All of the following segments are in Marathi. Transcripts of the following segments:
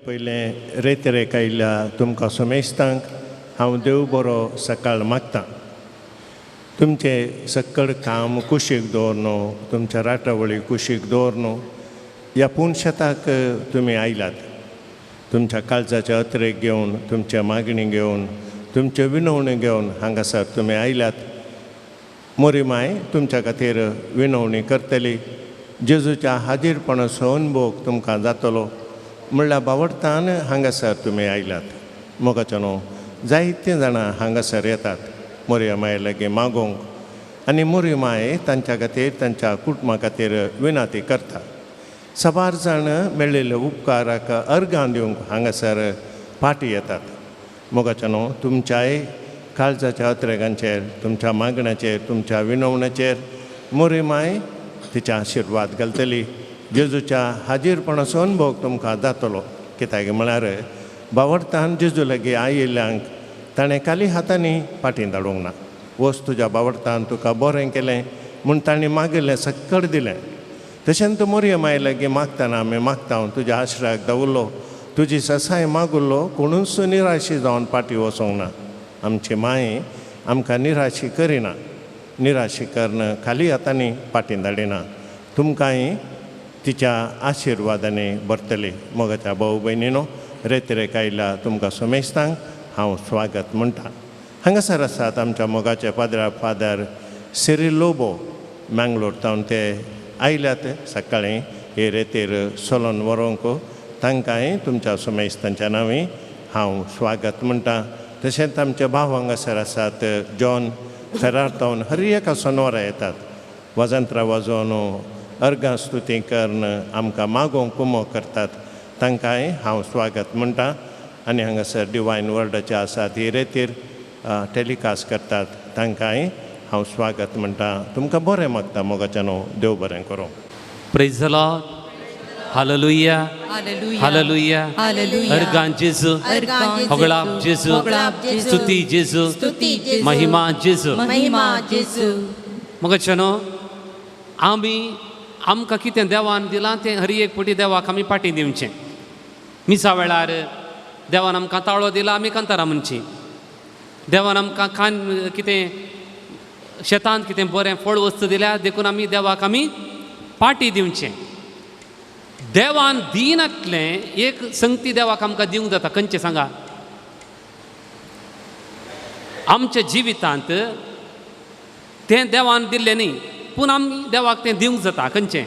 पयलें रेतरेक आयिल्ल्या तुमकां सोमेस्तांक हांव देव बरो सकाळ मागतां. तुमचे सक्कळ काम कुशीक दवरनो, तुमच्या राटावळी कुशीक दवरनो. ह्या पुणशेताक तुमी आयलात. तुमच्या काळजाचे अत्रेक घेवन, तुमच्या मागणी घेवन, तुमचे विनवणी घेवन हांगासर तुमी आयल्यात. मोरी माय तुमच्या खातीर विनवणी करतली. जेजूच्या हाजीरपणाचो अनुभव तुमकां जातलो. म्हणल्यार बावडतान हांगासर तुमी आयल्यात. मोगाचनो जायतीं जाणां हांगासर येतात मोरया माये लागीं मागोवंक आनी मोरया माय तांच्या खातीर तांच्या कुटुंबा खातीर विनंती करता. साबार जाण मेळिल्ल्या उपकाराक अर्गां दिवंक हांगासर फाटी येतात. मोगाचनो तुमच्याय काळजाच्या अत्रेकांचेर, तुमच्या मागण्याचेर, तुमच्या विनवण्याचेर मोरया माय तिच्या आशिर्वाद घालतली. जेजूच्या हाजीरपणाचो अनुभव तुमकां जातलो. कित्याक म्हळ्यार बावडतान जेजू लागीं आयिल्ल्यांक ताणें खाली हातांनी फाटीं धाडूंक ना. वच तुज्या बावडतान तुका बरें केलें म्हूण ताणें मागिल्लें सक्कळ दिलें. तशें तूं मोरया माये लागीं मागतना आमी मागता तुज्या आश्रयाक दवरलो, तुजी ससाय मागुल्लो, कोणूच निराशी जावन फाटीं वचोंक ना. आमची माय आमकां निराशी करिना. निराशी करन खाली हातांनी फाटीं धाडिना. तुमकांय तिच्या आशिर्वादांनी भरतली. मोगाच्या भाऊ भयणीनो, रेतरेक आयिल्ल्या तुमकां सोमेस्तांक हांव स्वागत म्हणटा. हांगासर आसात आमच्या मोगाचे फादर सिरिल लोबो, मँगलोर तावन ते आयल्यात सकाळीं हे रेतेर सोलोन व्हरूंक. तांकांय तुमच्या सोमेस्तांच्या नांवी हांव स्वागत म्हणटा. तशेंच आमचे भाव हांगासर आसात जॉन फेरार्तावन हर एका सोनवरा येतात. वजंत्रां वाजोवन अर्गां स्तुती करन आमकां मागोवंक कुमो करतात. तांकांय हांव स्वागत म्हणटा. आनी हांगासर डिवायन वर्ल्डाचे आसात ही रेतीर टॅलिकास्ट करतात. तांकांय हांव स्वागत म्हणटा. तुमकां बरें मागता मोगाच्यानो. देव बरें करूं. Praise the Lord. Hallelujah hallelujah अर्गां जेजू, होगळाप जेजू, स्तुती जेजू, महिमा जेजू. मोगाच्यानो आमी आमकां कितें देवान दिलां तें हर एक पटी देवाक आमी फाटीं दिवचें. मिसा वेळार देवान आमकां ताळो दिला, आमी कांतारां म्हणची. देवान आमकां कितें शेतांत कितें बरें फळ वस्तू दिल्या देखून आमी देवाक आमी फाटीं दिवचें. देवान दिनातलें एक संगती देवाक आमकां दिवंक जाता. खंयचें सांगा? आमच्या जिवितांत तें देवान दिल्लें न्ही, पूण आमी देवाक तें दिवंक जाता. खंयचें?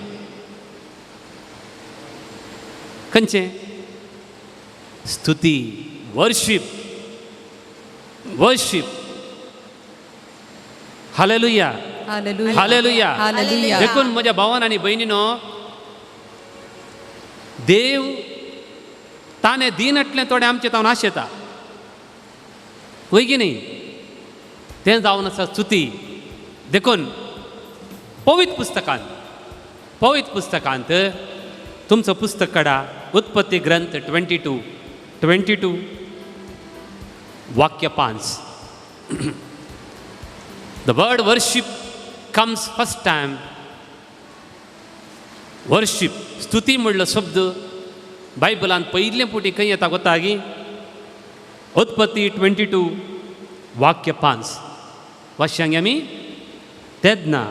खंयचें? स्तुती, वर्शीप, वर्शीप. Hallelujah hallelujah. देखून म्हज्या भावान आनी भयणीनो, देव ताणें दिनटलें थोडें आमचें तावन आशेता. वय की न्ही? तें जावन आसा स्तुती. देखून पवित्र पुस्तकांत तुमचं पुस्तक काडा. उत्पत्ती ग्रंथ 22 वाक्य 5. The word worship comes first time. Worship, स्तुती म्हणलो शब्द बायबलान पयले पुटी खंय येता गोता गी? उत्पत्ती 22 वाक्य 5. वाच्यांक आमी. तेन्ना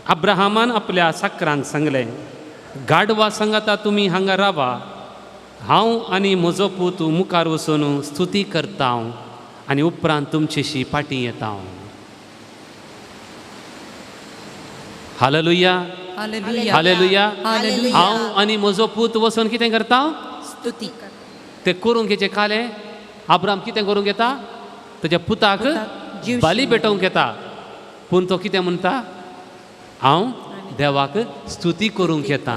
अब्राहामान आपल्या साकरांक सांगलें, गाडवा सांगाता तुमी हांगा रावा, हांव आनी म्हजो पूत मुखार वचून स्तुती करता आनी उपरांत तुमचेशी फाटीं येता. Hallelujah hallelujah. हांव आनी म्हजो पूत वचून कितें करता? स्तुती. तें करूंक घेचे काले अब्राम कितें करूंक येता? तुज्या पुताक बली भेटोवंक येता. पूण तो कितें म्हणटा? हांव देवाक स्तुती करूंक येता.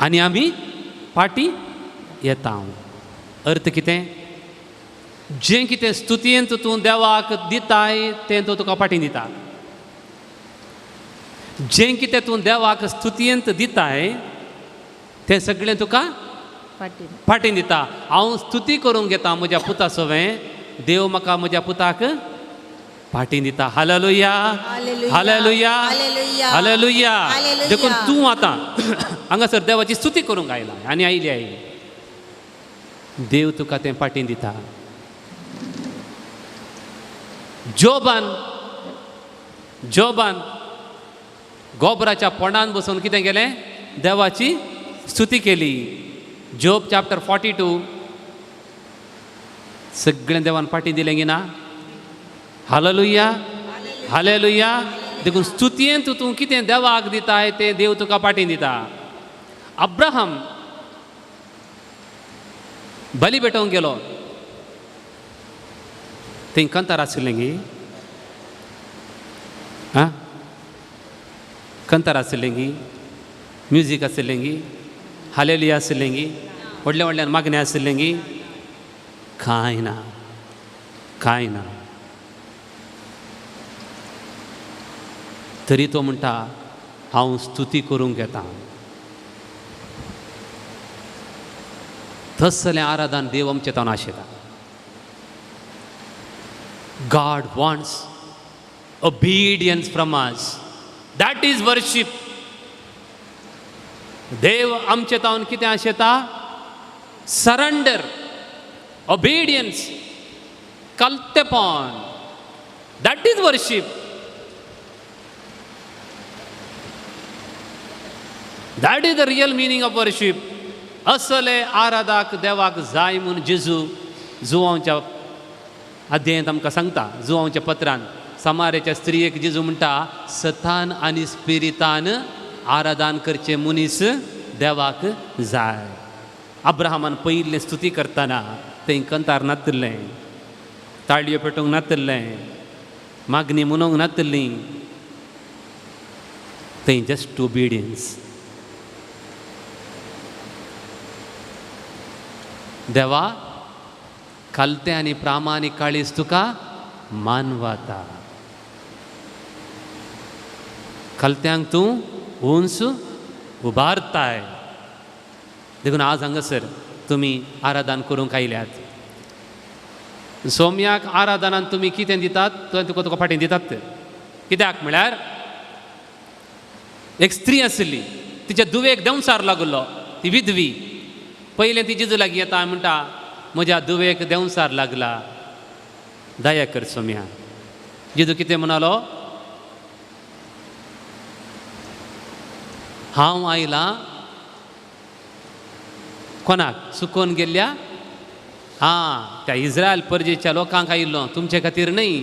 आनी आमी फाटीं येता. अर्थ कितें? जें कितें स्तुतयेंत तूं देवाक दिताय तें तो तुका फाटीं दिता. जें कितें तूं देवाक स्तुतयेंत दिताय तें सगळें तुका फाटीं दिता. हांव स्तुती करूंक घेता म्हज्या पुता सोवें, देव म्हाका म्हज्या पुताक फाटीं दिता. Hallelujah hallelujah hallelujah. देखून तूं आतां हांगासर देवाची स्तुती करूंक आयला आनी आयली आई देव तुका तें पाटीन दिता. जोबान गोबराच्या पोंडान बसून कितें केलें देवाची स्तुती केली. जोब चॅप्टर 42 सगळें देवान पाटी दिलें की ना. Hallelujah hallelujah. देखून स्तुतयेन तूं कितें देवाक दिताय तें देव तुका पाटीन दिता. अब्राहम बली पेटोवंक गेलो. थंय कंतार आशिल्लें गी आं कंतार आशिल्लें गी म्युजीक आशिल्लें गी हालेलुया आशिल्लें गी व्हडल्या व्हडल्यान मागणें आशिल्लें गी कांय ना कांय ना. तरी तो म्हणटा हांव स्तुती करूंक येता. तसलें आराधन देव आमचे तावन Ashita. God wants obedience from us. That is worship. देव आमचे तावन कितें आशेता सरेंडर obedience कलतेपण. That is worship. That is the real meaning of worship. असले आराधाक देवाक जाय म्हूण जेजू जुवांच्या अध्यायांत आमकां सांगता. जुवांच्या पत्रान समारेच्या स्त्रियेक जेजू म्हणटा सतान आनी स्पिरितान आराधन करचे मनीस देवाक जाय. अब्राहमान पयलें स्तुती करतना थंय कंतार नाचल्लें ताळयो पेटोवंक नाचल्लें मागणी म्हणूंक नाचल्ली. थंय जस्ट ओबिडियन्स. देवा कलते आनी प्रामाणीक काळीज तुका मानवता. कलत्यांक तूं उंच उबारताय. देखून आज हांगासर तुमी आराधन करूंक आयल्यात. सोम्याक आराधनान तुमी कितें दितात तुका फाटीं दितात. कित्याक म्हळ्यार एक स्त्री आशिल्ली तिच्या दुवेक देंवसार लागलो. ती विधवी. पयलें ती जेजू लागीं येता म्हणटा म्हज्या दुवेक देंवसार लागला दया कर सोम्या. जेजू कितें म्हणलो हांव आयलां कोणाक सुकोवन गेल्ल्या त्या इस्रायल परजेच्या लोकांक आयिल्लो तुमचे खातीर न्हय.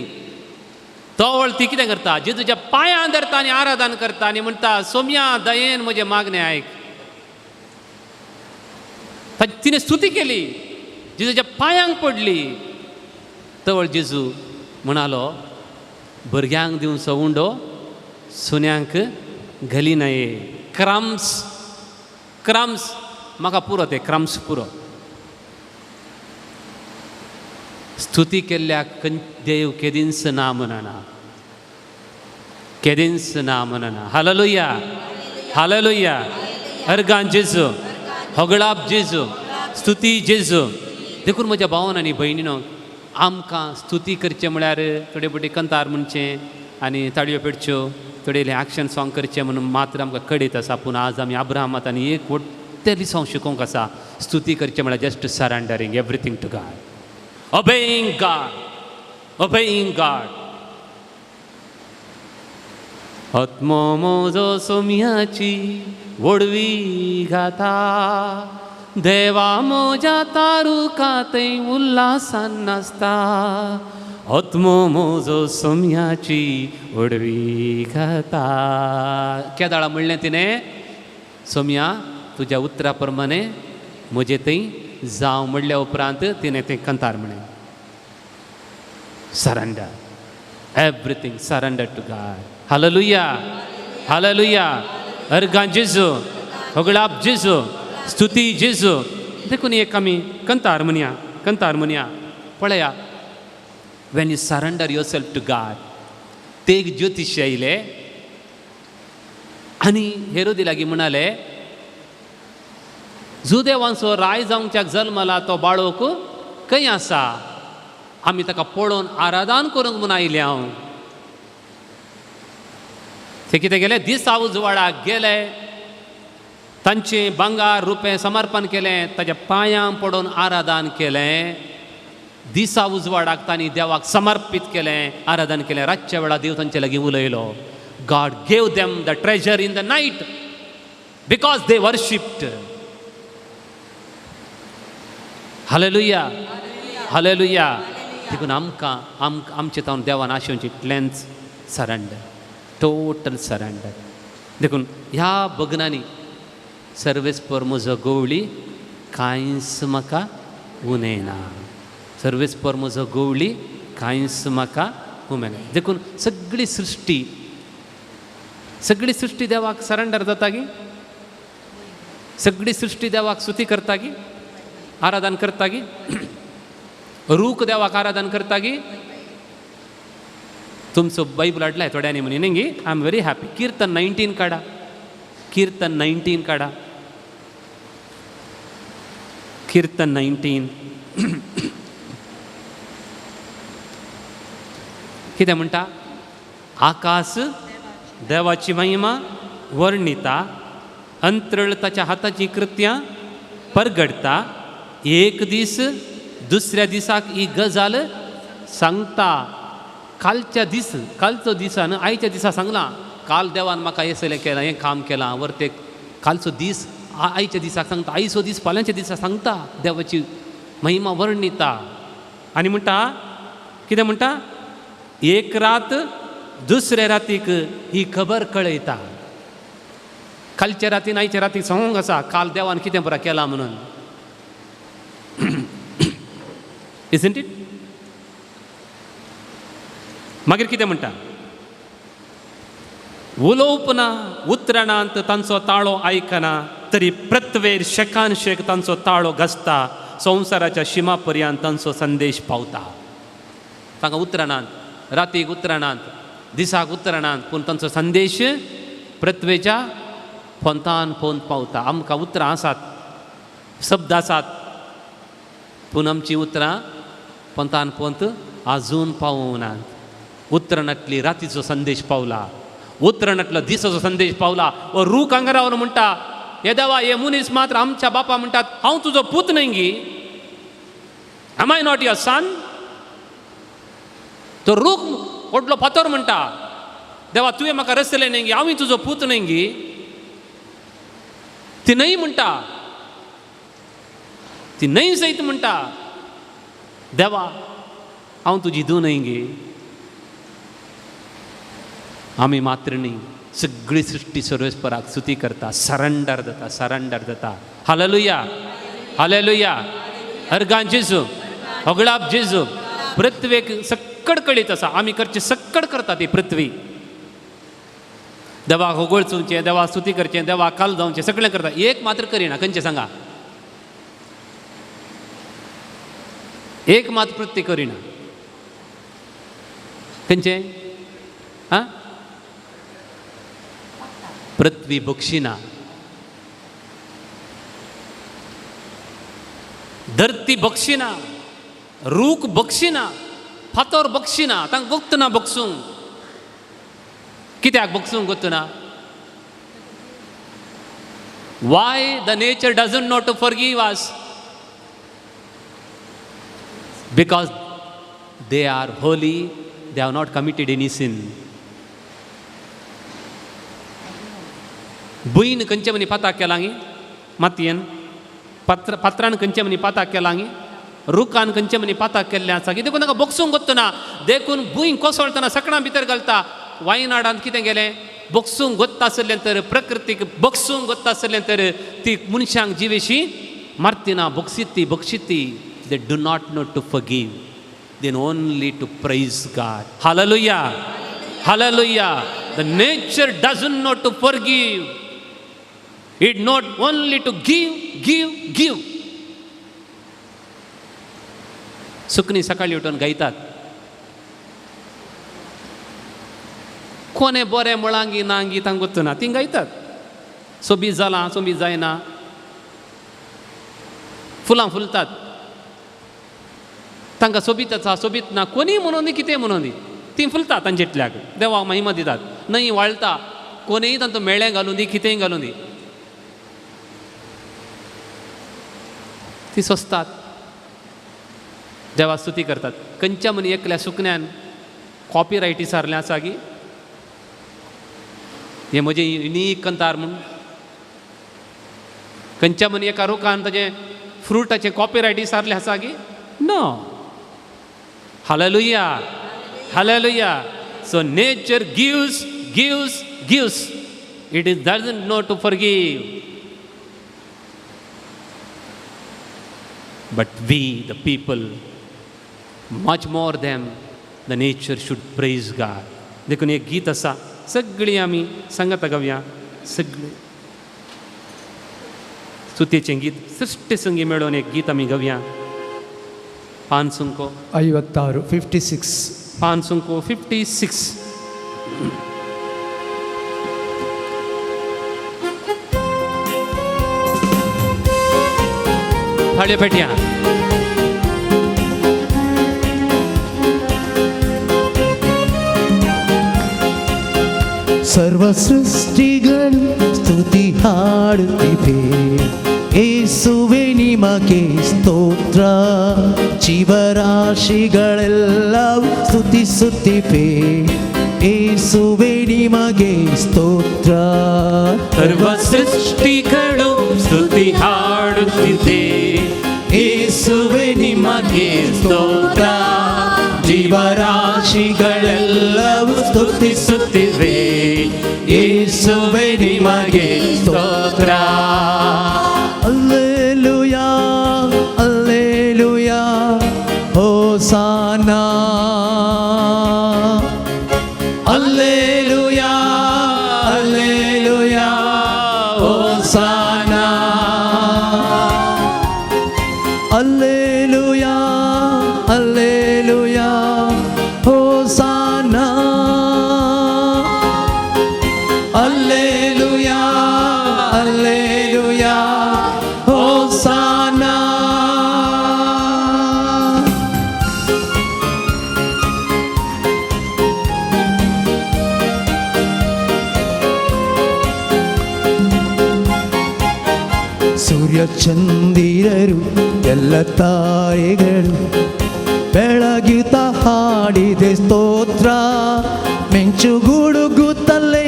तो ती कितें करता जेजूच्या पांयां धरता आनी आराधन करता आनी म्हणटा सोम्या दयेन म्हजें मागणें आयक. तिने स्तुती केली जेजूच्या पांयांक पडली. तवळ जेजू म्हणालो भुरग्यांक दिवचो उंडो सुन्यांक घाली नये. क्रम्स म्हाका पुरो ते क्रम्स पुरो. स्तुती केल्ल्याक देव केदींच ना म्हणना. केदींच ना म्हणना. Hallelujah hallelujah. अर्गान जेजू होगळाप जेजू स्तुती जेजू. देखून म्हज्या भावान आनी भयणीनो आमकां स्तुती करचें म्हळ्यार थोडे फावटी कंतार म्हणचें आनी ताळयो पेटच्यो थोडे एक्शन सॉंग करचें म्हणून मात्र आमकां कळीत आसा. पूण आज आमी अब्राहमात आनी एक व्हडलें सॉंग शिकोवंक आसा. स्तुती करचें म्हळ्यार just surrendering everything to God. obeying God. आत्मो म्हजो सोम्याची वडवी घाता देवा म्हज्या तारुका थंय उल्हासान नाचता. आत्मो म्हजो सोम्याची वडवी घाता. केदाळा म्हणलें तिणें सोम्या तुज्या उतरा प्रमाणे म्हजे थंय जावं म्हणल्या उपरांत तिणें तें कंतार म्हणें surrender everything surrender to God. Hallelujah hallelujah. अर्गां जेजू होगळाप जेजू स्तुती जेजू. देखून एक आमी कंतार म्हणया पळया. When you surrender yourself to God. ते एक ज्योतिशी आयले आनी हेरोदी लागीं म्हणाले जुदेवांचो राय जावंच्याक जल्मला तो बाळोक खंय आसा. आमी ताका पळोवन आराधन करूंक म्हूण आयले. हांव ते कितें गेले दिसा उजवाडाक गेले तांचे भांगार रुपे समर्पण केलें, ताच्या पांयां पडून आराधन केलें, दिसा उजवाडाक तांणी देवाक समर्पीत केलें, आराधन केलें. रातच्या वेळा देव तांचे लागीं उलयलो. God gave them the treasure in the night because they worshipped. Hallelujah, hallelujah. देखून आमकां आमचे तावन देवान आशेवचें इतलेंच सरेंडर, टोटल सरेंडर. देखून ह्या भजनांनी सर्वेस्पर म्हजो गवळी कांयच म्हाका उणेना. सर्वेस्पर म्हजो गवळी कांयच म्हाका उमेना. देखून सगळी सृश्टी देवाक सरेंडर जाता गी. सगळी सृश्टी देवाक स्तुती करता गी, आराधन करता गी. रूख देवाक आराधन करता गी. तुमचो बायबल हाडलाय थोड्यांनी म्हणी न्ही गी. I am very happy. कीर्तन 19 काडा, कीर्तन 19 काडा, कीर्तन 19. कितें म्हणटा? आकाश देवाची महिमा वर्णिता, अंतरळ ताच्या हाताची कृत्यां परगडता. एक दीस दुसऱ्या दिसाक ही गजाल सांगता. कालचो दिसान आयच्या दिसा सांगलां, काल देवान म्हाका हें केलां, हें काम केलां. वर ते कालचो दीस आयच्या दिसाक सांगता, आयचो दीस फाल्यांच्या दिसा सांगता. देवाची महिमा वर्णिता. आनी म्हणटा, कितें म्हणटा? एक रात दुसऱ्या रातीक ही खबर कळयता. कालच्या रातीन आयच्या रातीक सांगूंक आसा काल देवान कितें बरें केलां म्हणून. isn't it? मागीर कितें म्हणटा? उलोवपना उतरणांत तांचो ताळो आयकना, तरी प्रत्यवेर शेकान शेक तांचो ताळो घासता. संवसाराच्या शिमा पर्यंत तांचो संदेश पावता. तांकां उतरणांत, रातीक उतरणांत, दिसाक उतरणांत, पूण तांचो संदेश प्रत्यवेच्या फोंतान फोंत पावता. आमकां उतरां आसात, शब्द आसात, पूण आमचीं उतरां पोंतान पोंत आजून पावूनात. उतरणांतली रातीचो संदेश पावला, उतरणांतलो दिसाचो संदेश पावला. व रूख हांगा रावन म्हणटा, हे देवा, हे मनीस मात्र आमच्या बापा म्हणटात, हांव तुजो पूत न्हय गी. Am I not your son? तो रूख व्हडलो फातर म्हणटा, देवा तुवें म्हाका रचलें न्हय गी, हांवूय तुजो पूत न्हय गी. ती न्हय म्हणटा, ती न्हय सयत म्हणटा, देवा हांव तुजी धूव न्हय गे. आमी मात्र न्ही, सगळी सृश्टी सर्वेस्पराक स्तुती करता, सरेंडर जाता, सरेंडर जाता. Hallelujah, hallelujah. अर्गां जेजू, होगळाप जेजू. पृथ्वेक सक्कड कळीत आसा, आमी करचे सक्कड करता ती पृथ्वी. देवाक होगळचुचें, देवाक स्तुती करचें, देवाक काल जावचें, सगळें करता. एक मात्र करिना. खंयचें सांगा? एक मात प्रत्ये करिना. खंयचें? आं? पृथ्वी बक्षिना, धरती बक्षिना, रूख बक्षिना, फातर बक्षिना. तांकां गोगतना बक्षूंक. कित्याक बक्षूंक गोगतना? Why the nature doesn't know to forgive us? Because they are holy, they have not committed any sin. Bhuin खंयचे मनी पाताक केलांगी? मातयेन. पात्रान खंयचे मनी पाताक केलांगी? रुखान खंयचे मनी पाताक केल्लें आसा. कितें देखून ताका बक्षूंक गोत्तना. देखून भुंय कोसळटना सकाळां भितर घालता. वायनाडांत कितें गेलें? बक्षूंक गोत्ता आसलें तर, प्रकृतीक बक्षूंक गोत्ता आसलें तर ती मनशांक जिवेशी मारतना, बक्षिती. They do not know to forgive. They know only to praise God. Hallelujah. Hallelujah. The nature doesn't know to forgive. It not only to give. सुकणी सकाळी उठून गायतात. कोणे बरें मुळांगी नांगी तांकां गोत्तना ती गायतात. सोबीत जालां, सोबीत जायना, फुलां फुलतात. तांकां सोबीत आसा, सोबीत ना, कोणी म्हणून दी, कितें म्हणून दी, ती फुलतात तांचेटल्याक. देवाक महिमा दितात. न्हंय वाळटा, कोणीय तांचो मेळ्ळें घालून दी, कितेंय घालून दी. ती सोंसतात, देवा स्तुती करतात. खंयच्या मनी एकल्या सुकण्यान कॉपीरायटी सारलें आसा गी, हें म्हजें युनीक कंतार म्हूण. खंयच्या मनी एका रुखान ताजें फ्रुटाचें कॉपीरायटी सारलें आसा गी, no. Hallelujah, hallelujah. So nature gives gives gives. It is doesn't know to forgive. But we the people much more them the nature should praise God. देखून एक गीत आसा, सगळीं आमी सांगात गावया. सगळीं स्तुतीचें गीत सृष्टी संगी मेळोवन एक गीत आमी गावया. 56 56 56. थाळ्यो पेटया. ಸರ್ವ ಸೃಷ್ಟಿಗಳು ಸ್ತುತಿ ಹಾಡುತ್ತಿವೆ, ಯೇಸುವೆ ನಿಮಗೆ ಸ್ತೋತ್ರ. ಜೀವರಾಶಿಗಳೆಲ್ಲವೂ ಸ್ತುತಿಸುತ್ತಿವೆ, ಯೇಸುವೆ ನಿಮಗೆ ಸ್ತೋತ್ರ. ಸರ್ವ ಸೃಷ್ಟಿಗಳು ಸ್ತುತಿ ಹಾಡುತ್ತಿದೆ, ಯೇಸುವೆ ನಿಮಗೆ ಸ್ತೋತ್ರ. ಜೀವರಾಶಿಗಳೆಲ್ಲವೂ ಸ್ತುತಿಸುತ್ತಿವೆ, ಯೇಸುವೆ ನಿಮಗೆ ಸ್ತೋತ್ರ. ಅಲ್ಲೇಲುಯಾ ಅಲ್ಲೇಲುಯಾ ಹೋಸಾನಾ. ಅಲ್ಲೇಲುಯಾ ಅಲ್ಲೇಲುಯಾ ಹೋಸಾನಾ. ಅಲ್ಲೇಲುಯಾ ಅಲ್ಲೇಲುಯಾ ಹೋಸಾನಾ. ಅಲ್ಲೇಲುಯಾ ಅಲ್ಲೇಲುಯಾ ಹೋಸಾನಾ. ಸೂರ್ಯ ಚಂದಿರರು ಎಲ್ಲ ತಾರೆಗಳು ಬೆಳಗುತ್ತ ಹಾಡಿದೆ ಸ್ತೋತ್ರ. ಮಿಂಚುಗುಡುಗುತ್ತಲೇ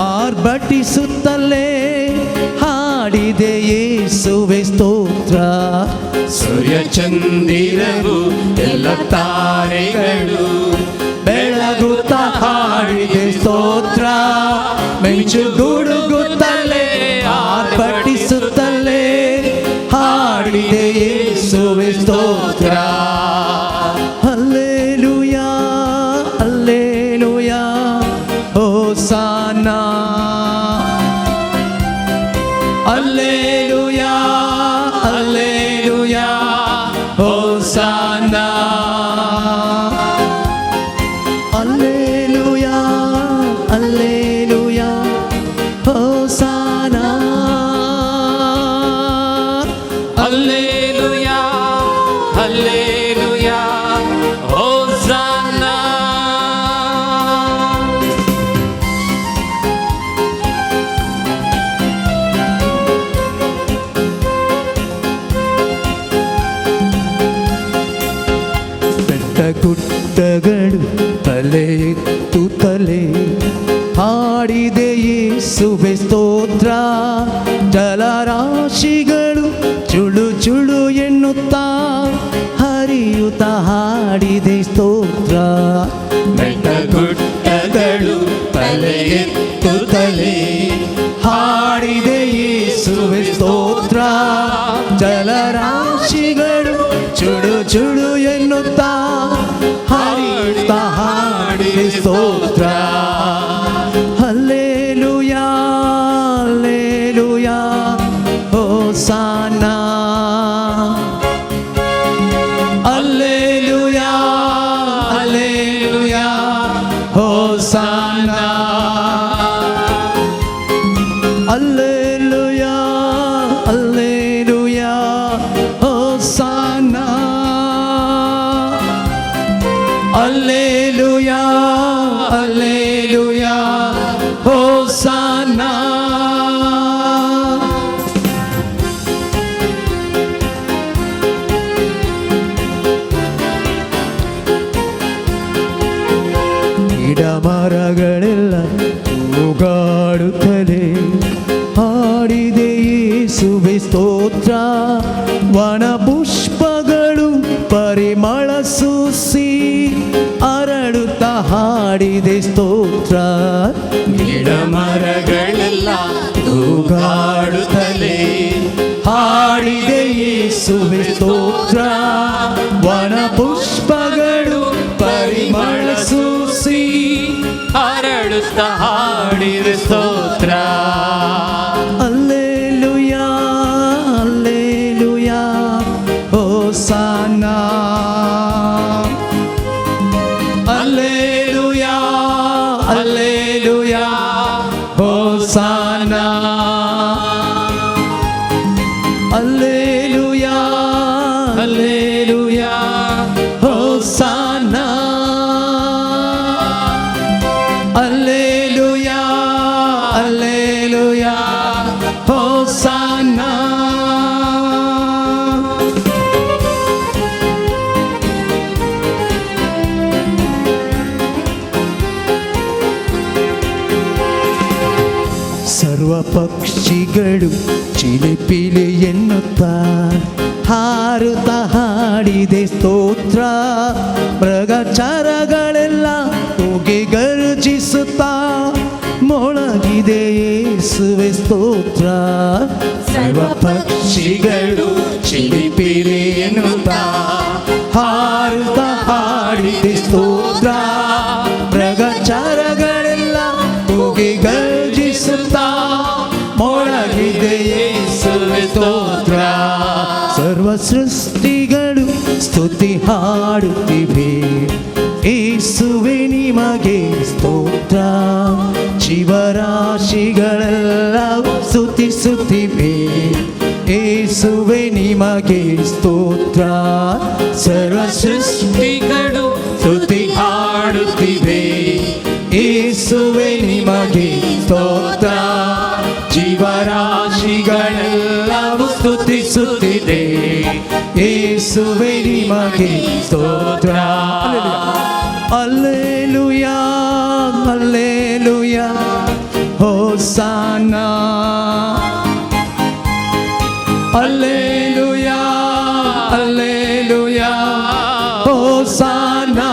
ಆರ್ಭಟಿಸುತ್ತಲೇ ಹಾಡಿದೆ ಯೇಸುವೆ ಸ್ತೋತ್ರ. ಸೂರ್ಯ ಚಂದಿರರು ಎಲ್ಲ ತಾರೆಗಳು ಬೆಳಗುತ್ತ ಹಾಡಿದೆ ಸ್ತೋತ್ರ. ಮಿಂಚುಗುಡುಗುತ್ತಲೇ ಆರ್ಭಟಿಸುತ್ತಲೇ ಹಾಡಿದೆ ಯೇಸುವೆ ಸ್ತೋತ್ರ. ಹಲ್ಲೆಲೂಯಾ ಹಲ್ಲೆಲೂಯಾ ಹೋಸಾನಾ. ಹಲ್ಲೆಲೂಯಾ ಹಲ್ಲೆಲೂಯಾ ಹೋಸಾನಾ. ಹಲ್ಲೆಲೂಯಾ ಹಲ್ಲೆಲೂಯಾ ಹೋಸಾನಾ. ಹಲ್ಲೆಲೂಯಾ ಹಲ್ಲೆಲೂಯಾ ಹೋಸನ್ನಾ. ಬೆಟ್ಟ ಗುಡ್ಡಗಳು ತಲೆ ಎತ್ತುತ್ತಲೇ ಹಾಡಿದೆ ಯೇಸುವೆ ಸ್ತೋತ್ರ. ಜಲರಾಶಿಗಳು ಚುಳು ಚುಳು ಎನ್ನುತ್ತಾ ಹರಿಯುತ್ತ ಹಾಡಿದೆ ಸ್ತೋತ್ರ. ಬೆಟ್ಟ ಗುಡ್ಡಗಳು ತಲೆ ಎತ್ತುತ್ತಲೇ ಹಾಡಿದೆ ಯೇಸುವೆ ಸ್ತೋತ್ರ. ಜಲರಾಶಿಗಳು ಚುಳು ಚುಳು ಎನ್ನುತ್ತಾ ಹರಿಯುತ್ತ ಹಾಡಿದೆ ಸ್ತೋತ್ರ. ಹಲ್ಲೆಲೂಯಾ ಹಲ್ಲೆಲೂಯಾ ಹೋಸಾನಾ. ಹಲ್ಲೆಲೂಯಾ ಹಲ್ಲೆಲೂಯಾ ಹೋಸಾನಾ. ಹಲ್ಲೆಲೂಯಾ ಹಲ್ಲೆಲೂಯಾ ಹೋಸಾನಾ. ಹಲ್ಲೆಲೂಯಾ ಹಲ್ಲೆಲೂಯಾ ಹೋಸಾನಾ. ಸ್ತೋತ್ರ ವನ ಪುಷ್ಪಗಳು ಪರಿಮಳ ಸೂಸಿ ಅರಳುತ್ತ ಹಾಡಿದೆ ಸ್ತೋತ್ರ ಗಿಡ ಮರಗಳೆಲ್ಲ ತೂಗಾಡುತ್ತಲೇ ಹಾಡಿದೆ ಯೇಸುವೆ ಸ್ತೋತ್ರ ವನ ಪುಷ್ಪಗಳು ಪರಿಮಳ ಸೂಸಿ ಅರಳುತ್ತ ಹಾಡಿದ ಸ್ತೋತ್ರ. ಅಲ್ಲೇಲುಯಾ ಅಲ್ಲೇಲುಯಾ ಹೋಸನ್ನಾ ಅಲ್ಲೇಲುಯಾ ಅಲ್ಲೇಲುಯಾ ಹೋಸನ್ನಾ ಅಲ್ಲೇಲುಯಾ ಅಲ್ಲೇಲುಯಾ ಹೋಸನ್ನಾ ಅಲ್ಲೇಲುಯಾ ಅಲ್ಲೇಲುಯಾ ಹೋಸನ್ನಾ. ಸರ್ವ ಪಕ್ಷಿಗಳು ಚಿಲಿಪಿಲಿ ಎನ್ನುತ್ತಾ ಹಾರುತ್ತ ಹಾಡಿದೆ ಸ್ತೋತ್ರ ಮೃಗಚರಗಳೆಲ್ಲ ಕೂಗಿ ಗರ್ಜಿಸುತ್ತಾ ಮೊಳಗಿದೆ ಯೇಸುವೆ ಸ್ತೋತ್ರ. ಸರ್ವ ಪಕ್ಷಿಗಳು ಚಿಲಿಪಿಲಿ ಎನ್ನುತ್ತಾ ಹಾರುತ್ತ ಹಾಡಿದೆ ಸ್ತೋತ್ರ ಮೃಗಚರಗಳೆಲ್ಲ ಕೂಗಿ ಗರ್ಜಿಸುತ್ತಾ ಮೊಳಗಿದೆ ಯೇಸುವೆ ಸ್ತೋತ್ರ. ಸರ್ವ ಸೃಷ್ಟಿಗಳು ಸ್ತುತಿ ಹಾಡುತ್ತಿವೆ ಯೇಸುವೆ ನಿಮಗೆ ಸ್ತೋತ್ರ ಜೀವರಾಶಿಗಳೆಲ್ಲವೂ ಸ್ತುತಿಸುತ್ತಿವೆ ಯೇಸುವೆ ನಿಮಗೆ ಸ್ತೋತ್ರ. ಸರ್ವ ಸೃಷ್ಟಿಗಳು ಸ್ತುತಿ ಹಾಡುತ್ತಿವೆ ಯೇಸುವೆ ನಿಮಗೆ ಸ್ತೋತ್ರ ಜೀವರಾಶಿಗಳೆಲ್ಲವೂ ಸ್ತುತಿಸುತ್ತಿದೆ ಯೇಸುವೆ ನಿಮಗೆ ಸ್ತೋತ್ರ. ಅಲ್ಲೇಲುಯಾ ಅಲ್ಲೇಲುಯಾ ಹೋಸನ್ನಾ ಅಲ್ಲೇಲುಯಾ ಅಲ್ಲೇಲುಯಾ ಹೋಸನ್ನಾ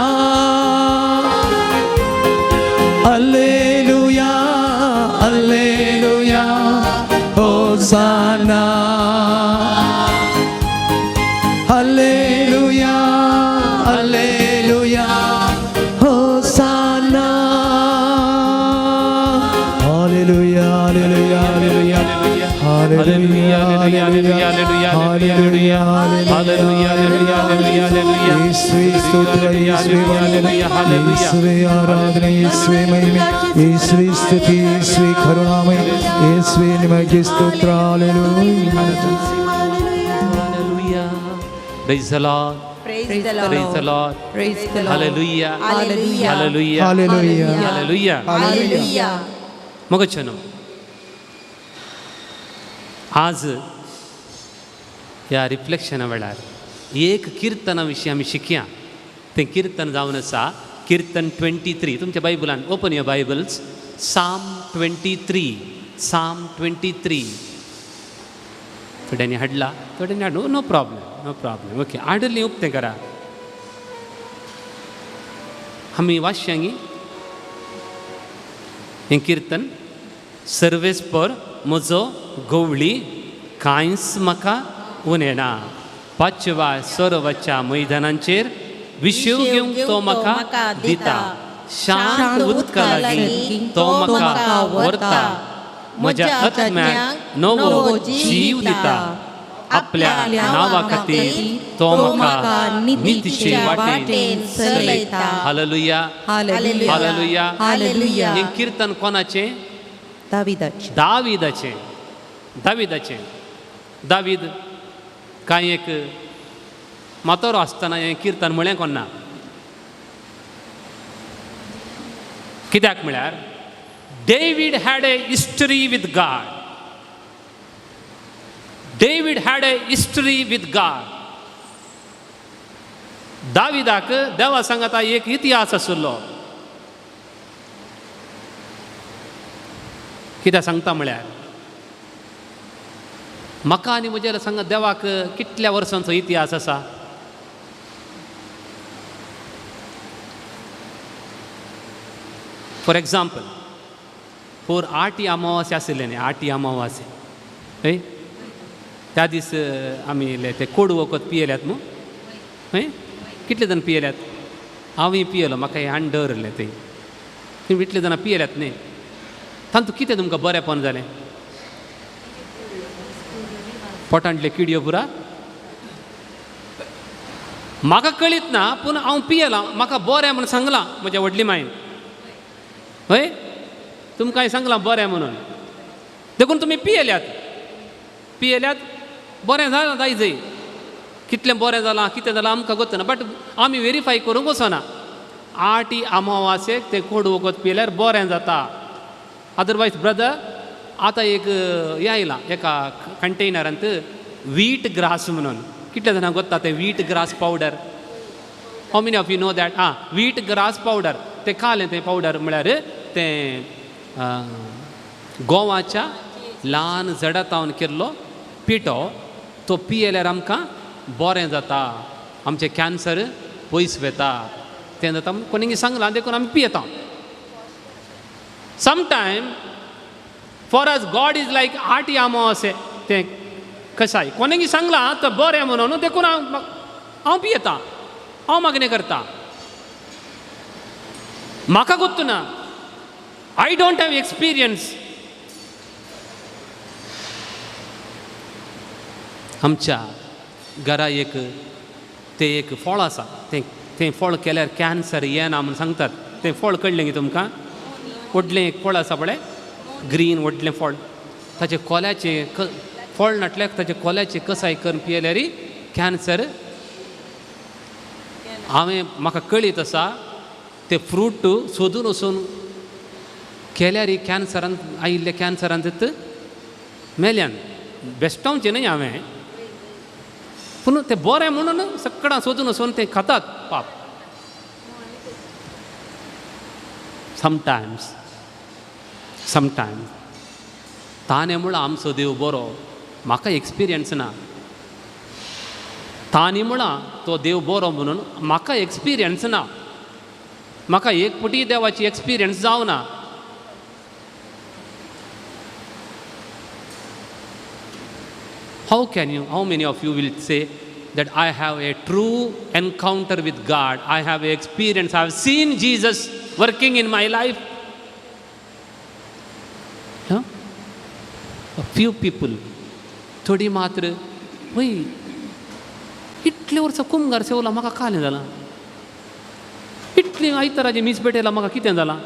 ಅಲ್ಲೇಲುಯಾ ಅಲ್ಲೇಲುಯಾ ಹೋಸನ್ನಾ ಅಲ್ಲೇಲುಯಾ ಅಲ್ಲೇಲುಯಾ ಹೋಸನ್ನಾ. ಹಾಲೆಲೂಯಾ ಹಾಲೆಲೂಯಾ ಹಾಲೆಲೂಯಾ ಹಾಲೆಲೂಯಾ ಹಾಲೆಲೂಯಾ ಹಾಲೆಲೂಯಾ ಯೇಸುವೇ ಸ್ತೋತ್ರ ಯೇಸುವೇ ವಂದನೆ ಯೇಸುವೇ ಆರಾಧನೆ ಯೇಸುವೇ ಮಹಿಮೆ ಯೇಸುವೇ ಸ್ತುತಿ ಯೇಸುವೇ ಕರುಣಾಮಯ ಯೇಸುವೇ ನಿಮಗೆ ಸ್ತೋತ್ರ. Hallelujah Praise the Lord. Praise the Praise the Lord. Lord. Praise the Lord. Hallelujah. Hallelujah. Hallelujah. Hallelujah. Hallelujah. Hallelujah. मगचनो आज ह्या रिफ्लेक्शना वेळार एक किर्तना विशीं आमी शिकया. तें किर्तन जावन आसा किर्तन 23. तुमच्या बायबलान ओपन युअर बायबल्स Psalm 23. Psalm 23. थोड्यांनी हाडला थोड्यांनी हाडू नो प्रॉब्लेम ओके हाडली उक्तें करा. आमी वाचयांगी हें किर्तन सर्वेस पर म्हजो गवळी कांयच म्हाका उणेना पांचव्या सरोवराच्या मैदानांचेर विशेव घेवंक तो म्हाका दिता शांत उदका लागीं तो म्हाका व्हरता म्हज्या आत्म्याक नवो जीव दिता आपल्या नांवा खातीर तो म्हाका नितीचे वाटेन चलयता. Hallelujah hallelujah hallelujah. हें किर्तन कोणाचें? दाविदाचे. दावीद कांय एक मातोरो आसतना हें किर्तन म्हळें कोन्ना. कित्याक म्हळ्यार David had a history with God. David had a history with God. दाविदाक देवा सांगता एक इतिहास आसलो. कित्याक सांगता म्हळ्यार म्हाका आनी म्हज्या सांगा देवाक कितल्या वर्सांचो इतिहास आसा. फॉर एग्जाम्पल 8 अमावास्या आशिल्ले न्ही, 8 अमावास्या हय, त्या दीस आमी ते कोडू वखद पियेल्यात न्हू, हय कितले जाण पियेल्यात. हांवूय पियेलो, म्हाका हे हांण दवरले ते तुम्ही इतले जाणां पियेल्यात न्ही. तातूंत कितें तुमकां बरेंपण जालें. पोटांतले किडयो पुरा म्हाका कळीत ना, पूण हांव पियेलां, म्हाका बरें म्हणून सांगलां म्हज्या व्हडली मायन. हय तुमकां सांगलां बरें म्हणून, देखून तुमी पियेल्यात बरें जालां दायजय. कितलें बरें जालां कितें जालां आमकां गोत्तना, बट आमी व्हेरीफाय करूंक वचना. 8 अमावास्येक ते कोडू वखद पियल्यार बरें जाता. अदरवायज ब्रदर आतां एक हें आयलां एका कंटेनरांत व्हीट ग्रास म्हणून, कितले जाणांक गोत्ता ते wheat grass powder. How many of you know that. Wheat grass powder ते कालें तें पावडर म्हळ्यार तें गोवाच्या ल्हान जडातावन केल्लो पिठो, तो पियेल्यार आमकां बरें जाता, आमचें कॅन्सर पयस वेता. तें जाता कोणी सांगलां, देखून आमी पियेता. Sometimes for us God is like 8 अमावास्ये तें कसाय. कोणेंय सांगलां तो बरें म्हणून, देखून हांव पियेता, हांव मागणें करता. म्हाका गोत्तू ना, आय डोंट हॅव एक्सपिरियन्स. आमच्या घरा एक फळ आसा, तें फळ केल्यार कॅन्सर येना म्हणून सांगतात. तें फळ कळ्ळें न्ही तुमकां. व्हडलें एक फळ आसा पळय, ग्रीन व्हडलें फळ, ताचे कोल्याचे फळ नाटल्याक ताचे कोल्याचे कसाय करून पियेल्यार कॅन्सर. म्हाका कळीत आसा ते फ्रूट सोदून वचून केल्यार कॅन्सरान आयिल्ल्या कॅन्सरांत मेल्यान बेश्टावचें न्हय हांवें, पूण तें बरें म्हणून सगळां सोदून वचून तें खातात. पाप. समटायम्स ताणे मुळा आमचो देव बरो. म्हाका एक्सपिरियन्स ना. ताणी मुळा तो देव बरो म्हणून म्हाका एक्सपिरियन्स ना. म्हाका एक पुटी देवाची एक्सपिरियन्स जावना. How many of you will say that I have a true encounter with God? I have an experience. I have seen Jesus working in my life. No? A few people. थोडी मात्र वय इतले वर्सां कुमगार सेवला, म्हाका कालें जालां. इतलें आयताराचें मीस पेटयलां, म्हाका कितें जालां.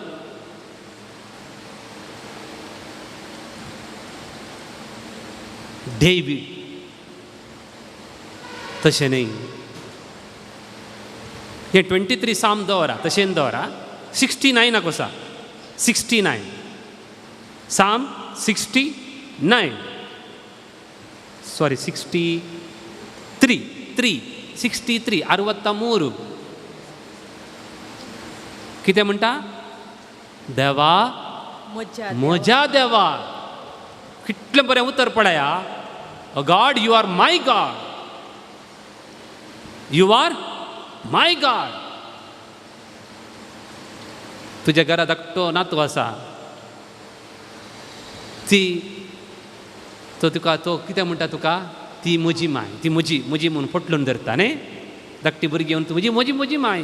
डेविड तशें न्ही. हे 23 साम दवरा, तशें दवरा. 69 आसा, 69 साम 69 सॉरी 63 63 कितें म्हणटा. देवा म्हज्या देवा. कितलें बरें उतर पळया. God you are my God, you are my God. तुज्या घरात धाकटो नातू आसा, तो कितें म्हणटा तुका, ती म्हजी माय, ती म्हजी म्हणून फटलून धरता न्ही. धाकटी भुरगीं येवन म्हजी म्हजी म्हजी माय,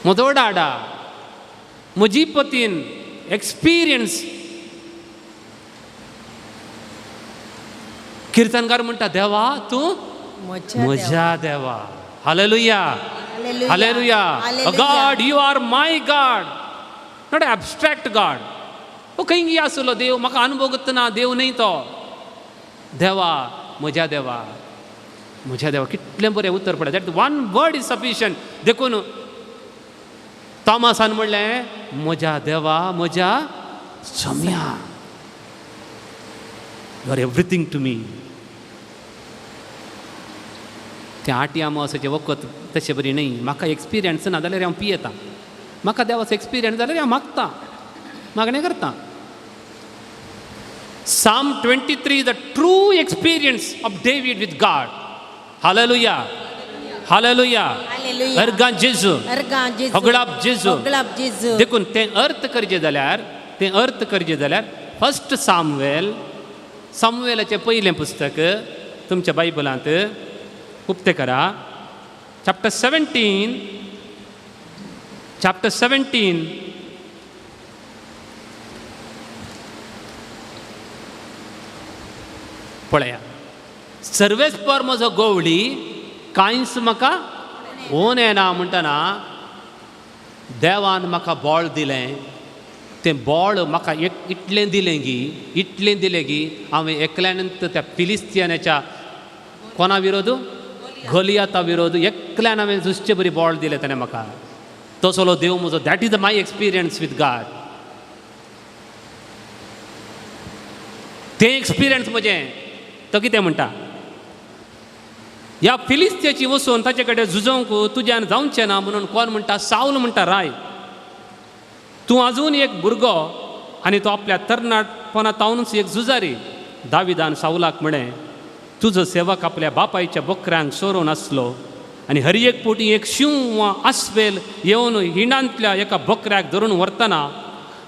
म्हजो डाडा, म्हजी पतीन. एक्सपिरियन्स. कीर्तनकार म्हणटा देवा तूं म्हज्या देवा. Hallelujah hallelujah. God you are my God, not abstract God. खंय आसलो देव, म्हाका अनुभव ना देव न्ही तो. देवा म्हज्या देवा, म्हज्या देवा. कितलें बरें उतर पडटा. That one word is sufficient. देखून तॉमासान म्हणलें म्हज्या देवा म्हज्या सम्या. You are everything to me. तें 8 अमावास्येचें वखद तशें बरी न्ही. म्हाका एक्सपिरियन्स ना जाल्यार हांव पियेता. म्हाका देवाचो एक्सपिरियन्स जाल्यार हांव मागता, मागणें करता. Psalm 23, the true experience of David with God. Hallelujah. Hallelujah. Hallelujah. अर्गां जेजू अर्गां जेजू होगळाप जेजू होगळाप जेजू देखून ते अर्थ करचे जाल्यार फर्स्ट सामुएलाचें पयलें पुस्तक तुमच्या बायबलांत उक्तें करा चॅप्टर 17 पळया सर्वेस्पर म्हजो गोवळी कांयच म्हाका ओन येना म्हणटना देवान म्हाका बळ दिलें तें बळ म्हाका इतलें दिलें गी हांवें एकल्यानंत त्या फिलिस्तियानाच्या कोणा विरोध गोलियाता विरोध एकल्यान हांवें झुजचें बरी बळ दिलें ताणें म्हाका तसलो देव म्हजो that is my experience with God तें एक्सपिरियन्स म्हजें तो कितें म्हणटा ह्या फिलिस्तियाची वचून ताचे कडेन झुजोवंक तुज्यान जावचें ना म्हणून कोण म्हणटा साऊल म्हणटा राय तूं आजून एक भुरगो आनी तो आपल्या तरणाटपणांतूच एक झुजारी दाविदान साऊलाक म्हळें तुजो सेवक आपल्या बापायच्या बकऱ्यांक सोरोवन आसलो आनी हर एक पोटी एक शिव वा आस्वेल येवन हिंडांतल्या एका बकऱ्याक धरून व्हरतना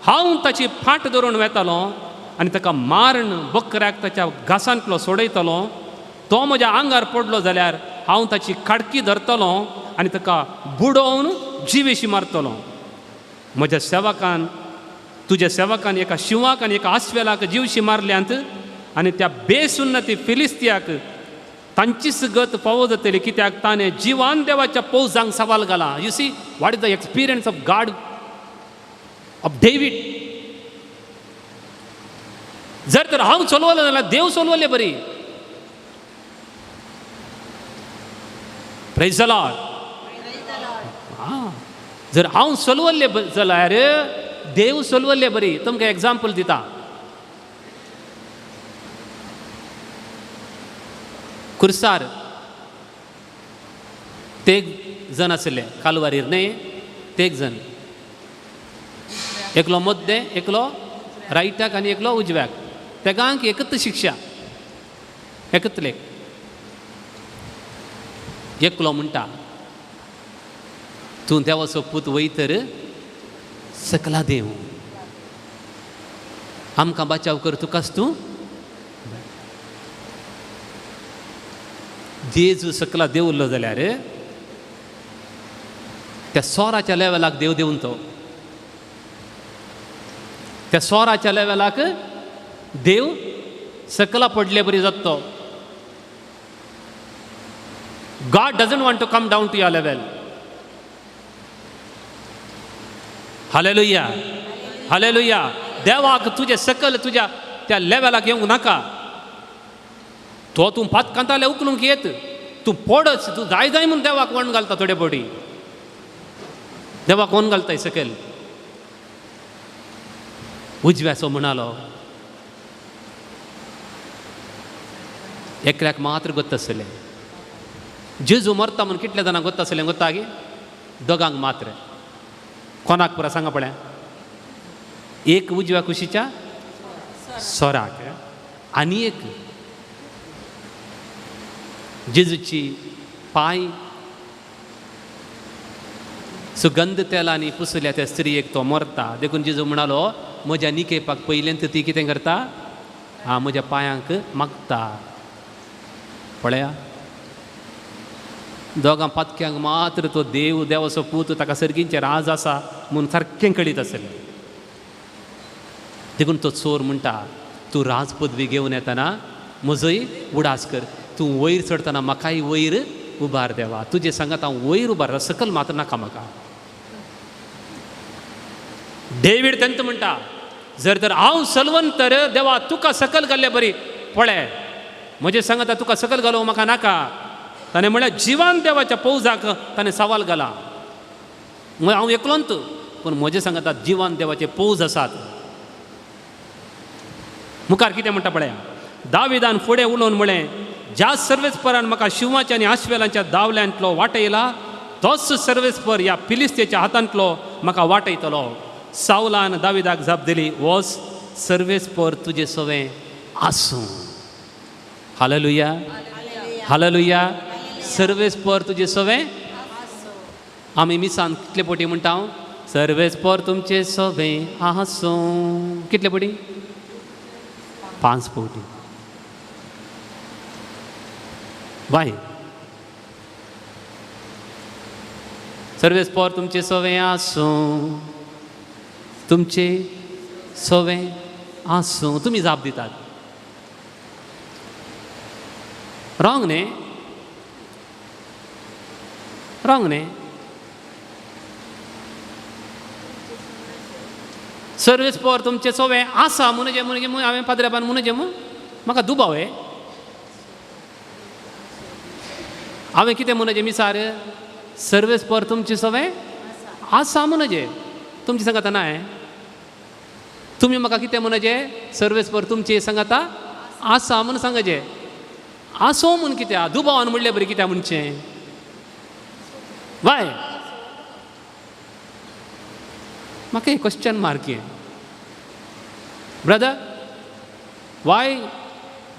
हांव ताची फाट धरून वेतालो आनी ताका मारण बकऱ्याक ताच्या घासांतलो सोडयतलो तो म्हज्या आंगार पडलो जाल्यार हांव ताची खाडकी धरतलो आनी ताका बुडोवन जिवेशी मारतलो म्हज्या सेवकान तुज्या सेवकान एका शिवाक आनी एका आस्वेलाक जीवशी मारल्यांत आनी त्या बेसुन्नती फिलिस्तियाक तांचीच गत फावो जातली कित्याक ताणें जिवान देवाच्या पौजांक सवाल घाला you see what is the experience of God of David जर तर हांव चलवलो जाल्यार देव चलवले बरी प्रेज द लॉर्ड जर हांव चलवल्ले जाल्यार देव चलवल्ले बरी तुमकां एग्जाम्पल दिता कुर्सार ते जण आसले कालवारीर न्ही ते जण एकलो मद्दे एकलो रायटाक आनी एकलो उजव्याक तेगांक एकच शिक्षा एकतले एकलो म्हणटा तूं देवाचो पूत वयतर सकला देव आमकां बचाव कर तुकाच तूं जेजू सकला देव उरलो जाल्यार त्या सोराच्या लेवलाक देव देऊन तो त्या सोराच्या लेवलाक देव सकला पडले बरी जातो God doesn't want to come down to your level. Hallelujah. Hallelujah. देवाक तुझे सकल तुझ्या त्या लेवलाक येवंक नाका तो तूं पातकांताले उखलूंक येत तूं पडच तूं जाय जाय म्हूण देवाक वण घालता थोडे पटी देवाक वण घालताय सकयल उजव्याचो म्हणालो एकल्याक मात्र गोत्त आसलें जेजू मरता म्हणून कितल्या जाणांक गोत्त आसलें गोत्ता गे दोगांक मात्र कोणाक पुरा सांगा पळय एक उजव्या कुशीच्या सोराक आनी एक जेजूची पांय सुगंध तेलांनी पुसल्या त्या स्त्रियेक तो मरता देखून जेजू म्हणालो म्हज्या निकेपाक पयलेंत ती कितें करता म्हज्या पांयांक मागता पळया दोगां पातक्यांक मात्र तो देव देवाचो पूत ताका सर्गींचे राज आसा म्हूण सारकें कळीत आसलें देखून तो चोर म्हणटा तूं राज पदवी घेवन येतना म्हजोय उडास कर तूं वयर चडतना म्हाकाय वयर उबार देवा तुजे सांगात हांव वयर उबार सकल मात्र नाका म्हाका डेवीड तेंत म्हणटा जर तर हांव चलवंत तर देवा तुका सकल घाल्ले बरी पळय म्हजे सांगता तुका सकल घालूंक म्हाका नाका ताणें म्हळ्यार जिवान देवाच्या पौजाक ताणें सवाल घाला हांव एकलोंत पूण म्हजे सांगता जिवान देवाचे पौज आसात मुखार कितें म्हणटा पळया दाविदान फुडें उलोवन म्हळें ज्या सर्वेस्परान म्हाका शिवाच्या आनी आश्वेलांच्या दावल्यांतलो वाटयला तोच सर्वेस्पर ह्या फिलिस्तेच्या हातांतलो म्हाका वाटयतलो सावलान दाविदाक जाप दिली वच सर्वेस्पर तुजें सवें आसूं. Hallelujah, hallelujah. सर्वेस्पर तुजे सवे. आमी मिसान कितले पोटी म्हणटा हांव, सर्वेस्पर तुमचे सवे आसूं. कितले पोटी? 5 पोटी. बाय. सर्वेस्पर तुमचे सवे आसूं, तुमचे सवे आसूं. तुमी जाप दितात. रॉंग न्ही? रॉंग न्ही? सर्वेस्पर तुमचे सवे आसा म्हणजे हांवें पाद्रेबान म्हणजे म्हाका दुबाव हे. हांवें कितें म्हणजे मिसार सर्वेस्पर तुमचे सवे आसा म्हणजे तुमची सांगाता नाय. तुमी म्हाका कितें म्हणजे सर्वेस्पर तुमची सांगाता आसा म्हूण सांगचे. आसो म्हूण कित्याक दुबावान म्हणलें बरें कित्याक म्हणचें. वाय म्हाका एक क्वेश्चन मार्क हे. Brother, why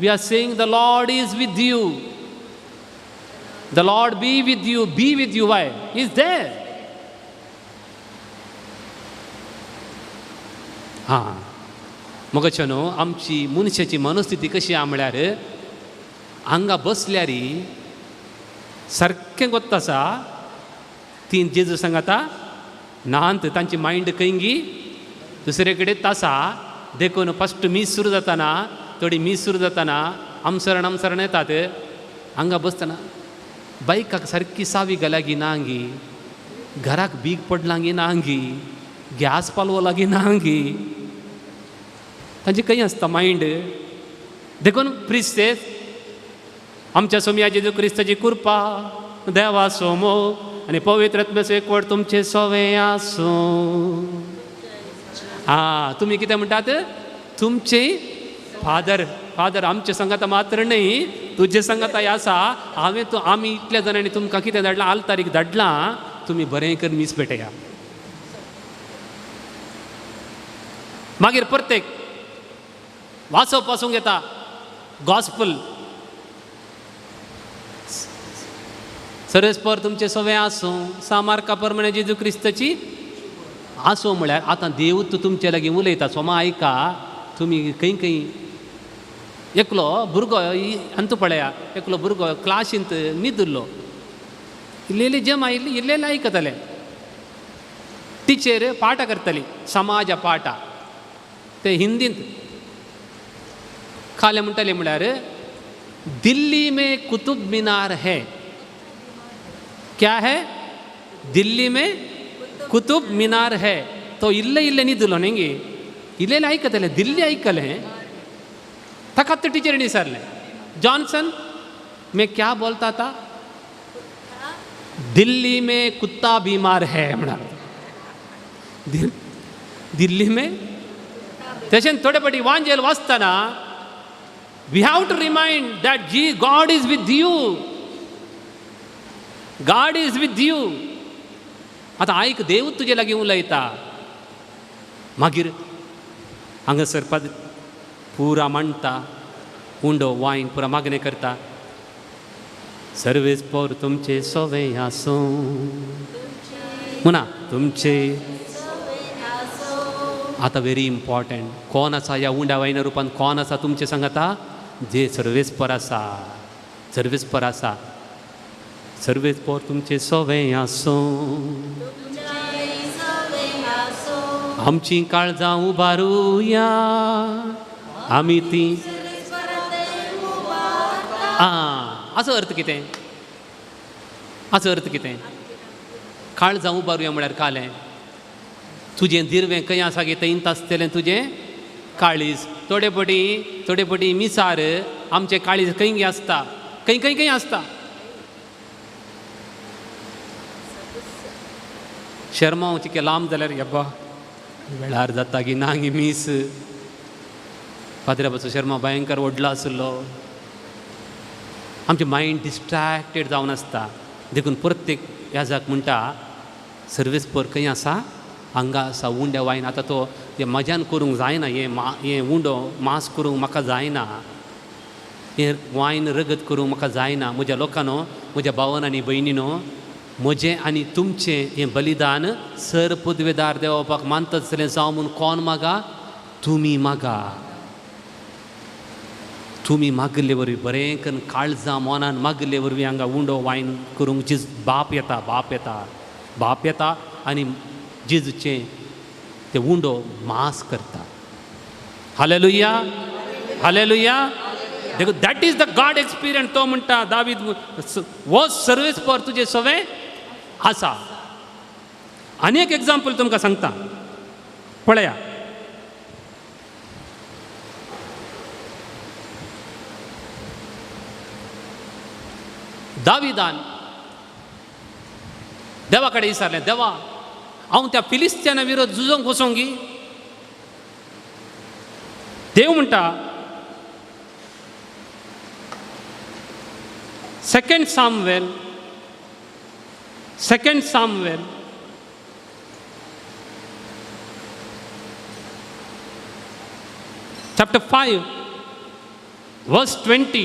we are saying the lord is with you, the lord be with you. Why is there. हां, मगचे न्हू आमची मनशाची मनस्थिती कशी आहा म्हळ्यार हांगा बसल्यार सारकें गोत्त आसा ती जेजू सांगाता नांत तांची मायंड खंयगी दुसरे कडेन तासा देखून फस्ट मीस सुरू जाताना थोडी मीस सुरू जाताना आमसरण येतात. हांगा बसतना बायकाक सारकी सावी लागीं ना हांगी, घराक बीग पडलांगी ना हांगी, गॅस पालवो लागीं ना हांगी. तांची खंय आसता मायंड. देखून प्रिस्ट आमच्या सोम्या जेजू क्रिस्ताची कृपा देवा सोमो आनी पवित्र आत्म्याचो एकवट तुमचे सवे आसूं. हां, तुमी कितें म्हणटात? तुमचे फादर आमचे सांगाता मात्र न्ही, तुजे सांगाता आसा. आमी इतल्या जाणांनी तुमकां कितें धाडलां, आल्तारीक धाडलां. तुमी बरें कर मीस पेटया. मागीर प्रत्येक वाचप पासून येता गॉस्पल. सर्वेस्पर तुमचे सवे आसूं. सामार्का प्रमाणे जेजू क्रिस्ताची आसूं म्हळ्यार आतां देवूच तुमचे लागीं उलयता. सोमा आयका, तुमी खंय एकलो भुरगो अंत पळया, एकलो भुरगो क्लासींत न्हिदुल्लो. इल्लेली जम आयिल्ली, इल्लेले आयकताले. टिचर पाठ करतली, समाज पाठ. ते हिंदींत खाले म्हणटले म्हळ्यार दिल्ली में कुतुब मीनार है. क्या है? दिल्ली में कुतुब मीनार है. तो इल्ले न्हिदलो न्ही, इल्लेले आयकतले, दिल्ली आयकले. ताका तो टिचरीन विचारलें, जॉनसन मैं क्या बोलता था? दिल्ली में कुत्ता बीमार है म्हणा. दिल्ली में तशें थोडे फाटी वांजेल वाचतना we have to remind that God is with you. God is with you. आतां आयक, देवूच तुजे लागीं उलयता. मागीर हांगासर पुरा मांडटा, उंडो वायन पुरा मागणें करता. सर्वेस्पर तुमचे सवे आसूं म्हणा तुमचे. आतां व्हेरी इम्पॉर्टंट, कोण आसा ह्या उंड्या वायना रुपान? कोण आसा तुमचे सांगाता? जे सर्वेस्पर आसा. सर्वेस्पर आसा. सर्वेस्पर तुमचे सवे आसूं. आमची काळजां उबारुया आमी ती. हाचो अर्थ कितें? हाचो अर्थ कितें? काळजां उबारुया म्हळ्यार कालें. तुजें दिरवें खंय आसा गे थंय आसतलें तुजें काळीज. थोडे पटी मिसार आमचें काळीज खंय आसता, खंय आसता. शर्मा तिके लांब जाल्यार यब्बा वेळार जाता की ना गी मीस. पाद्र्यापाचो शर्मा भयंकर व्हडलो आसलो. आमचें मायंड डिस्ट्रॅक्टेड जावन आसता. देखून प्रत्येक ह्या जाक म्हणटा सर्वेस्पर खंय आसा? हांगा आसा उंड्या वायन आतां तो हे मजान करूंक जायना हें उंडो मास करूंक म्हाका जायना हें वायन रगत करूंक म्हाका जायना म्हज्या लोकांनो म्हज्या भावान आनी भयणीनो म्हजें आनी तुमचें हें बलिदान सर पदवेदार देवपाक मानता जाल्यार जावं म्हूण कोण मागा तुमी मागा तुमी मागले वरवीं बरें करून काळजां मोनान मागले वरवीं हांगा उंडो वायन करूंक बाप येता आनी जेजूचें तें उंडो मास करता हालेलुया हालेलुया देखो that is the God experience तो म्हणटा दावीद वो सर्वीस फॉर तुजें सवें आसा आनी एक एग्जाम्पल तुमकां सांगता पळया दाविदान देवा कडेन विचारलें देवा हांव त्या फिलिस्त्याना विरोध झुजोंक वचोंगी देव म्हणटा सेकंड सामुएल chapter 5 verse 20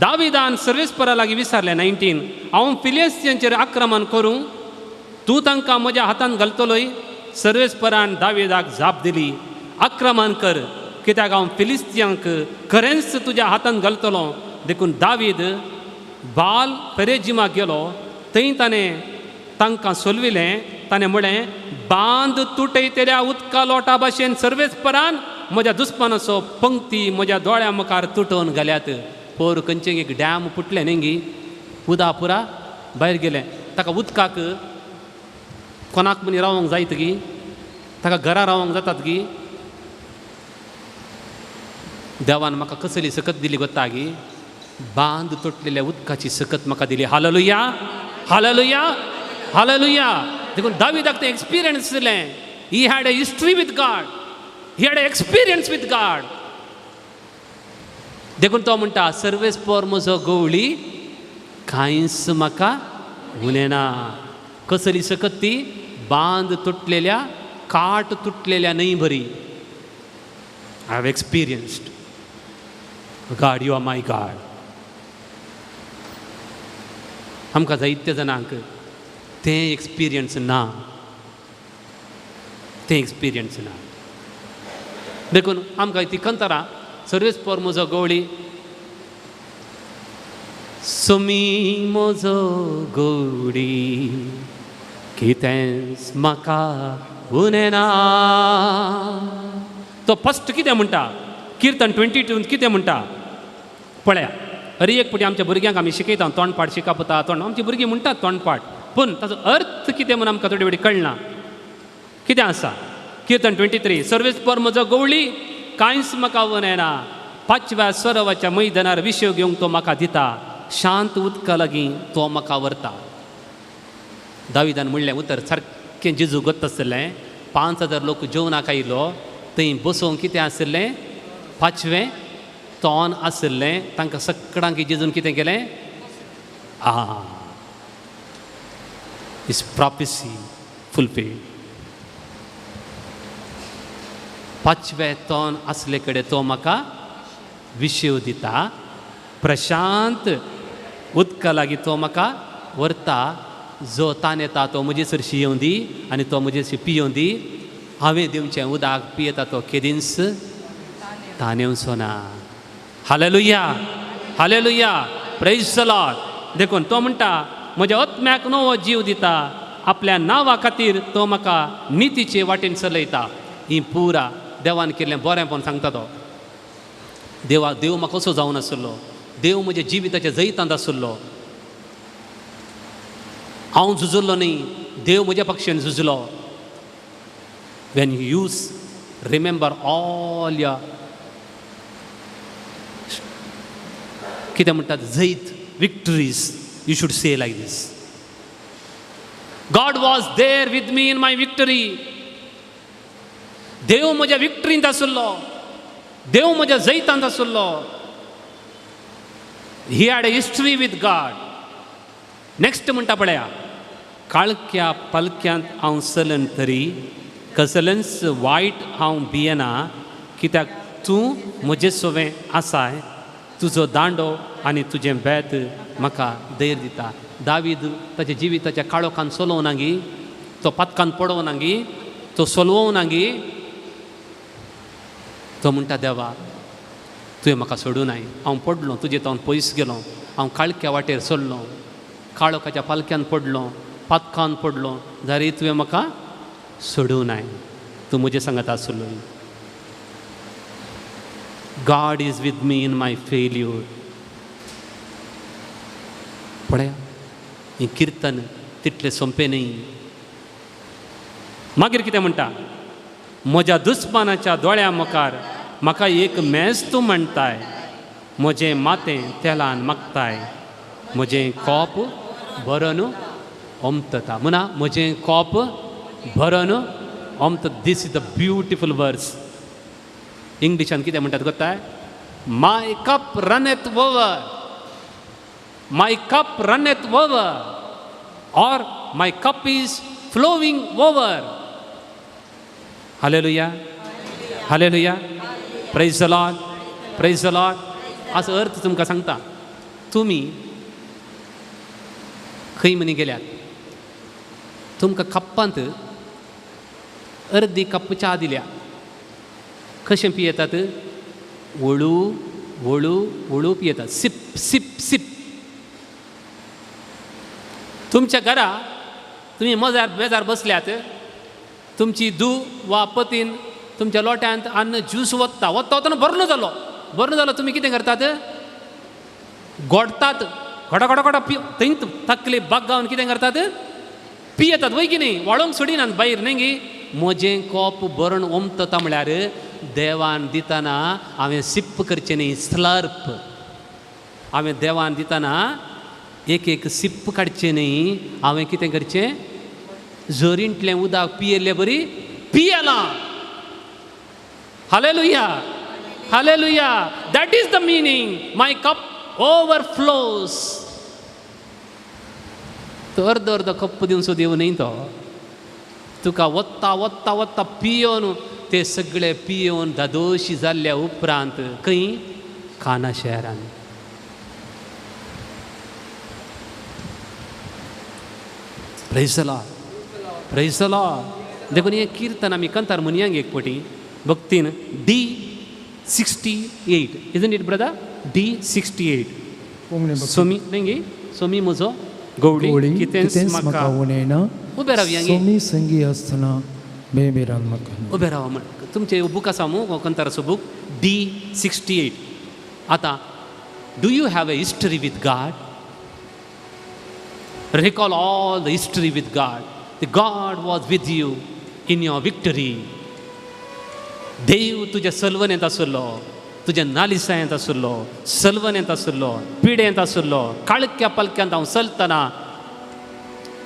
दाविदान सर्वेस्परा लागीं विचारलें 19 हांव फिलिस्त्यांचेर आक्रमण करूं तूं तांकां म्हज्या हातांत घालतलोय सर्वेस्परान दाविदाक जाप दिली आक्रमण कर कित्याक हांव फिलिस्त्यांक खरेंच तुज्या हातांत घालतलो देखून दावीद बाल पेरेजिमाक गेलो थंय ताणें तांकां सोलविलें ताणें म्हळें बांद तुटयतल्या उदका लोटा भाशेन सर्वेस्परान म्हज्या दुस्मानाचो पंक्ती म्हज्या दोळ्या मुखार तुटोवन घाल्यात पोर खंयचें एक डॅम फुटलें न्ही उदा पुरा भायर गेलें ताका उदकाक कोणाक मनी रावोंक जायत गी ताका घरा रावोंक जातात गी देवान म्हाका कसली सकत दिली गोता गी बांद तुटलेल्या उदकाची सकत म्हाका दिली हालेलुया हालेलुया हालेलुया देखून दाविदाक तें एक्सपिरियन्स जालें ही had a history with God he had a experience with God देखून तो म्हणटा सर्वेस पोर म्हजो गवळी कांयच म्हाका उलेना कसली सकत ती बांद तुटलेल्या काट तुटलेल्या न्हंय बरी I have experienced God you are my God आमकां जायत्या जाणांक तें एक्सपिरियन्स ना देखून आमकां ती कंतरां सर्वेस पोर म्हजो गवळी सुमी म्हजो गवळी कितेंच म्हाका उनेना तो फस्ट कितें म्हणटा किर्तन 22 कितें म्हणटा पळया अरे एक फावटी आमच्या भुरग्यांक आमी शिकयता तोंडपाट शिकापता आमची भुरगीं म्हणटात तोंडपाट पूण ताचो अर्थ कितें म्हूण आमकां थोडे वेळी कळना कितें आसा किर्तन 23 सर्वेस पोर म्हजो गवळी कांयच म्हाका उनेना 5व्या स्वरवाच्या मैदानार विशय घेवंक तो म्हाका दिता शांत उदका लागीं तो म्हाका व्हरता दाविदान म्हणलें उतर सारकें जेजू गत आसलें 5000 लोक जेवणाक आयिल्लो थंय बसोवंक कितें आसलें 5वें तोंड आसलें तांकां सगळ्यांक जेजून कितें केलें इज प्रॉफेसी फुलफिल्ड 5वें तोंड आसले कडेन तो म्हाका विशय दिता प्रशांत उदका लागीं तो म्हाका व्हरता जो तान येता तो म्हजे सरशी येवं दी आनी तो म्हजे पियों दी हांवें दिवचें उदक पियेता तो केदींच तान येवचो ना hallelujah hallelujah praise the lord देखून तो म्हणटा म्हज्या आत्म्याक नवो जीव दिता आपल्या नांवा खातीर तो म्हाका नितीचे वाटेन चलयता ही पुरा देवान केल्लें बरेंपण सांगता तो देव म्हाका कसो जावन आसलो देव म्हज्या जिविताच्या जैतांत आसलो हांव झुजलो न्ही देव म्हज्या पक्षान झुजलो when you remember all your कितें म्हणटात जैत victories you should say like this God was there with me in my victory देव म्हज्या विक्टरींत आसलो देव म्हज्या जैतांत आसलो he had a history with God. Next म्हणटा पळया, काळक्या पलक्यांत हांव चलन तरी कसलेंच वायट हांव भियेना, कित्याक तूं म्हजें सोवें आसाय. तुजो दांडो आनी तुजें बेत म्हाका धैर्य दिता. दावीद ताच्या जिविताच्या काळोखान सोलोवं गी, तो पथकान पडोवं ना गी, तो सोलवूं ना गी. तो म्हणटा देवा तुवें म्हाका सोडूं नाय. हांव पडलो तुजे तोंड पयस गेलो, हांव काळक्या वाटेर सरलो, काळोखाच्या पालक्यान पडलो, पातकान पडलो, जाल्यार तुवें म्हाका सोडूं नाय. तूं म्हजे सांगात आसलो. God is with me in my failure. पळया ही किर्तन तितलें सोंपें न्ही. मागीर कितें म्हणटा, म्हज्या दुस्मानाच्या दोळ्या मुखार म्हाका एक मेस्त म्हणटाय, म्हजें मातें तेलान मागताय, म्हजें कोप भरोन ओमतता. म्हणा म्हजें कोप भरोन ओमत. This is the beautiful verse. इंग्लिशान कितें म्हणटात गोताय, my cup runeth over, my cup runeth over, or my cup is flowing over. Hallelujah, hallelujah, praise the Lord, praise the Lord. असो अर्थ तुमकां सांगता. तुमी खंय मनी गेल्यात, तुमकां कप्पांत अर्दी कप च्या दिल्या, कशें पियेतात, वळू वळू वळू पियेतात, सिप सिप सिप. तुमच्या घरा तुमी मजार बेजार बसल्यात, तुमची धूव वा पतीन तुमच्या लोट्यांत अन्न ज्यूस वत्ता वतना बरो जालो, तुमी कितें करतात, गोडतात, घोडा घोडा घोडा पिय थंय तकली बागावन कितें करतात, पियेतात. वय की न्ही, वाळोवंक सोडिनात भायर न्ही गी. म्हजें कोप भरून ओमतता म्हळ्यार देवान दितना हांवें सिप्प करचें न्ही, स्लर्प. हांवें देवान दितना एक एक सिप्प काडचें न्ही, हांवें कितें करचें, झरींतलें उदक पियेल्लें बरी पियेलां. Hallelujah, hallelujah. That is the meaning. My cup overflows. तो अर्द अर्द कप दिवन सुद्दां येवं न्ही तो. तुका वत्ता वत्ता वत्ता पियोन ते सगळे पियोन दादोशी जाल्ल्या उपरांत खंय, काना शहरान. Praise the Lord, praise the lord. देखून हें कीर्तन आमी कंत हार्मोनियांक एक पटी भक्तीन D68. Isn't it brother? D68. सोमी न्ही, सोमी म्हजो गवडी कितेंच म्हाका उणेना, उबे रावया गे, सोमी संगी आसतना बेबेरान म्हाका. उबे रावा म्हण. तुमचे बूक आसा मू कंताराचो बूक D68. आतां do you have a history with God? Recall all the history with God. The God was with you in your victory. देव तुज्या सल्वनेंत आसलो, तुज्या नालिसायेंत आसलो, सल्वनेंत आसलो, पिडेंत आसलो, काळक्या पालक्यांत हांव चलतना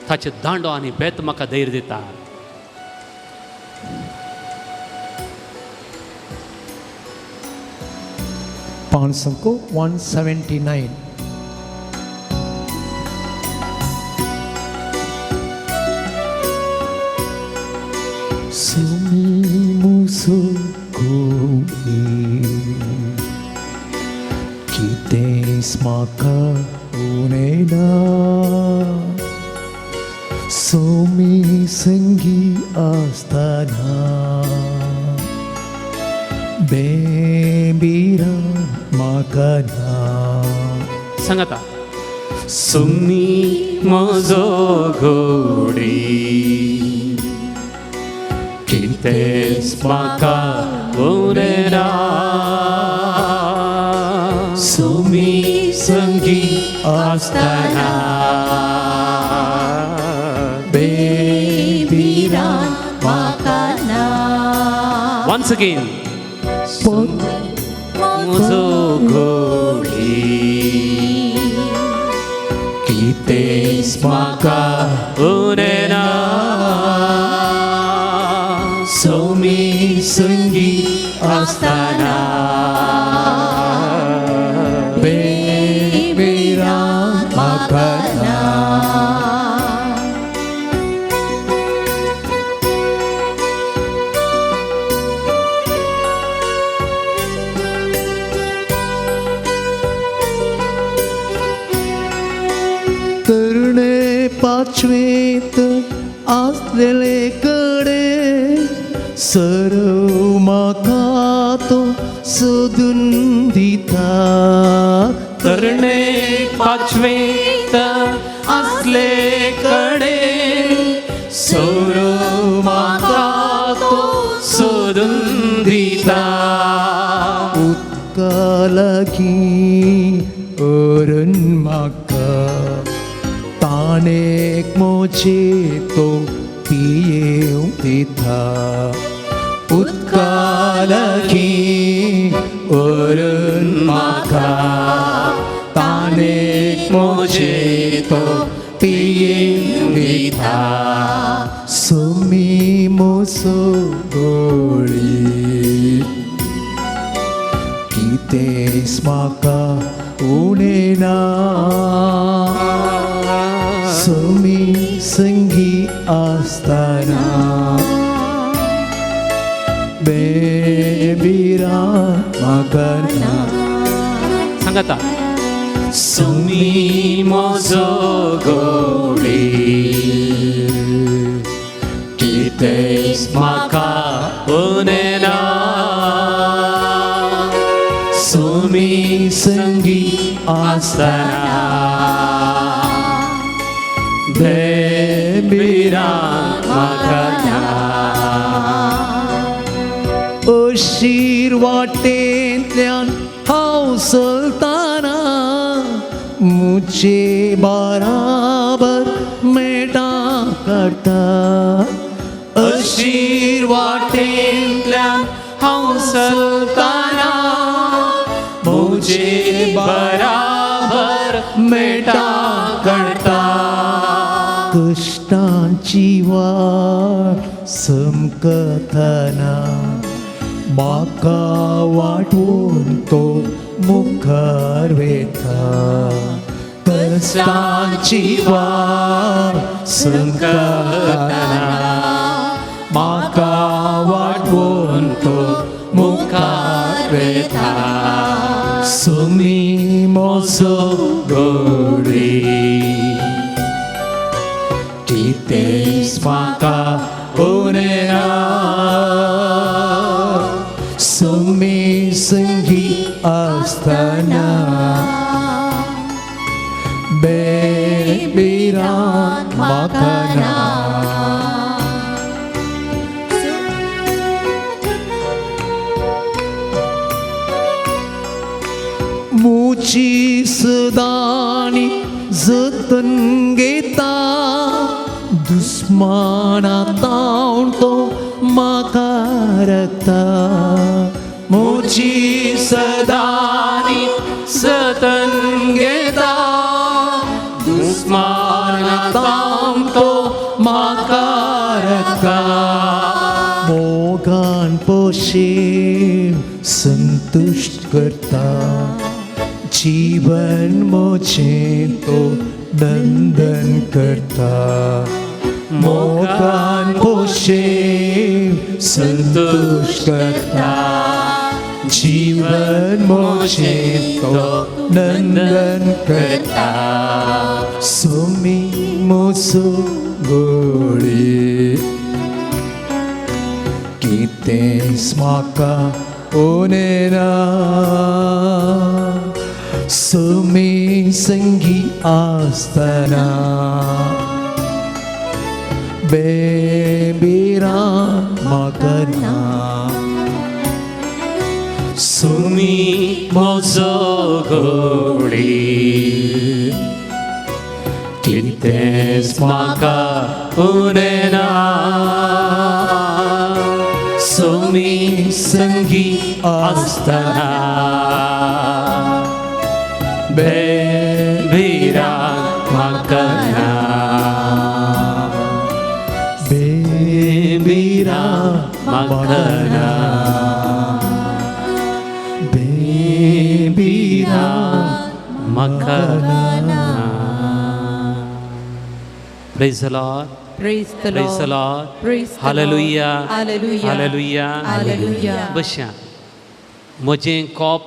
ताचे दांडो आनी बेत म्हाका धैर्य दिता. पांचसंको 179. सोमी मुसो गोडी कितेंच म्हाका उणेना, सोमी संगी आसतना बेबिरान म्हाका ना. सांगाता. सोमी म्हजो गवडी कितेंच म्हाका उणेना, सोमी संगी आसतना बेबिरान म्हाका ना. Once again. म्हजो गवडी कितेंच म्हाका उणेना, सोमी संगी आसतना पाचवेत असलेले कडे सर्व म्हाका तो सोदून दिता तरणे पाचवेत असले कडे सोरो म्हाका तो सोदून दिता उदका लागीं अरण म्हाका ताणेक मोचे तो पियेवंक दिता उदका लागीं अरण म्हाका ताणेक मोचे तो पियेवंक दिता सोमी मोसो गोळी कितेंच म्हाका उणें ना सोमी संगी आसतना बेबिरान म्हाका ना सांगाता सोमी म्हजो गोडी कितेंच म्हाका उणें ना सोमी संगी आसतना बेबिरान म्हाका ना अशीर वाटेंतल्यान हांव चलताना मुझे बराबर मेटा करता अशीर वाटेंतल्यान हांव चलताना मुझे बराबर मेटा करता कश्टांची वाट समकतना म्हाका वाटून तो मुखार वेता कश्टांची वाट समकतना म्हाका वाटून तो मुखार वेता सोमी मोसो गोडी कितेंच म्हाका उणें ना सोमी संगी आसतना बेबिरान म्हाका ना मुची सदानी जतन घेता दुस्मानातावन तो म्हाका रखता मुची सदानी जतन घेता दुस्मानातावन तो म्हाका रखता मोगान पोशेन संतुष्ट करता जीवन मोचे तो नंदन करता मोगान पोशेन संतुष्ट करता जीवन मोचे तो नंदन करता सोमी मोसो गोडी कितेंच म्हाका उणें ना सोमी संगी आसतना बेबिरान म्हाका ना सोमी म्हजो गोडी कितेंच म्हाका उणें ना सोमी संगी आसतना बेबिरान म्हाका ना बेबिरान म्हाका ना बेबिरान म्हाका ना Praise the Lord. Praise the Praise the Lord. Lord. Praise the Hallelujah. Lord. Hallelujah. Hallelujah. Hallelujah. बशा म्हजें कोप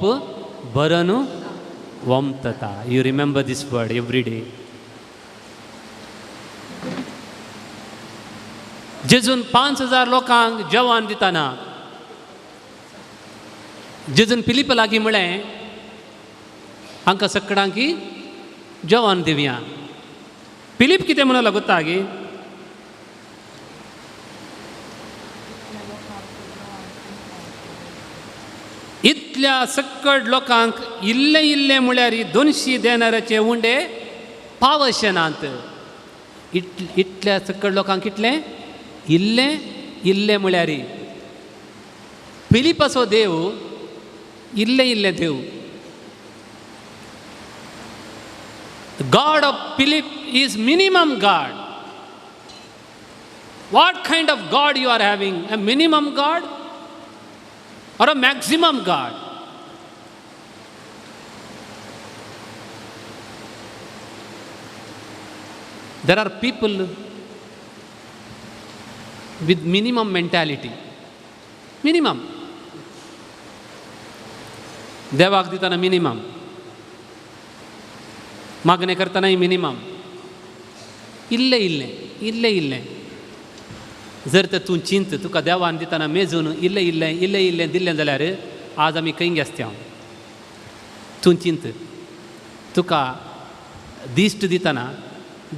बरं न्हू वमतता. You remember this word every day. जेजून 5,000 लोकांक जेवण दिताना जेजून फिलिप लागीं म्हळें हांकां सगळ्यांकी जेवण दिवया. फिलिप कितें म्हणून लागता गे, इतल्या सकट लोकांक इल्ले इल्ले म्हळ्यार 200 देनाराचे उंडे पावशे नात. इतल्या सकट लोकांक कितले इल्ले इल्ले म्हळ्यार फिलिपाचो देव इल्ले इल्ले देव. God of Philip is minimum God. What kind of God you are having? A minimum God or a maximum God? There are people with minimum mentality. Minimum. देवाक दिताना मिनिमम, मागणे करतानाय मिनिमम, इल्ले इल्ले इल्ले इल्ले. जर तर तूं चिंत तुका देवान दिताना मेजून इल्ले इल्ले इल्ले इल्ले दिल्लें जाल्यार आज आमी खंय गेस्त्या. तूं चिंत तुका दिश्ट दिताना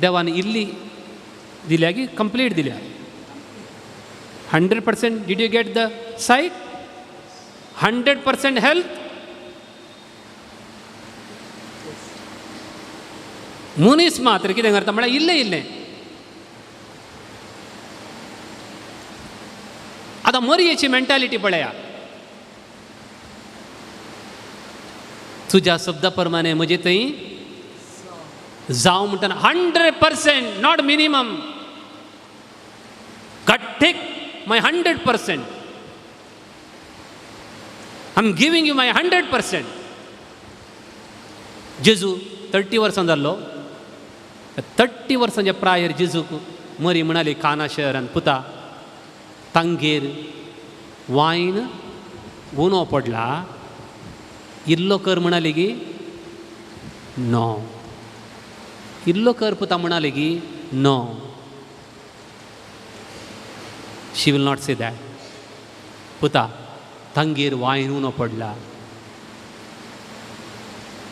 देवान इल्ली दिल्या की कंप्लीट दिल्या. 100% did you get the sight? 100% health? मनीस मात्र कितें करता म्हळ्यार इल्लें इल्लें. आतां मरयेची मेंटॅलिटी पळया. तुज्या शब्दा प्रमाणे म्हजे थंय जावं म्हणटना 100%, not minimum. Take my 100%. I am giving you my 100%. जेजू 30 वर्सां जाल्लो. 30 वर्सांच्या प्रायर जेजूक मरी म्हणाली काना शहरान, पुता तांगेर वायन उणो पडला, इल्लो कर म्हणाली की नो. इल्लो कर पुता म्हणाले की no. She will not say that. पुता तांगेर वायन उणो पडला.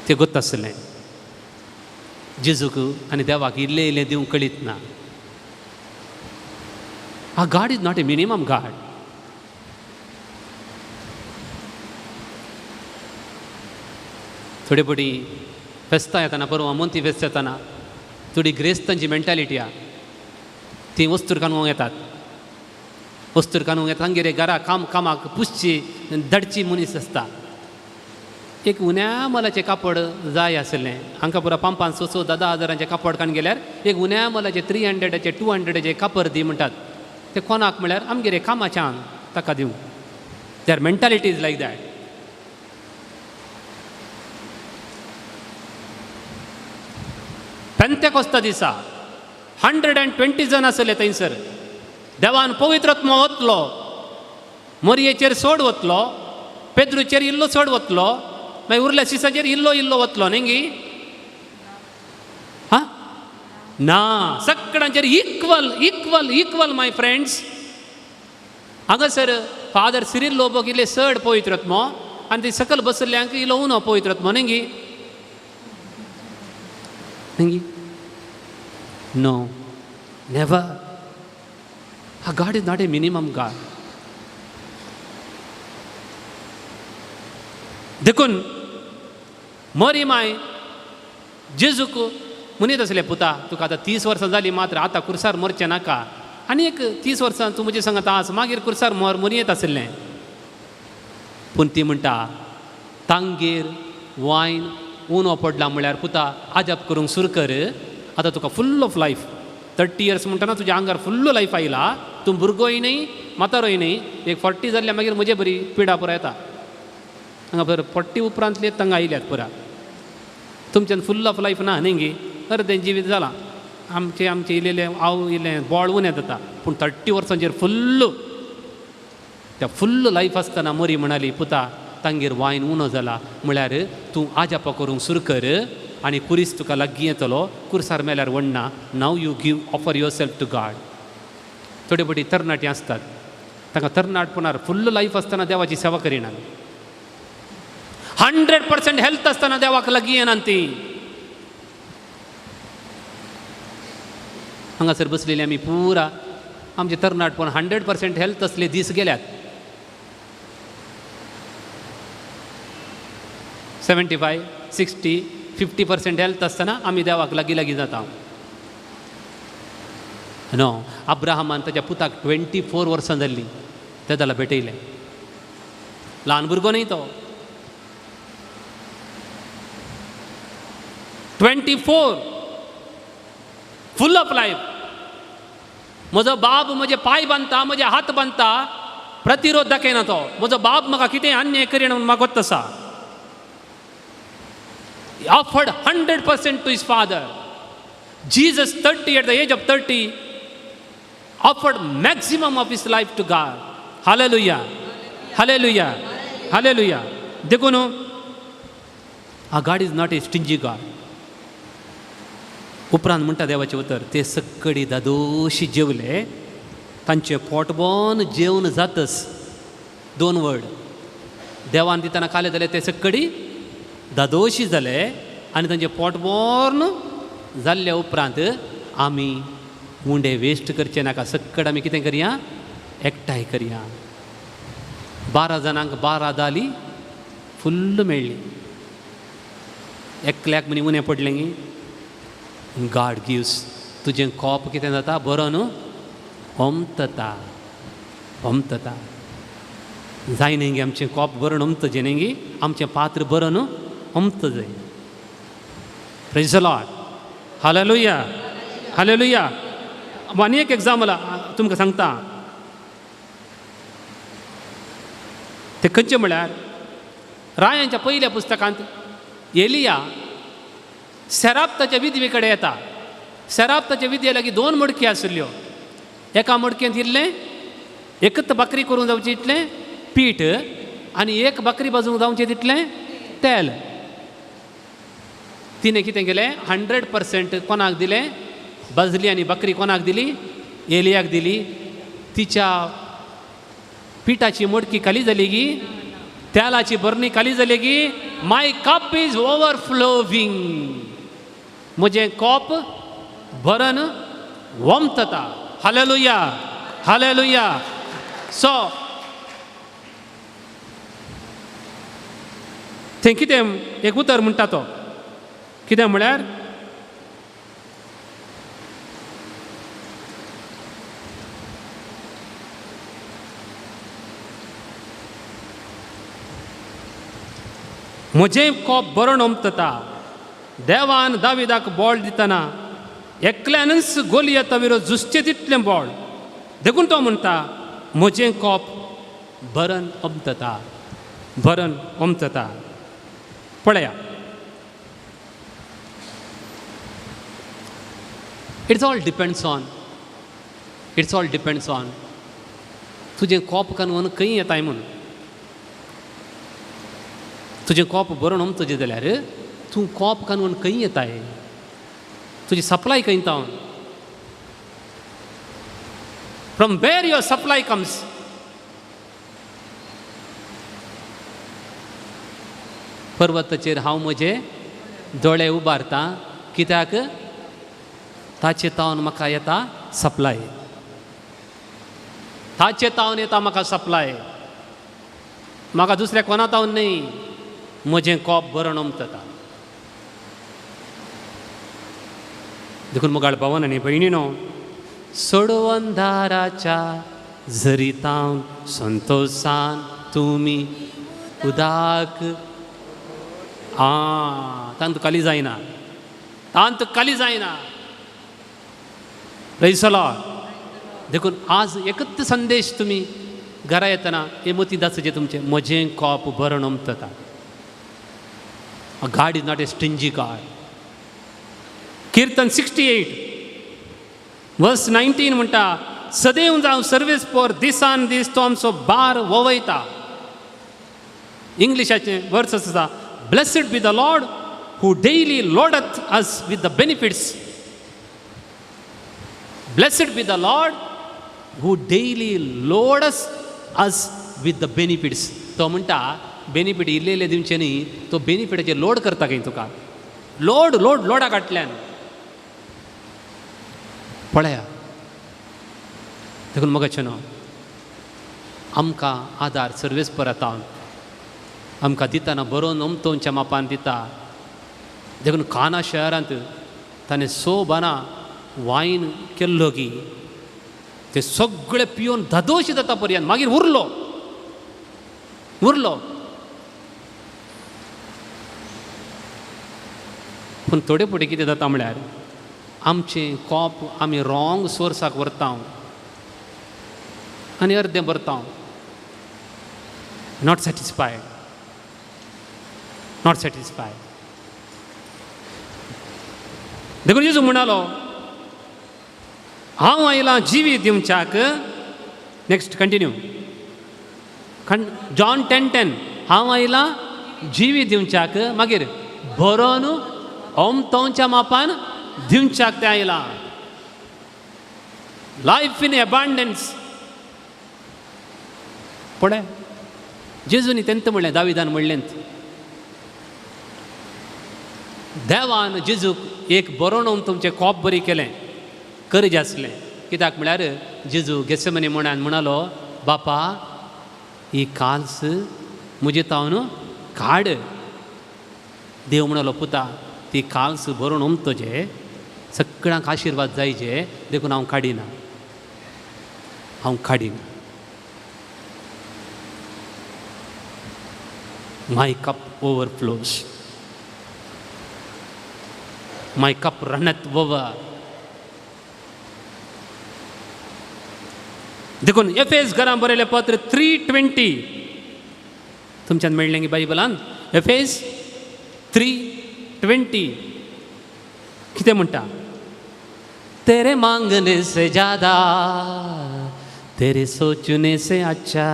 ते ಗೊತ್ತಾಸಲೇं जेजूक आनी देवाक इल्लें इल्लें दिवंक कळीत ना. A God is not a minimum God. थोडी बडी फेस्तां येताना परवा मोंती फेस्त येताना थोडी ग्रेस्तांची मेंटॅलिटी आहा. ती वस्तूर कांदूंक येतात. वस्तूर कांदूंक येता तांगेर घरा कामाक पुसची धडची मनीस आसता. एक उण्या मोलाचें कापड जाय आसलें. हांकां पुरो 5,000-10,000 कापड काडून गेल्यार एक उण्या मोलाचें 300 200 कापड दी म्हणटात. ते कोणाक म्हळ्यार आमगेर कामाच्यान ताका दिवं. देर मेंटॅलिटी इज लायक दॅट. पेंतेकोस्ता दिसा 120 जण आसले थंयसर. देवान पवित्रत्म वतलो, मरयेचेर सोड वतलो, पेद्रूचेर इल्लो सोड वतलो, मागीर उरल्या सिसाचेर इल्लो इल्लो वतलो न्ही. हा ना, सगळ्यांचेर इक्वल इक्वल इक्वल माय फ्रेंड्स. हांगासर फादर सिरील लोबोक इल्ले चड पवित्रत्म आनी ती सकल बसल्ल्यांक इल्लो उणो पवित्रत्म न्ही. No, never. God is not a minimum God. देखून मरी माय जेजूक म्हणीत आसले, पुता तुका आतां 30 वर्सां जालीं, मात्र आतां कुर्सार मरचें नाका. आनी एक 30 वर्सां तूं म्हजे सांगात आस, मागीर कुर्सार म्हणयत आसलें. पूण ती म्हणटा तांगेर वायन उणो पडला म्हळ्यार पुता आजाप करूंक सुरू कर. आतां तुका फुल्ल ऑफ लायफ 30 इयर्स म्हणटना तुज्या आंगार फुल्ल लायफ आयला. तूं भुरगोय न्ही, म्हातारोय न्ही. एक 40 जाल्ल्या मागीर म्हजे बरी पिडा पुरो येता. हांगा बरं 40 उपरांतले तांकां आयल्यात पुरा. तुमच्यान फुल्ल ऑफ लायफ ना न्ही. अर्दें जिवीत जालां. आमचे इल्लें हांव इल्लें बोळ उणें जाता. पूण 30 वर्सांचेर फुल्ल त्या फुल्ल लायफ आसतना मरी म्हणाली, पुता तांगेर वायन उणो जाला म्हळ्यार तूं आजापा करूंक सुरू कर आनी कुरीस तुका लागीं येतलो. कुर्सार मेल्यार वडना. Now you give offer yourself to God. थोडी बडी तरणाटी असतात तांकां तरणाटपणार फुल्ल लाईफ असताना देवाची सेवा करिना 100% हेल्थ असताना देवाक लागीं येनात ती हांगासर बसलेली आमी पुरा आमचे तरणाटपण 100% हेल्थ असले दीस गेल्यात 75, 60, 50% हेल्थ असताना आमी देवाक लागीं लागीं जाता नो अब्राहमान ताच्या पुताक 24 वर्सां जाल्लीं ते जाल्यार भेटयलें ल्हान भुरगो न्ही तो 24 फुल ऑफ लायफ म्हजो बाब म्हजे पांय बांदता म्हजे हात बांदता प्रतिरोध दाखयना तो म्हजो बाब म्हाका कितें अन्याय करिना म्हणून मागत आसा He offered 100% to his father. Jesus 30 at the age of 30 offered maximum of his life to God. Hallelujah. Hallelujah. Hallelujah. देखो no God is not a stingy God. उपरांत म्हणटा देवाचें उतर ते सक्कडी दादोशी जेवले तांचे पोटबोन जेवण जातस 2 वर्ड देवान दिताना खाले जाल्यार ते सक्कडी दादोशी जाले आनी तांचे पोटबोर्न जाल्ल्या उपरांत आमी उंडे वेस्ट करचे नाका सक्कड आमी कितें करया एकठांय करया 12 जाणांक 12 दाली फुल्ल मेळ्ळी एकल्याक मनी उणें पडलें गी गॉड गिव्स तुजें कोप कितें जाता बरो न्हू ओमतता ओमतता जाय न्ही गे आमचें कोप बरो ओमतजें न्ही गे आमचें पात्र बरो न्हू ओमत जाय praise the Lord hallelujah hallelujah आनी एक एग्जांपल तुमकां सांगता तें खंयचें म्हळ्यार रायांच्या पयल्या पुस्तकांत एलिया सेराप्ताच्या विधवे कडेन येता सेराप्ताच्या विधवे लागीं 2 मडकी आशिल्ल्यो एका मडकेंत इल्लें एकच बकरी करूंक जावचें इतलें पीठ आनी एक बकरी भाजूंक जावचें तितलें तेल तिणें कितें केलें 100% कोणाक दिलें भाजली आनी बकरी कोणाक दिली एलियाक दिली तिच्या पिठाची मडकी खाली जाली गी तेलाची बरणी खाली जाली गी माय कप इज ओवरफ्लोविंग म्हजें कोप भरन वोमतता हालेलुया हालेलुया सो थंय कितें एक उतर म्हणटा तो कितें म्हळ्यार म्हजें कोप बरो ओमतता देवान दाविदाक बॉल दितना एकल्यानच गोलियता विरोध झुजचें तितलें बॉल देखून तो म्हणटा म्हजें कोप बरन ओमतता बरन ओमतता पळया इट्स ऑल डिपेंड्स ऑन तुजें कोप कानून खंय येताय म्हूण तुजें कोप बरोवन ओमतजें जाल्यार तूं कोप कानून खंय येताय तुजी सप्लाय खंय तावन from where your supply comes पर्वताचेर हांव म्हजे दोळे उबारता कित्याक ताचे तावन म्हाका येता सप्लाय ताचे तावन येता म्हाका सप्लाय म्हाका दुसऱ्या कोणा तावन न्ही म्हजें कोप बरोवन ओमतता देखून मुगाळ भावान आनी भयणीनो सोडवन दाराच्या झरीतावन संतोषान तुमी उदाक तांत खाली जायना तांत खाली जायना प्रेज द लॉर्ड देखून आज एकच संदेश तुमी घरा येतना हे मोती दासचे तुमचे म्हजें कोप बरोवन ओमतता God is not a stingy God. Kirtan 68 verse 19 म्हणटा सदैव जावं सर्वीस पोर दिसान दीस तो आमचो बार वोवयता इंग्लिशाचे वर्स आसा blessed be the Lord who daily loadeth us with the benefits blessed be the Lord who daily loads us with the benefits. तो म्हणटा बेनिफीट इल्ले दिवचे न्ही, तो बेनिफिटाचेर लोड करता खंय तुका. लोड लोड लोडा काटल्यान पळया. देखून मगाचे न्हू आमकां आदार सर्वेस्पर येता, आमकां दितना बरो नमतोवच्या मापान दिता. देखून काना शहरांत ताणें 100 बाना वायन केल्लो की ते सगळे पिवन धदोशी जाता पर्यंत मागीर उरलो. पूण थोडे फुडें कितें जाता म्हळ्यार आमचें कॉप आमी रॉंग सोर्साक व्हरता आनी अर्दें भरता. Not satisfied. देखून जेजू म्हणालो हांव आयलां जिवीत दिवच्याक. Next continue. जॉन 10:10 हांव आयलां जिवीत दिवच्याक, मागीर बरोन ओमतोवच्या मापान दिवच्याक ते आयलां. Life in abundance. पळय जेजूनी तेंत म्हणलें, दाविदान म्हणलें, देवान जेजूक एक बरोवन तुमचें कॉप बरी केलें, कर्ज आसलें. कित्याक म्हळ्यार जेजू गेसेमनी म्हणून म्हणालो बापा ही काल्स म्हजे तावन काड. देव म्हणालो पुता ती काल्स बरोवन उमतोजे सगळ्यांक आशिर्वाद जायचे, देखून हांव काडिना. माय कप ओवरफ्लोज. माय कप रनथ ओवर. देखून एफेस घरां बरयलें पत्र 3:20 तुमच्यान मेळ्ळें की बायबलान. एफेस 3:20 कितें म्हणटा. तेरे मांगने से ज्यादा तेरे सोचने से अच्छा.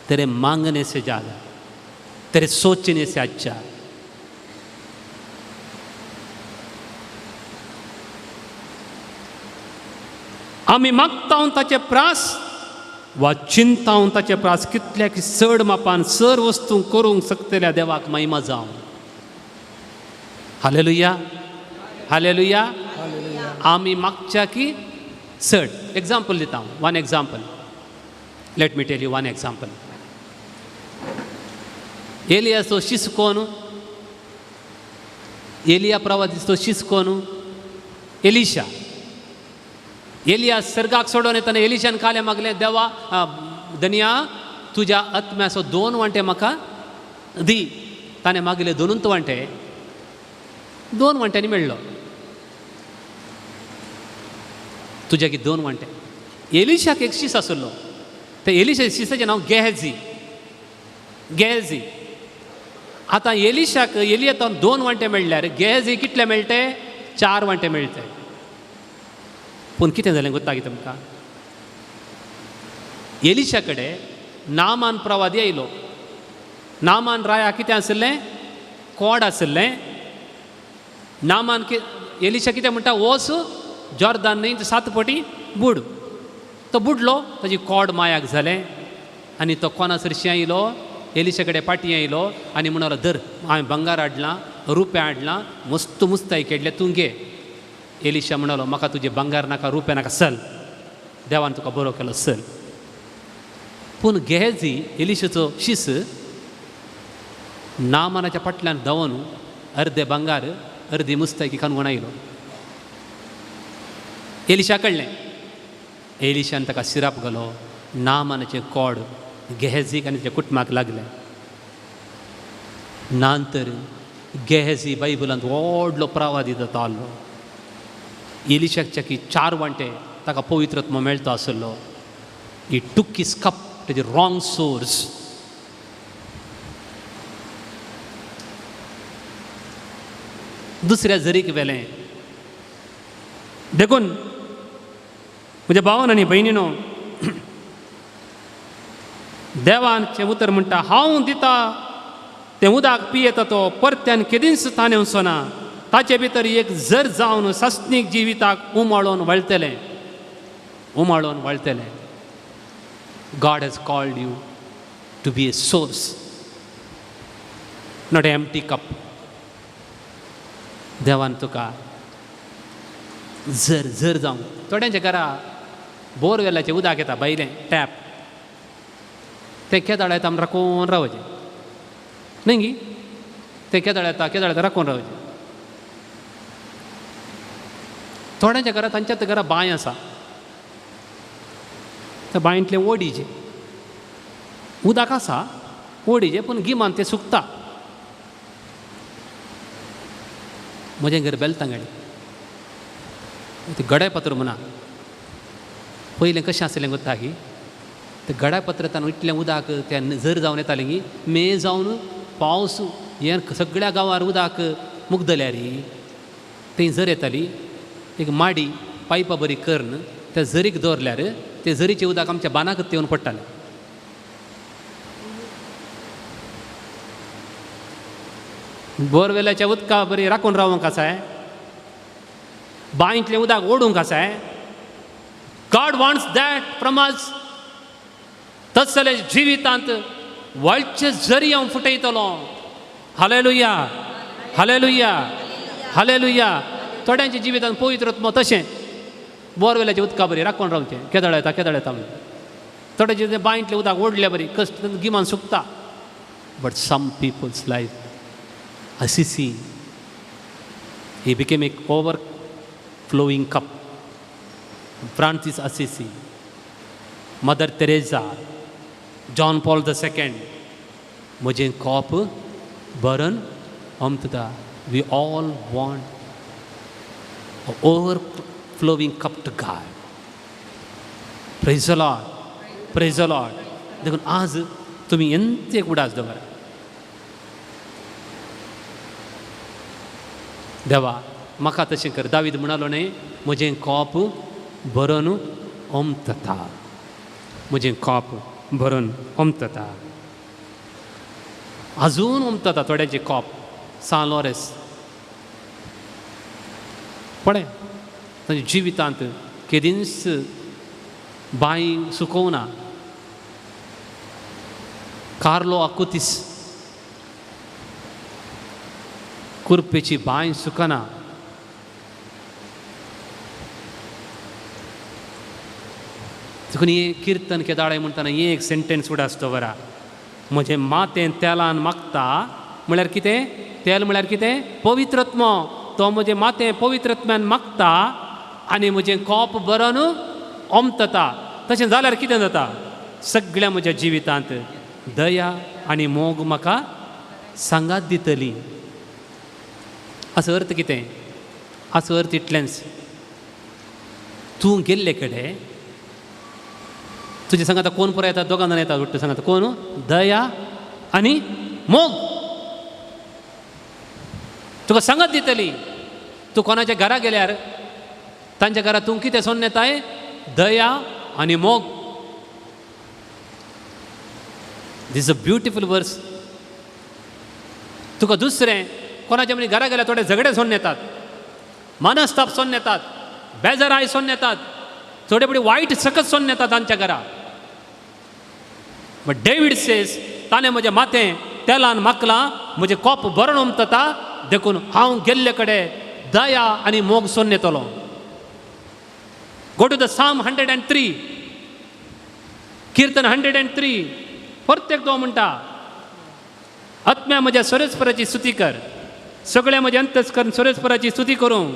तेरे मांगने से ज्यादा तेरे सोचने से अच्छा. आमी मागता ताचे प्रास वा चिंतावन ताचे प्रास कितल्याक चड मापान सर वस्तू करूंक शकतल्या देवाक महिमा जावं. हालेलुया. आमी मागच्या की चड. एग्जाम्पल दिता. One example. Let me tell you one example. एलियाचो शिस्कोन, एलिया प्रवादीचो शिस्कोन एलिशा. एलिया सर्गाक सोडून येताना एलिशान काले मागले देवा धनिया तुज्या आत्म्याचो 2 वांटे म्हाका दी. ताणें मागले 2 वांटे. 2 वांट्यांनी मेळ्ळो. तुज्या की 2 वांटे. एलिशाक एक शीस आसलो. ते एलिशा शिसाचें नांव गेहजी. आतां एलिशाक एलियातान 2 वांटे मेळ्ळ्यार गेहजी कितले मेळटे? 4 वांटे मेळटे. पूण कितें जालें गोत्ता की तुमकां. एलिशा कडेन नामान प्रवादी आयलो. नामान राया कितें आसलें? कोड आसलें. नामान एलिशा कितें म्हणटा वोस जॉर्दान न्हंयत 7 फावटी बुड. तो बुडलो. ताजी कोड मायाक जालें आनी तो कोणासरशी आयलो एलिशा कडेन पाटी आयलो आनी म्हणलो धर हांवें भंगार हाडलां, रुपे हाडलां, मस्त मुस्ताय केडले तूं घे. एलिशा म्हणलो म्हाका तुजें भंगार नाका, रुपे नाका, चल देवान तुका बरो केलो चल. पूण गेहजी एलिशाचो शिस नामानाच्या फाटल्यान धांवन अर्दे भंगार अर्दी मुस्तायकी काणून आयलो. एलिशा कळ्ळें. एलिशान ताका सिराप घालो. नामानाचें कोड गेहजीक आनी ताच्या कुटुंबाक लागलें. नंतर गेहजी बायबलांत व्हडलो प्रवादी जातालो. एलिशाच्या की 4 वांटे ताका पवित्रत्व मेळतो आसलो. He took his cup to the wrong source. दुसऱ्या झरीक वेलें. देखून म्हज्या भावान आनी भयणीनो देवाचें उतर म्हणटा हांव दिता तें उदक पियेता तो परत्यान केदींच ताणें वचना. ताचे भितर एक झर जावन सस्नीक जिविताक उमाळोवन वळटलें. उमाळून वळतले. God has called you to be a source, not empty cup. देवान तुका झर झर जावं. थोड्यांच्या घरा बोरवेलाचें उदक येता भायलें टॅप, तें केदाळ येता आमी राखून रावचें न्ही गी. तें केदाळ येता राखून रावचें. थोड्यांच्या घरा तांच्याच घरा बांय आसा, त्या बांयतले ओडीचे उदक आसा ओडीचे, पूण गिमान तें सुकता. म्हजें घर बेलतांगडी, तें गडायपत्र म्हणा. पयलें कशें आसलें गोता की तें गडायपत्रांतल्यान इतलें उदक तें झर जावन येतालें की मे जावन पावस हें सगळ्या गांवार उदक मुगदल्यार तें झर येताली. एक माडी पायपा बरी करून त्या झरीक दवरल्यार ते झरीचें उदक आमच्या बानाकत येवन पडटालें. बोरवेलाच्या उदका बरी राखून रावंक आसाय, बांयतलें उदक ओडूंक आसाय. God wants that from us. तस जाल्यार जिवितांत व्हडचे झरी हांव फुटयतलो. Hallelujah, hallelujah, hallelujah. थोड्यांच्या जिवितांत पवित्र आत्मा तशें बोरवेलाच्या उदका बरी राखून रावचें. केदाळ येता म्हणून थोड्याचें बांयतलें उदक ओडलें बरी कश्ट गिमान सुकता. But some peoples life Assisi, he became an overflowing cup. Francis Assisi, Mother Teresa, John Paul II, म्हजें कॉप भरून ओमतता. We all want an overflowing cup to God. Praise the Lord, praise the Lord. देखून आज तुम्ही एंत एक उडास दवरा. देवा म्हाका तशें कर. दावीद म्हणालो न्ही, म्हजें कॉप भरून ओमतता, म्हजें कॉप भरून ओमतता. अजून ओमतता थोड्यांचें कॉप. सान लॉरेस पळय, तांच्या जिवितांत केदींच बांय सुकोवना. कार्लो आकुतीस, कुरपेची बांय सुकना. देखून हे किर्तन केदाळे म्हणटाना हे एक सेंटेन्स उडास दवरा. म्हजें मातें तेलान मागता म्हळ्यार कितें? तेल म्हळ्यार कितें? पवित्रत्म. तो म्हजें मातें पवित्रत्म्यान मागता आनी म्हजें कॉप भरून ओमतता. तशें जाल्यार कितें जाता? सगळ्या म्हज्या जिवितांत दया आनी मोग म्हाका सांगात दितली. हाचो अर्थ कितें? हाचो अर्थ इतलेंच, तूं गेल्ले कडेन तुजे सांगात कोण पुरो येतात? दोगां जाण येतात उट्ट सांगात. कोण? दया आनी मोग. तुका सांगत दितली. तूं कोणाच्या घरा गेल्यार तांच्या घरा तूं कितें सोन येताय? दया आनी मोग. दीस इज अ ब्युटिफूल वर्स. तुका दुसरें कोणाच्या म्हणजे घरा गेल्यार थोडे झगडे सोन येतात, मनस्ताप सोन येतात, बेजाराय सोन येतात, थोडे बडी वायट सकत सोन येतात तांच्या घरा. बट डेविड सेज, ताणें म्हजें मातें तेलान मागलां, म्हजें कॉप भरून ओमतता. देखून हांव गेल्ले कडेन दया आनी मोग सोन येतलो. गो टू द साम 103, किर्तन 103. प्रत्येक तो म्हणटा, आत्म्या म्हज्या सुरेस्पराची स्तुती कर. सगळ्या म्हज्या अंतस्करण सुरेस्पराची स्तुती करूं.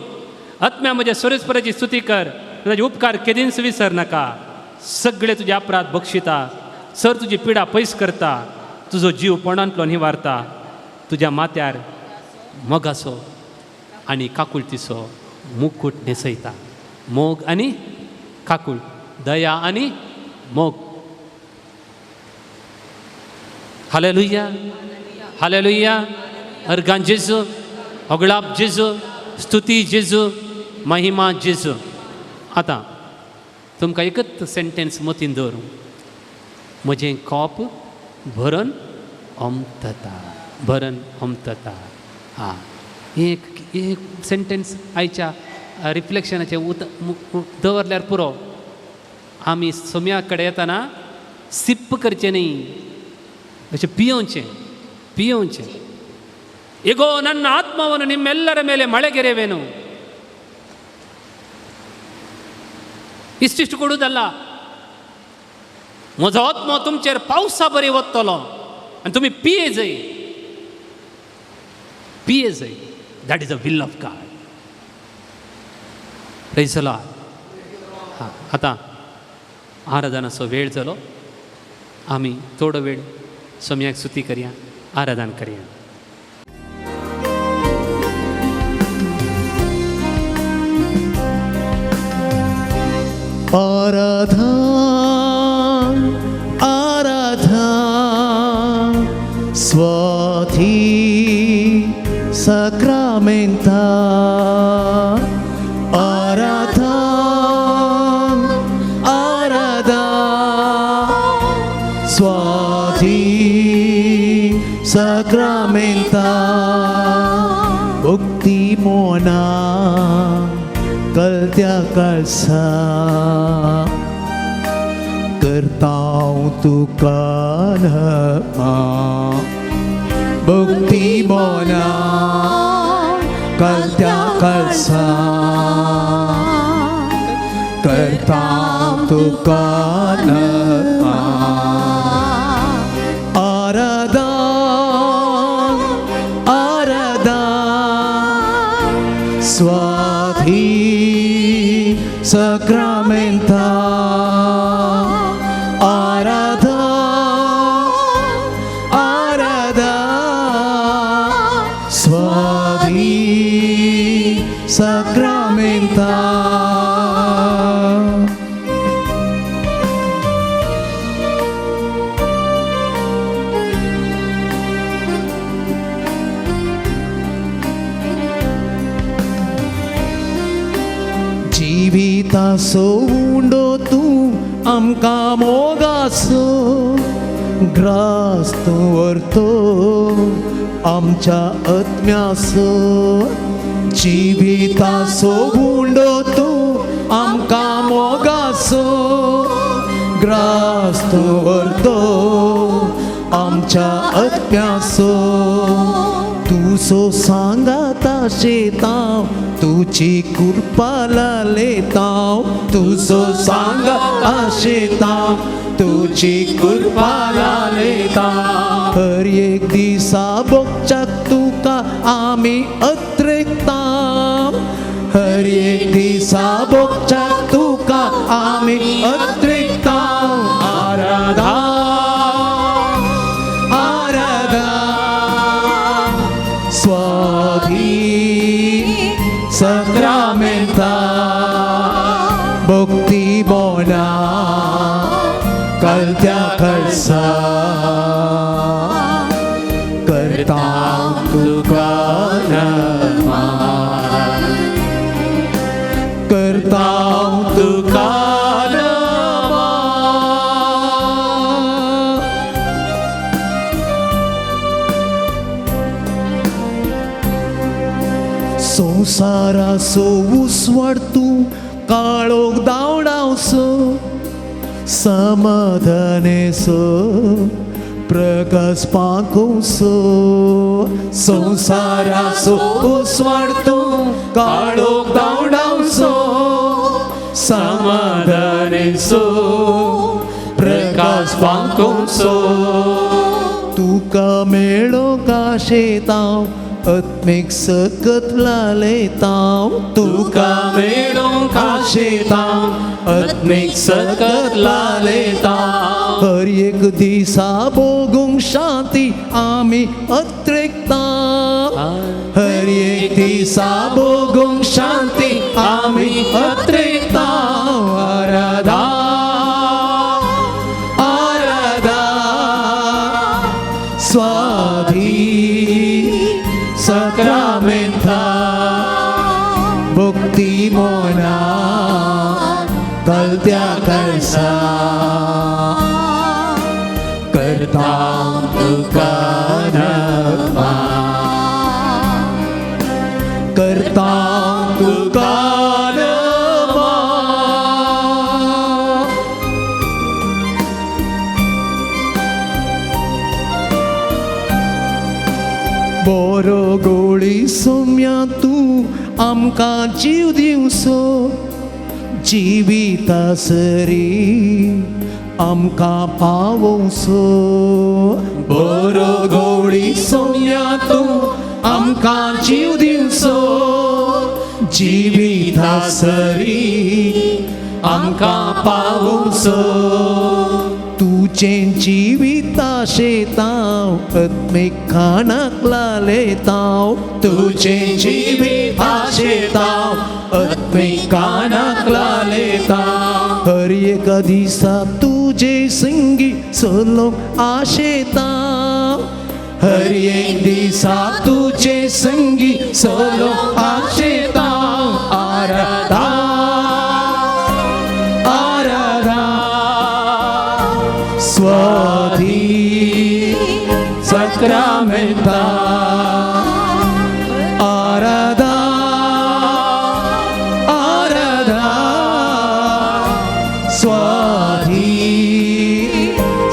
आत्म्या म्हज्या सुरेस्पराची स्तुती कर. तुजे उपकार केदींच विसर नाका. सगळे तुजे अपराध बक्षिता. सर तुजी पिडा पयस करता. तुजो जीव पोंडांतलो निवारता. तुज्या माथ्यार मोगाचो आनी काकुळतीचो मुकुट न्हेसयता. मोग आनी काकुळ, दया आनी मोग. Hallelujah, hallelujah. अर्गां जेजू, होगळाप जेजू, स्तुती जेजू, महिमा जेजू. आतां तुमकां एकच सेंटेन्स मतीन दवरूं. म्हजें कॉप भरून ओमतता, भरून ओमतता. हां, एक सेंटेन्स आयच्या रिफ्लेक्शनाचे दवरल्यार पुरो. आम्ही सोम्याकडे येताना सिप्प करचे नाही, असे ಪಿಯೋಂಚೆ ಇಗೋ ನನ್ನ ಆತ್ಮವನ್ನು ನಿಮ್ಮೆಲ್ಲರ ಮೇಲೆ ಮಳೆಗೆರೆವೇನು. ಇಷ್ಟಿಷ್ಟು ಕೊಡುವುದಲ್ಲ, म्हजो आत्मा तुमचेर पावसा बरी वतलो आनी तुमी पिये जाय. That is a will of God. Praise the Lord. हां, आता आराधनाचो वेळ जालो. आमी थोडो वेळ सोम्याक स्तुती करया, आराधन करया. आराधन आराधन स्वाती sacramenta आराधन आराधन स्वाती sacramenta भक्ती मोना कळत्या कळसा करताव तुका नमा. भक्ती मोना कळत्या कळसा करताव तुका नमा. आराधन आराधन स्वाती sacramenta आराधन आराधन स्वाती sacramenta. जिवितासो उंडो तूं आमकां मोगासो ग्रास तूं व्हरतो आमच्या आत्म्यासो. जिवितासो उंडो तूं आमकां मोगासो ग्रास तूं व्हरतो आमच्या आत्म्यासो. तुजो सांगाता शेतांव तुजी कृपा लालेतांव. तुजो सांगाता शेतांव तुजी कृपा लालेतांव. हर एक दिसा भोगच्याक तुका आमी अत्रेकतांव. हर एक दिसा भोगच्याक तुका आमी अत्रेकतांव. आराधन स्वाती sacramenta भक्ती मोना कळत्या कळसा करताव तुका नमा. करताव तुका नमा. संसाराचो उसवड तूं काळोख धांवडावसो समाधानेसो प्रकाश पाकोसो. संसाराचो उसवड तूं काळोख धांवडावसो समाधानेसो प्रकाश पाकोसो. तुका मेळो काशेतांव आत्मीक सकत लालेतांव. तुका मेळो काशेतांव आत्मीक सकत लालेतांव. हर एक दिसा भोगूंक शांती आमी अत्रेकतांव. हर एक दिसा भोगूंक शांती आमी अत्रेकतांव. आराधन आराधन स्वाती sacramenta भक्ती मोना कळत्या कळसा करताव तुका नमा. करताव तुका नमा. बरो गोळी सोम्या तूं आमकां जीव दिवचो जिवितासरी आमकां पावोवचो बरो गोळी सोम्या तूं आमकां जीव दिवचो जिवितासरी आमकां पावोवचो तुजें जिवीत आशेतांव एकमेकांक लालयतांव तुजें जिवीत आशेतांव एकमेकांक लालयतांव हर एका दिसा तुजे संगी चलोवंक आशेतांव हर एक दिसा तुजे संगी चलोवंक आशेतांव Aradha स्वाधी Sacramenta Arada Arada Swati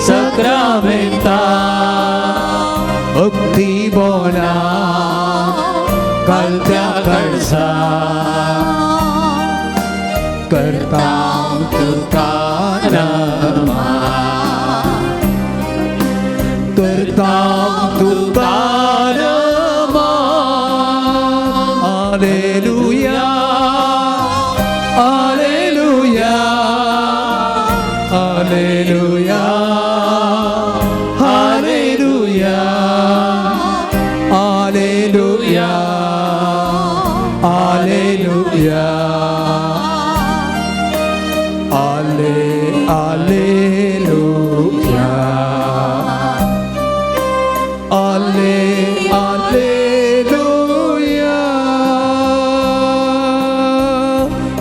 Sacramenta Bhakti Bona Kaltya Kalsa Karta Tukarama Kartam Tukarama Alleluia Alleluia Alleluia Alleluia Alleluia Alleluia Alleluia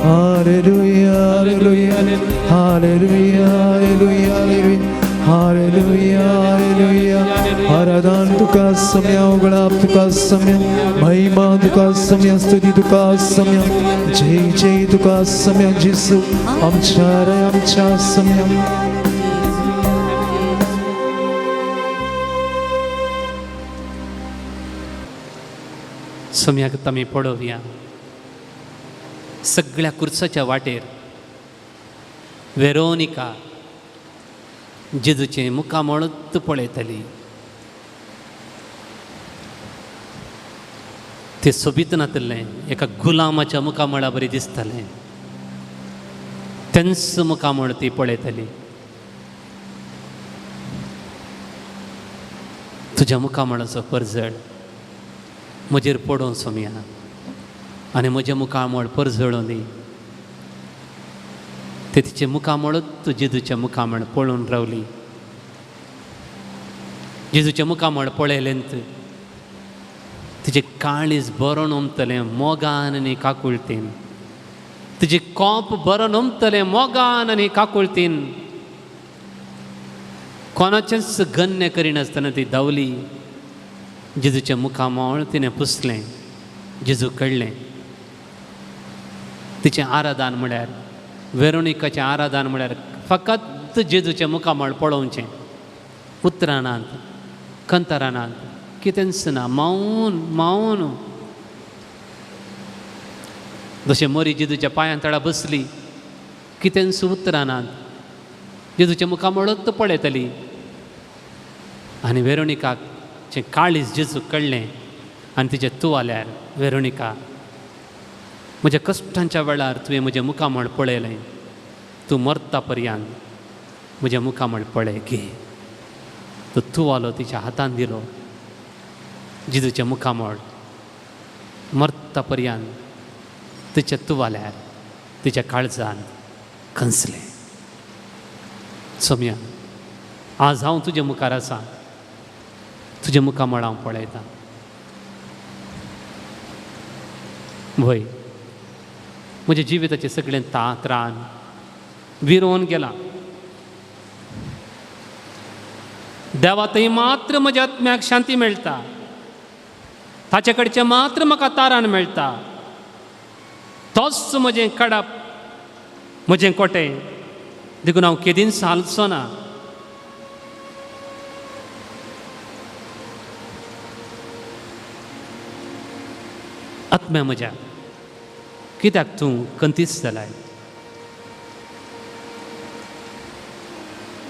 Hallelujah, hallelujah, hallelujah, hallelujah. Haradan tuka samya, uglap tuka samya, mahima tuka samya, stuti tuka samya, jai jai tuka samya, Jesu, amcha samya. सम्याक तमी पळोवया सगळ्या कुर्साच्या वाटेर वेरोनिका जेजूचें मुखामळूच पळयतली तें सोबीत नातलें एका गुलामाच्या मुखामळा बरी दिसतालें तेंच मुखामळ ती पळयतली तुज्या मुखामळाचो परजळ म्हजेर पडों सोम्या आनी म्हजें मुखामळ परजळूं दी ते तिचे मुखामळूच जेजूचें मुखामळ पळोवन रावली जेजूचें मुखामळ पळयलेंत तिचें काळीज बरोवन उमतलें मोगान आनी काकुळटीन तिचें कोंप बरोवन उमतलें मोगान आनी काकुळटीन कोणाचेंच गन्य करिनासतना ती धांवली जेजूचें मुखामळ तिणें पुसलें जेजू कळ्ळें तिचें आराधन म्हळ्यार वेरोनिकाचें आराधन म्हळ्यार फकत जेजूचें मुखामळ पळोवचें उतरानांत कंतरानांत कितेंच ना मावून मावून जशें मोरी जेजूच्या पांयां तळा बसली कितेंच उतरानांत जेजूचें मुखामळूच पळयतली आनी वेरोनिकाचें काळीज जेजू कळ्ळें आनी तिचें तुवाल्यार वेरोनिका म्हज्या कश्टांच्या वेळार तुवें म्हजें मुखामळ पळयलें तूं मरता पर्यंत म्हजें मुखामळ पळय घे तो तुवालो तिच्या हातान दिलो जेजूचें मुखामळ मरता पर्यंत तिच्या तुवाल्यार तिच्या काळजान खंचलें सोम्या आज हांव तुजे मुखार आसां तुजें मुखामळ हांव पळयतां भय म्हज्या जिविताचें सगळें त्रान विरोवन गेलां देवा थंय मात्र म्हज्या आत्म्याक शांती मेळटा ताचे कडचें मात्र म्हाका तारण मेळटा तोच म्हजें कडप म्हजें कोटें देखून हांव केदींच हालचो ना आत्म्या म्हज्या कित्याक तूं कंतीस जालाय.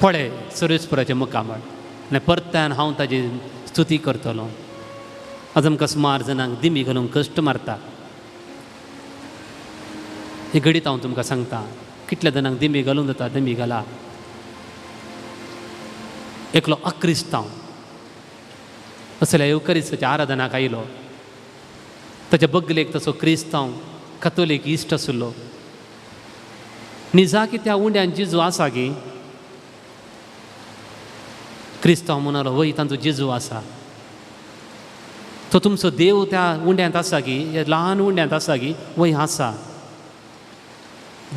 पळय सर्वेस्पराचें मुखामळ आनी परत्यान हांव ताजी स्तुती करतलों. आज आमकां सुमार जाणांक दिमी घालूंक कश्ट मारता. हे घडीत हांव तुमकां सांगता, कितल्या जाणांक दिमी घालूंक जाता दिमी घाला. एकलो अक्रिस्तांव असल्या येवकरिस्ताच्या आराधनाक आयलो. ताच्या बगलेक तसो क्रिस्तांव कथोलीक इश्ट आशिल्लो. निजा की त्या उंड्यान जेजू आसा गी. क्रिस्तांव म्हणलो वय तांचो जेजू आसा. तो तुमचो देव त्या उंड्यांत आसा गी, ह्या ल्हान उंड्यांत आसा गी. वय आसा.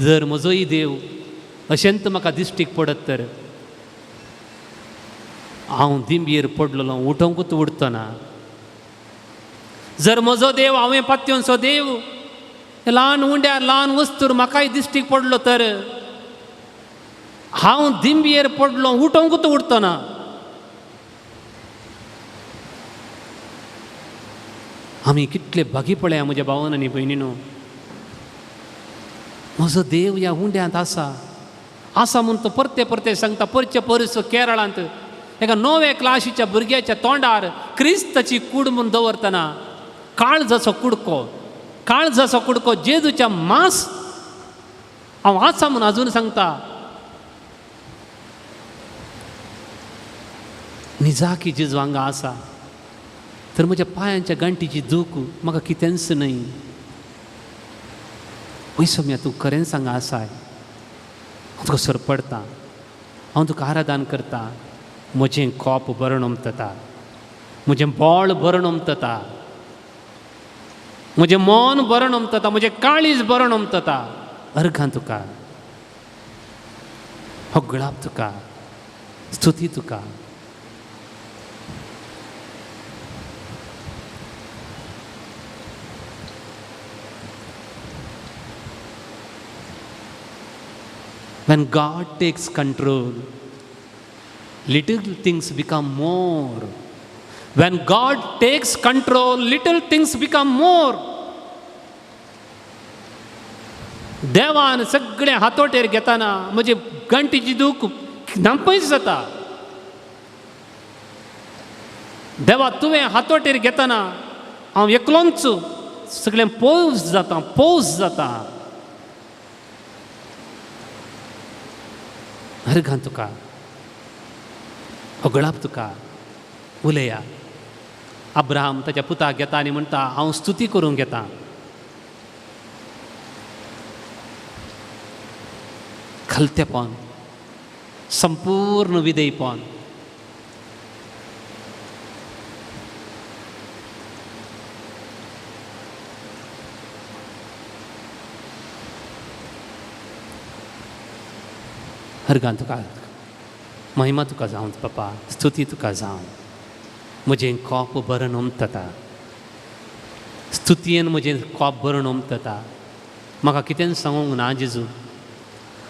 जर म्हजोय देव अशेंत म्हाका दिश्टीक पडत तर हांव दिंबयेर पडलोलो उठोंकूच उठतो ना. जर म्हजो देव हांवें पात्योंचो देव ल्हान उंड्यार ल्हान वस्तूर म्हाकाय दिश्टीक पडलो तर हांव दिंबयेर पडलो उठोंकूच उठतो ना. आमी कितले भागी पळया म्हज्या भावान आनी भयणीनो. म्हजो देव ह्या उंड्यांत आसा. आसा म्हूण तो परते परते सांगता. परचे परस केरळांत एका 9वे क्लासीच्या भुरग्याच्या तोंडार क्रिस्ताची कूड म्हूण दवरतना काळजाचो कुडको जेजूच्या मांस हांव आसा म्हूण आजून सांगता. निजा की जेजू हांगा आसा तर म्हज्या पांयांच्या गांठीची दूख म्हाका कितेंच न्हय. वय सोम्या तूं खरें सांगा आसाय. हांव तुका सरपडटा. हांव तुका आराधन करता. म्हजें कोप बरें उमतता. म्हजें बोळ बरें उमतता. म्हजें मन बरें उमतता. म्हजें काळीज बरें उमतता. अर्घां तुका, होगळाप तुका, स्तुती तुका. When God takes control, little things become more. When God takes control, little things become more. देवान सगळे हातोटेर घेताना म्हजे गंटीची दूख नांपयस जाता. देवा तुवें हातोटेर घेताना हांव एकलोंच सगळें पौस जाता. अर्घां तुका, होगळाप तुका. उलया. अब्राहम ताच्या पुताक घेता आनी म्हणटा हांव स्तुती करूंक घेता. खलतेपण, संपूर्ण विधेयपण. अर्घां तुका, महिमा तुका जावं बापा. स्तुती तुका जावं. म्हजें कोप बरें उमतता. स्तुतयेन म्हजें कोप बरें उमतता. म्हाका कितें सांगूंक ना जेजू.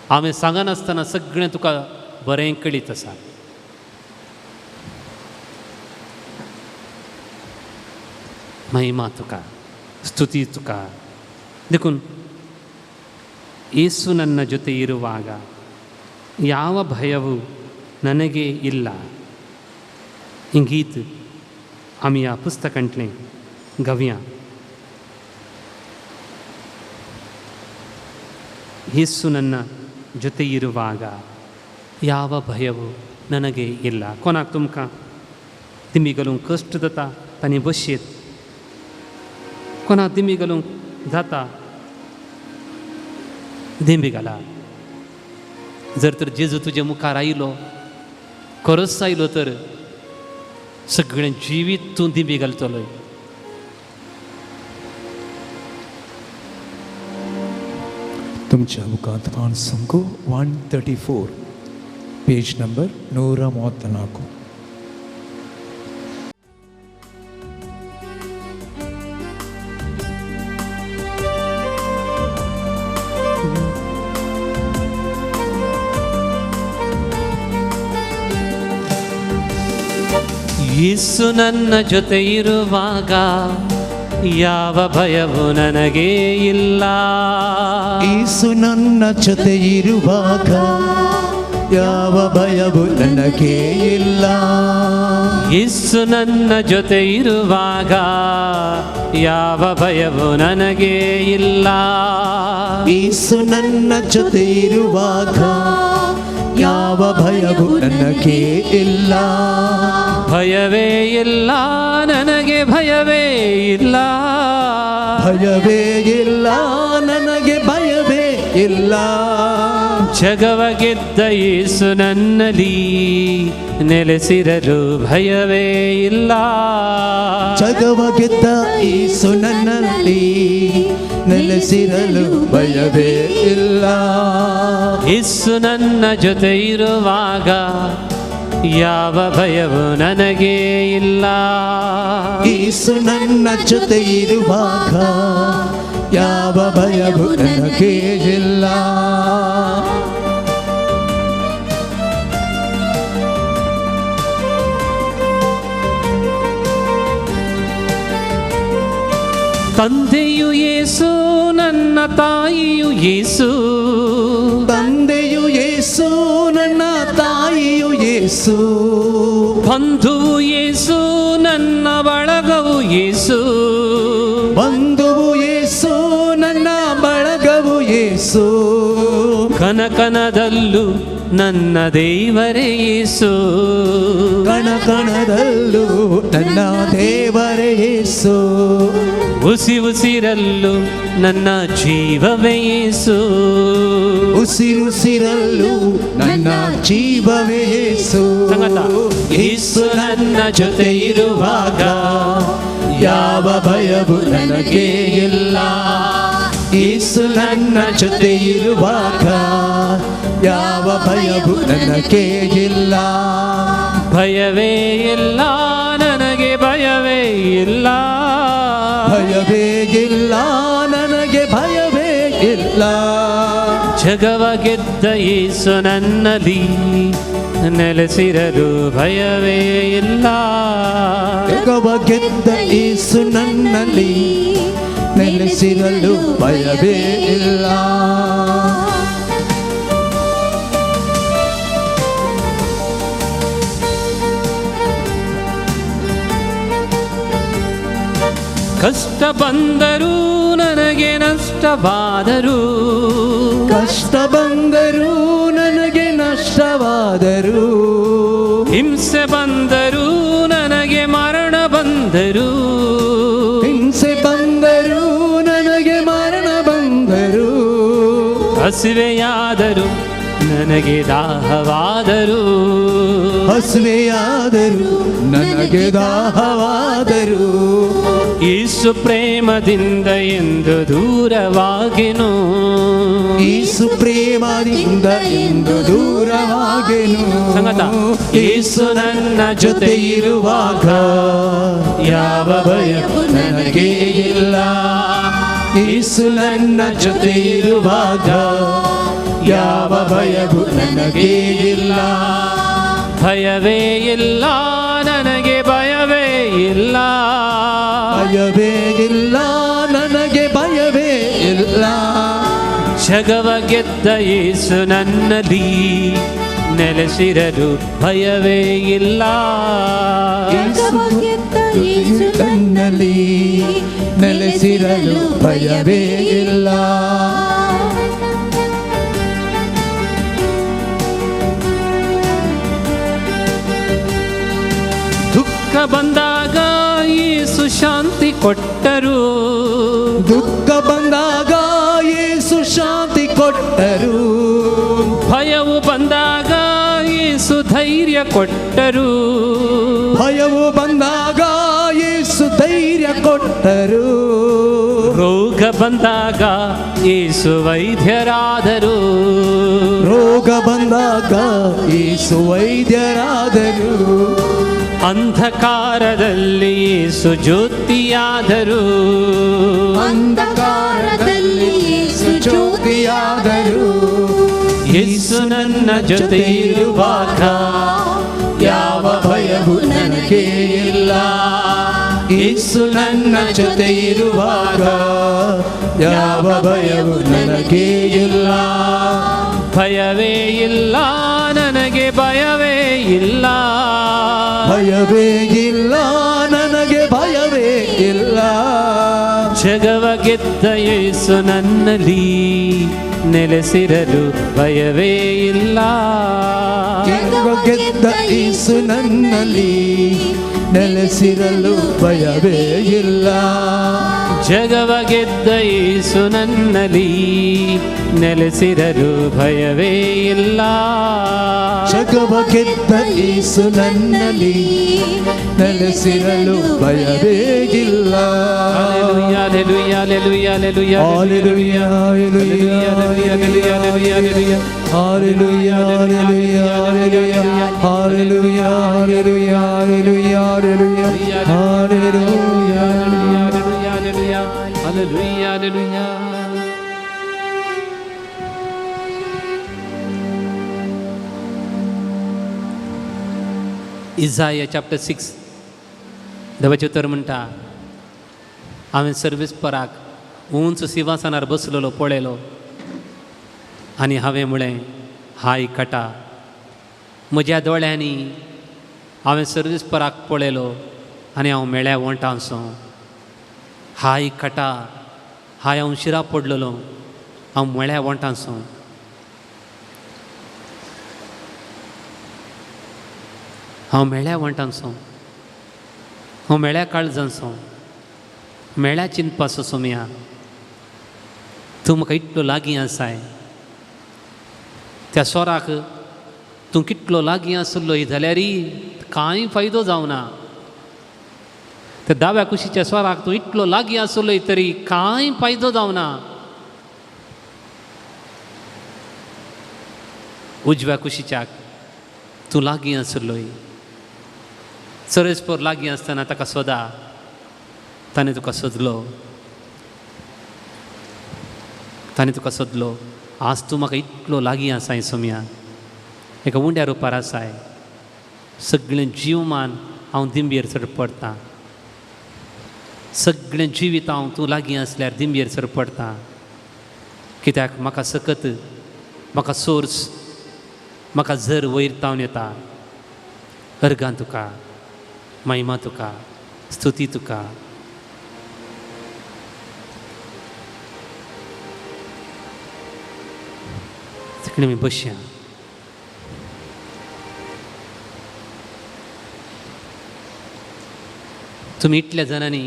हांवें सांगनासतना सगळें तुका बरें कळीत आसा. महिमा तुका, ಸ್ತುತಿ ತುಕಾ. देखून ಯೇಸು ನನ್ನ ಜೊತೆ ಇರುವಾಗ ಯಾವ ಭಯವೂ ನನಗೆ ಇಲ್ಲ. ही गीत आमी ह्या पुस्तकांतलें गावया. ಯೇಸು ನನ್ನ ಜೊತೆ ಇರುವಾಗ ಯಾವ ಭಯವೂ ನನಗೆ ಇಲ್ಲ. कोणाक तुमकां दिमी घालूंक कश्ट जाता तांणी बसयेत. कोणाक दिमी घालूंक जाता दिमी घाला. जर तर जेजू तुजे मुखार आयलो, खरोच आयलो तर सगळें जिवीत तूं दिमी घालतलो. तुमच्या बुकांत पान संको 134 पेज नंबर 134. ಯೇಸು ನನ್ನ ಜೊತೆ ಇರುವಾಗ ಯಾವ ಭಯವು ನನಗೆ ಇಲ್ಲ. ಯೇಸು ನನ್ನ ಜೊತೆ ಇರುವಾಗ ಯಾವ ಭಯವು ನನಗೆ ಇಲ್ಲ. ಯೇಸು ನನ್ನ ಜೊತೆ ಇರುವಾಗ ಯಾವ ಭಯವು ನನಗೆ ಇಲ್ಲ. ಯೇಸು ನನ್ನ ಜೊತೆ ಇರುವಾಗ ಯಾವ ಭಯವು ನನಗೆ ಇಲ್ಲ. ಭಯವೇ ಇಲ್ಲ ನನಗೆ, ಭಯವೇ ಇಲ್ಲ. ಭಯವೇ ಇಲ್ಲ ನನಗೆ, ಭಯವೇ ಇಲ್ಲ. ಜಗವ ಗೆದ್ದ ಯೇಸು ನನ್ನಲ್ಲಿ ನೆಲೆಸಿರಲು ಭಯವೇ ಇಲ್ಲ. ಜಗವ ಗೆದ್ದ ಯೇಸು ನನ್ನಲ್ಲಿ ನೆಲೆಸಿರಲು ಭಯವೇ ಇಲ್ಲ. ಯೇಸು ನನ್ನ ಜೊತೆ ಇರುವಾಗ ಯಾವ ಭಯವು ನನಗೆ ಇಲ್ಲ. ಯೇಸು ನನ್ನ ಜೊತೆ ಇರುವಾಗ ಯಾವ ಭಯವು ನನಗೆ ಇಲ್ಲ. ತಂದೆಯು ಯೇಸು ನನ್ನ ತಾಯಿಯು ಯೇಸು. ತಂದೆಯು ಯೇಸು ನನ್ನ ತಾಯಿಯು ಯೇಸು. ಬಂಧುವು ಯೇಸು ನನ್ನ ಬಳಗವು ಯೇಸು. ಬಂಧುವು ಯೇಸು ನನ್ನ ಬಳಗವು ಯೇಸು. ಕನಕನದಲ್ಲೂ ನನ್ನ ದೇವರೇ ಯೇಸು. ಕಣಕಣದಲ್ಲೂ ನನ್ನ ದೇವರೇ ಯೇಸು. ಉಸಿರಲ್ಲೂ ನನ್ನ ಜೀವವೇ ಯೇಸು. ಉಸಿರಲ್ಲೂ ನನ್ನ ಜೀವವೇ ಯೇಸು. ಯೇಸು ನನ್ನ ಜೊತೆ ಇರುವಾಗ ಯಾವ ಭಯವು ನನಗೆ ಇಲ್ಲ. ಯೇಸು ನನ್ನ ಜೊತೆ ಇರುವಾಗ ಯಾವ ಭಯವು ನನಗೆ ಇಲ್ಲ. ಭಯವೇ ಇಲ್ಲ ನನಗೆ, ಭಯವೇ ಇಲ್ಲ. ಭಯವೇ ಇಲ್ಲ ನನಗೆ, ಭಯವೇ ಇಲ್ಲ. ಜಗವ ಗೆದ್ದ ಯೇಸು ನನ್ನಲ್ಲಿ ನೆಲೆಸಿರಲು ಭಯವೇ ಇಲ್ಲ. ಜಗವ ಗೆದ್ದ ಯೇಸು ನನ್ನಲ್ಲಿ ನೆಲೆಸಿರಲು ಭಯವೇ ಇಲ್ಲ. ಕಷ್ಟ ಬಂದರೂ ನನಗೆ ನಷ್ಟವಾದರೂ, ಕಷ್ಟ ಬಂದರೂ ನನಗೆ ನಷ್ಟವಾದರೂ, ಹಿಂಸೆ ಬಂದರೂ ನನಗೆ ಮರಣ ಬಂದರೂ, ಹಿಂಸೆ ಬಂದರೂ ನನಗೆ ಮರಣ ಬಂದರೂ, ಹಸಿವೆಯಾದರೂ ನನಗೆ ದಾಹವಾದರೂ, ಹಸಿವೆಯಾದರೂ ನನಗೆ ದಾಹವಾದರೂ, ಯೇಸು ಪ್ರೇಮದಿಂದ ಎಂದು ದೂರವಾಗೆನು, ಯೇಸು ಪ್ರೇಮದಿಂದ ಎಂದು ದೂರವಾಗೆನು. ಸಂಗತ ಯೇಸು ನನ್ನ ಜೊತೆ ಇರುವಾಗ ಯಾವ ಭಯವು ನನಗೆ ಇಲ್ಲ. ಯೇಸು ನನ್ನ ಜೊತೆ ಇರುವಾಗ ಯಾವ ಭಯವು ನನಗೆ ಇಲ್ಲ. ಭಯವೇ ಇಲ್ಲ ನನಗೆ, ಭಯವೇ ಇಲ್ಲ. ಭಯವೇ ಇಲ್ಲ ನನಗೆ, ಭಯವೇ ಇಲ್ಲ. ಜಗವ ಗೆದ್ದ ಯೇಸು ನನ್ನಲ್ಲಿ ನೆಲೆಸಿರಲು ಭಯವೇ ಇಲ್ಲ. ಯೇಸು ನನ್ನಲ್ಲಿ ನೆಲೆಸಿರಲು ಭಯವೇ ಇಲ್ಲ. ದುಃಖ ಬಂದಾಗ ಯೇಸು ಶಾಂತಿ ಕೊಟ್ಟರು, ದುಃಖ ಬಂದಾಗ ಯೇಸು ಶಾಂತಿ ಕೊಟ್ಟರು, ಭಯವು ಬಂದಾಗ ಯೇಸು ಧೈರ್ಯ ಕೊಟ್ಟರು, ಭಯವು ಬಂದಾಗ ಯೇಸು ಧೈರ್ಯ ಕೊಟ್ಟರು, ರೋಗ ಬಂದಾಗ ಯೇಸು ವೈದ್ಯರಾದರು, ರೋಗ ಬಂದಾಗ ಯೇಸು ವೈದ್ಯರಾದರು, ಅಂಧಕಾರದಲ್ಲಿ ಯೇಸು ಜ್ಯೋತಿಯಾದರು, ಅಂಧಕಾರದಲ್ಲಿ ಯೇಸು ಜ್ಯೋತಿಯಾದರು. ಯೇಸು ನನ್ನ ಜೊತೆ ಇರುವಾಗ ಯಾವ ಭಯವು ನನಗೆ ಇಲ್ಲ. ಯೇಸು ನನ್ನ ಜೊತೆ ಇರುವಾಗ ಯಾವ ಭಯವು ನನಗೆ ಇಲ್ಲ. ಭಯವೇ ಇಲ್ಲ ನನಗೆ, ಭಯವೇ ಇಲ್ಲ, ಭಯವೇ ಇಲ್ಲ ನನಗೆ, ಭಯವೇ ಇಲ್ಲ. ಜಗವ ಗೆದ್ದ ಯೇಸು ನನ್ನಲ್ಲಿ ನೆಲೆಸಿರಲು ಭಯವೇ ಇಲ್ಲ. ಜಗವ ಗೆದ್ದ ಯೇಸು ನನ್ನಲ್ಲಿ ನೆಲೆಸಿರಲು ಭಯವೇ ಇಲ್ಲ. ಜಗವ ಗೆದ್ದ ಯೇಸು ನನ್ನಲ್ಲಿ ನೆಲೆಸಿರಲು ಭಯವೇ ಇಲ್ಲ. ಜಗವ ಗೆದ್ದ ಯೇಸು ನನ್ನಲ್ಲಿ ನೆಲೆಸಿರಲು ಭಯವೇ ಇಲ್ಲ. Hallelujah, hallelujah, hallelujah, hallelujah, Hallelujah, hallelujah, hallelujah, hallelujah, hallelujah, hallelujah, hallelujah, hallelujah, hallelujah, hallelujah, hallelujah. hallelujah, hallelujah. Isaiah chapter 6 देवाचे उतर म्हणटा, हांवें सर्वीस पराक उंच सिंहासनार बसलेलो पळयलो आनी हांवें म्हळें हाय काटा. म्हज्या दोळ्यांनी हांवें सर्वीस पराक पळयलो आनी हांव मेळ्या वोंटांसो. हाय काटा, हाय हांव शिरा पडलेलो, हांव म्हळ्या वोंटांसो. हांव मेळ्या वोंटांसो, हांव मेळ्या काळजांसो, मेळ्या चिंतपाचो सोम्या. तूं म्हाका इतलो लागीं आसाय. त्या स्वराक तूं कितलो लागीं आसलो जाल्यारय कांय फायदो जावना. त्या दाव्या कुशीच्या स्वराक तूं इतलो लागीं आसलोय तरी कांय फायदो जावना. उजव्या कुशीच्याक तूं लागीं आसलोय. सरस्पर लागीं आसतना ताका सोदा, ताणें तुका सोदलो, ताणें तुका सोदलो. आज तूं म्हाका इतलो लागीं आसाय सोम्या, एका उंड्या रुपार आसाय. सगळें जीवमान हांव दिंबयेर सरपडटां. सगळें जिवीत हांव तूं लागीं आसल्यार दिंबयेर सरपडटां. कित्याक म्हाका सकत, म्हाका सोर्स, म्हाका झर वयर तावन येता. अर्गां तुका, महिमा तुका, स्तुती तुका. तिकडे मी बसया. तुम्ही इतल्या जाणांनी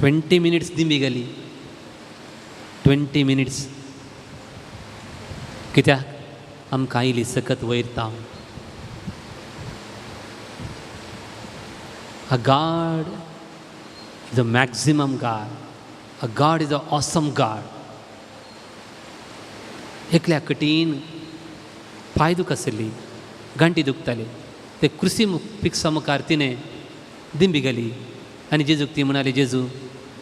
20 मिनिट्स दिंबी गेली. 20 मिनिट्स कित्याक आमकां आयली सकत वयर तावन. A God is a maximum God. A God is an awesome God. एकल्या कठीण पाय दुख आसली, गांठी दुखताली. ते क्रुसी फिक्स मुखार तिणें दिंबी गेली आनी जेजूक ती म्हणाली, जेजू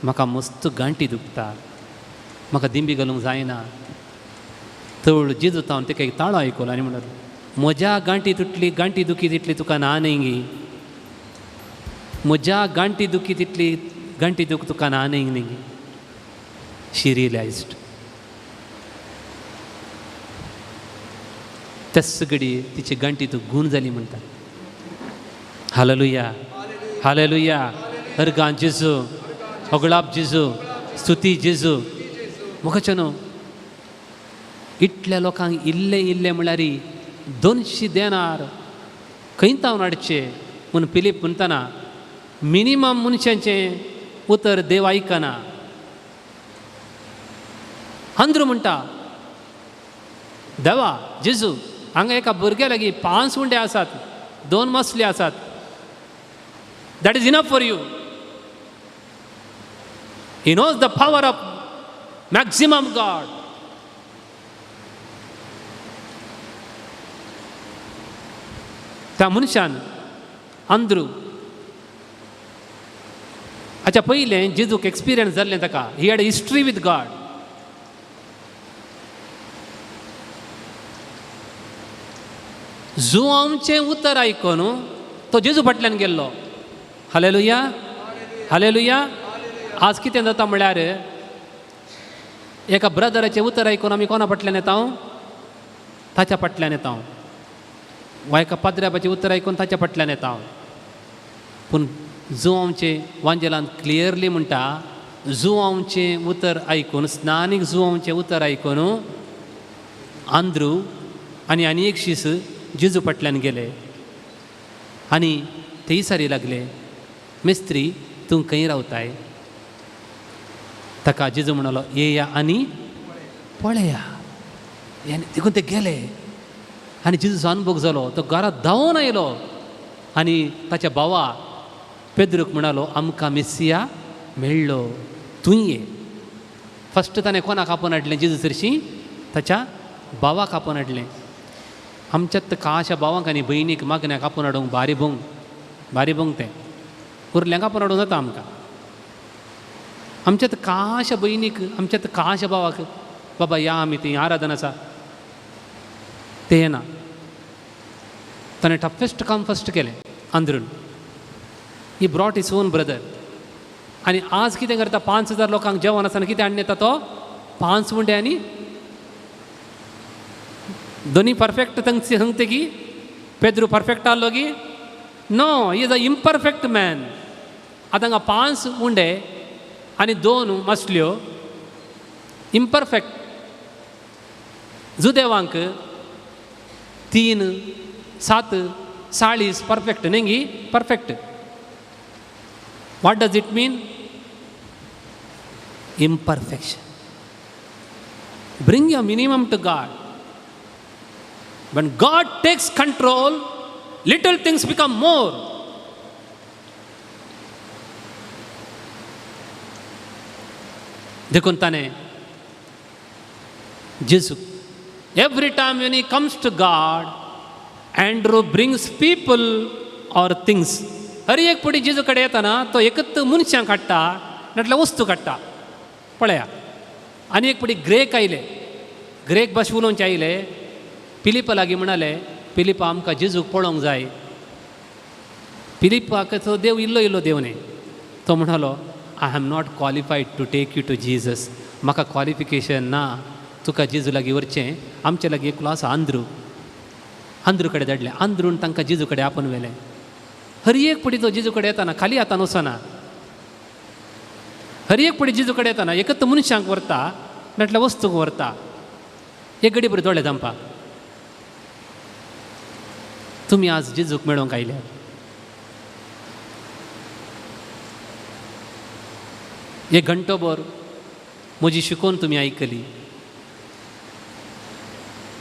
म्हाका मस्त गांठी दुखता, म्हाका दिंबी घालूंक जायना. तवळ जेजू तावन ताका एक ताळो आयकलो आनी म्हणलो, म्हज्या गांठी तुटली, गांठी दुखी तितली तुका ना न्ही. म्हज्या गांठी दुखी तितली गांठी दुख तुका ना न्ही. शी रियलायज्ड. त्याच घडी तिची गांठी तू गूण जाली म्हणटा. Hallelujah, hallelujah. अर्गां जेजू, होगळाप जेजू, स्तुती जेजू. मुखाचे न्हू इतल्या लोकांक इल्ले इल्ले म्हळ्यार 200 देनार खंय तावन हाडचे म्हूण फिलीप म्हणटाना मिनिमम मनशांचें उतर देव आयकना. अंद्रू म्हणटा, देवा जेजू हांगा एका भुरग्या लागीं 5 उंडे आसात, 2 मसले आसात. That is enough for you. He knows the power of maximum God. त्या मनशान अंद्रू हाच्या पयलें जेजूक एक्सपिरियन्स जाल्लें ताका. He had history with God. जो आमचें उतर आयकून तो जेजू फाटल्यान गेल्लो. हालेलुया. हालेलुया. आज कितें जाता म्हळ्यार एका ब्रदराचें उतर आयकून आमी कोणा फाटल्यान येता, ताच्या फाटल्यान येता. वा एका पाद्र्याबाचें उतर आयकून ताच्या फाटल्यान येता. पूण जुवांवचें वांजेलान क्लियरली म्हणटा, जुवांवचें उतर आयकून, स्नानीक जुवांवचें उतर आयकून आंद्रू आनी एक शीस जेजू फाटल्यान गेले आनी ते इसारी लागले, मेस्त्री तूं खंय रावताय? ताका जेजू म्हणलो, येया आनी पळया. देखून ते गेले आनी जेजूचो अनुभव जालो. तो घरांत धांवून आयलो आनी ताच्या भावा पेद्रूक म्हणालो, आमकां मेस्सिया मेळ्ळो, तूं ये. फस्ट ताणें कोणाक आपोवन हाडलें जेजू चरशीं? ताच्या भावाक आपोवन हाडलें. आमच्यात काशा भावांक आनी भयणीक मागण्याक आपोवन हाडूंक बारी भोंग तें उरल्यांक आपोवन हाडूंक जाता आमकां. आमच्यात काशा भयणीक, आमच्यात काशा भावाक बाबा या आमी थंय आराधना आसा, ते येना. ताणें टफेस्ट काम फस्ट केलें आंध्रून. He brought his own brother. आनी आज कितें करता, 5,000 लोकांक जेवण आसतना कितें हाडून येता तो? 5 उंडे आनी दोनी परफेक्ट सांगते की पेद्रू परफेक्ट आहलो की? No, he is a imperfect man. आतां हांगा 5 उंडे आनी 2 मसल्यो इम्परफेक्ट. जुदेवांक 3, 7, 40 परफेक्ट न्ही perfect. What does it mean? Imperfection. Bring your minimum to God. When God takes control, little things become more. देखून ताणें जेजू, every time when he comes to God, Andrew brings people or things. हर एक पुटी जेजू कडेन येताना तो एकच मनशांक हाडटा नाटल्या वस्तू काडटा. पळया, आनी एक पुटी ग्रेक आयले, ग्रेक भाश उलोवचे आयले. पिलिपा लागीं म्हणाले, पिलिपा आमकां जेजूक पळोवंक जाय. पिलिपाक तो देव इल्लो देव न्ही. तो म्हणालो, I am not qualified to take you to Jesus. म्हाका क्वॉलिफिकेशन ना तुका जेजू लागीं व्हरचें. आमचे लागीं एकलो आसा आंध्रू कडेन धाडलें. आंध्रून तांकां जेजू कडेन आपोवन व्हेलें. हर एक पुटी तो जेजू कडेन येताना खाली हातान वचना. हर एक पुटी जेजू कडेन येताना एकच मनशांक व्हरता नाटल्या वस्तूक व्हरता. एक घडी बरें दोळे धांपा. तुमी आज जेजूक मेळोवंक आयल्या. एक घंटोभर म्हजी शिकोवन तुमी आयकली.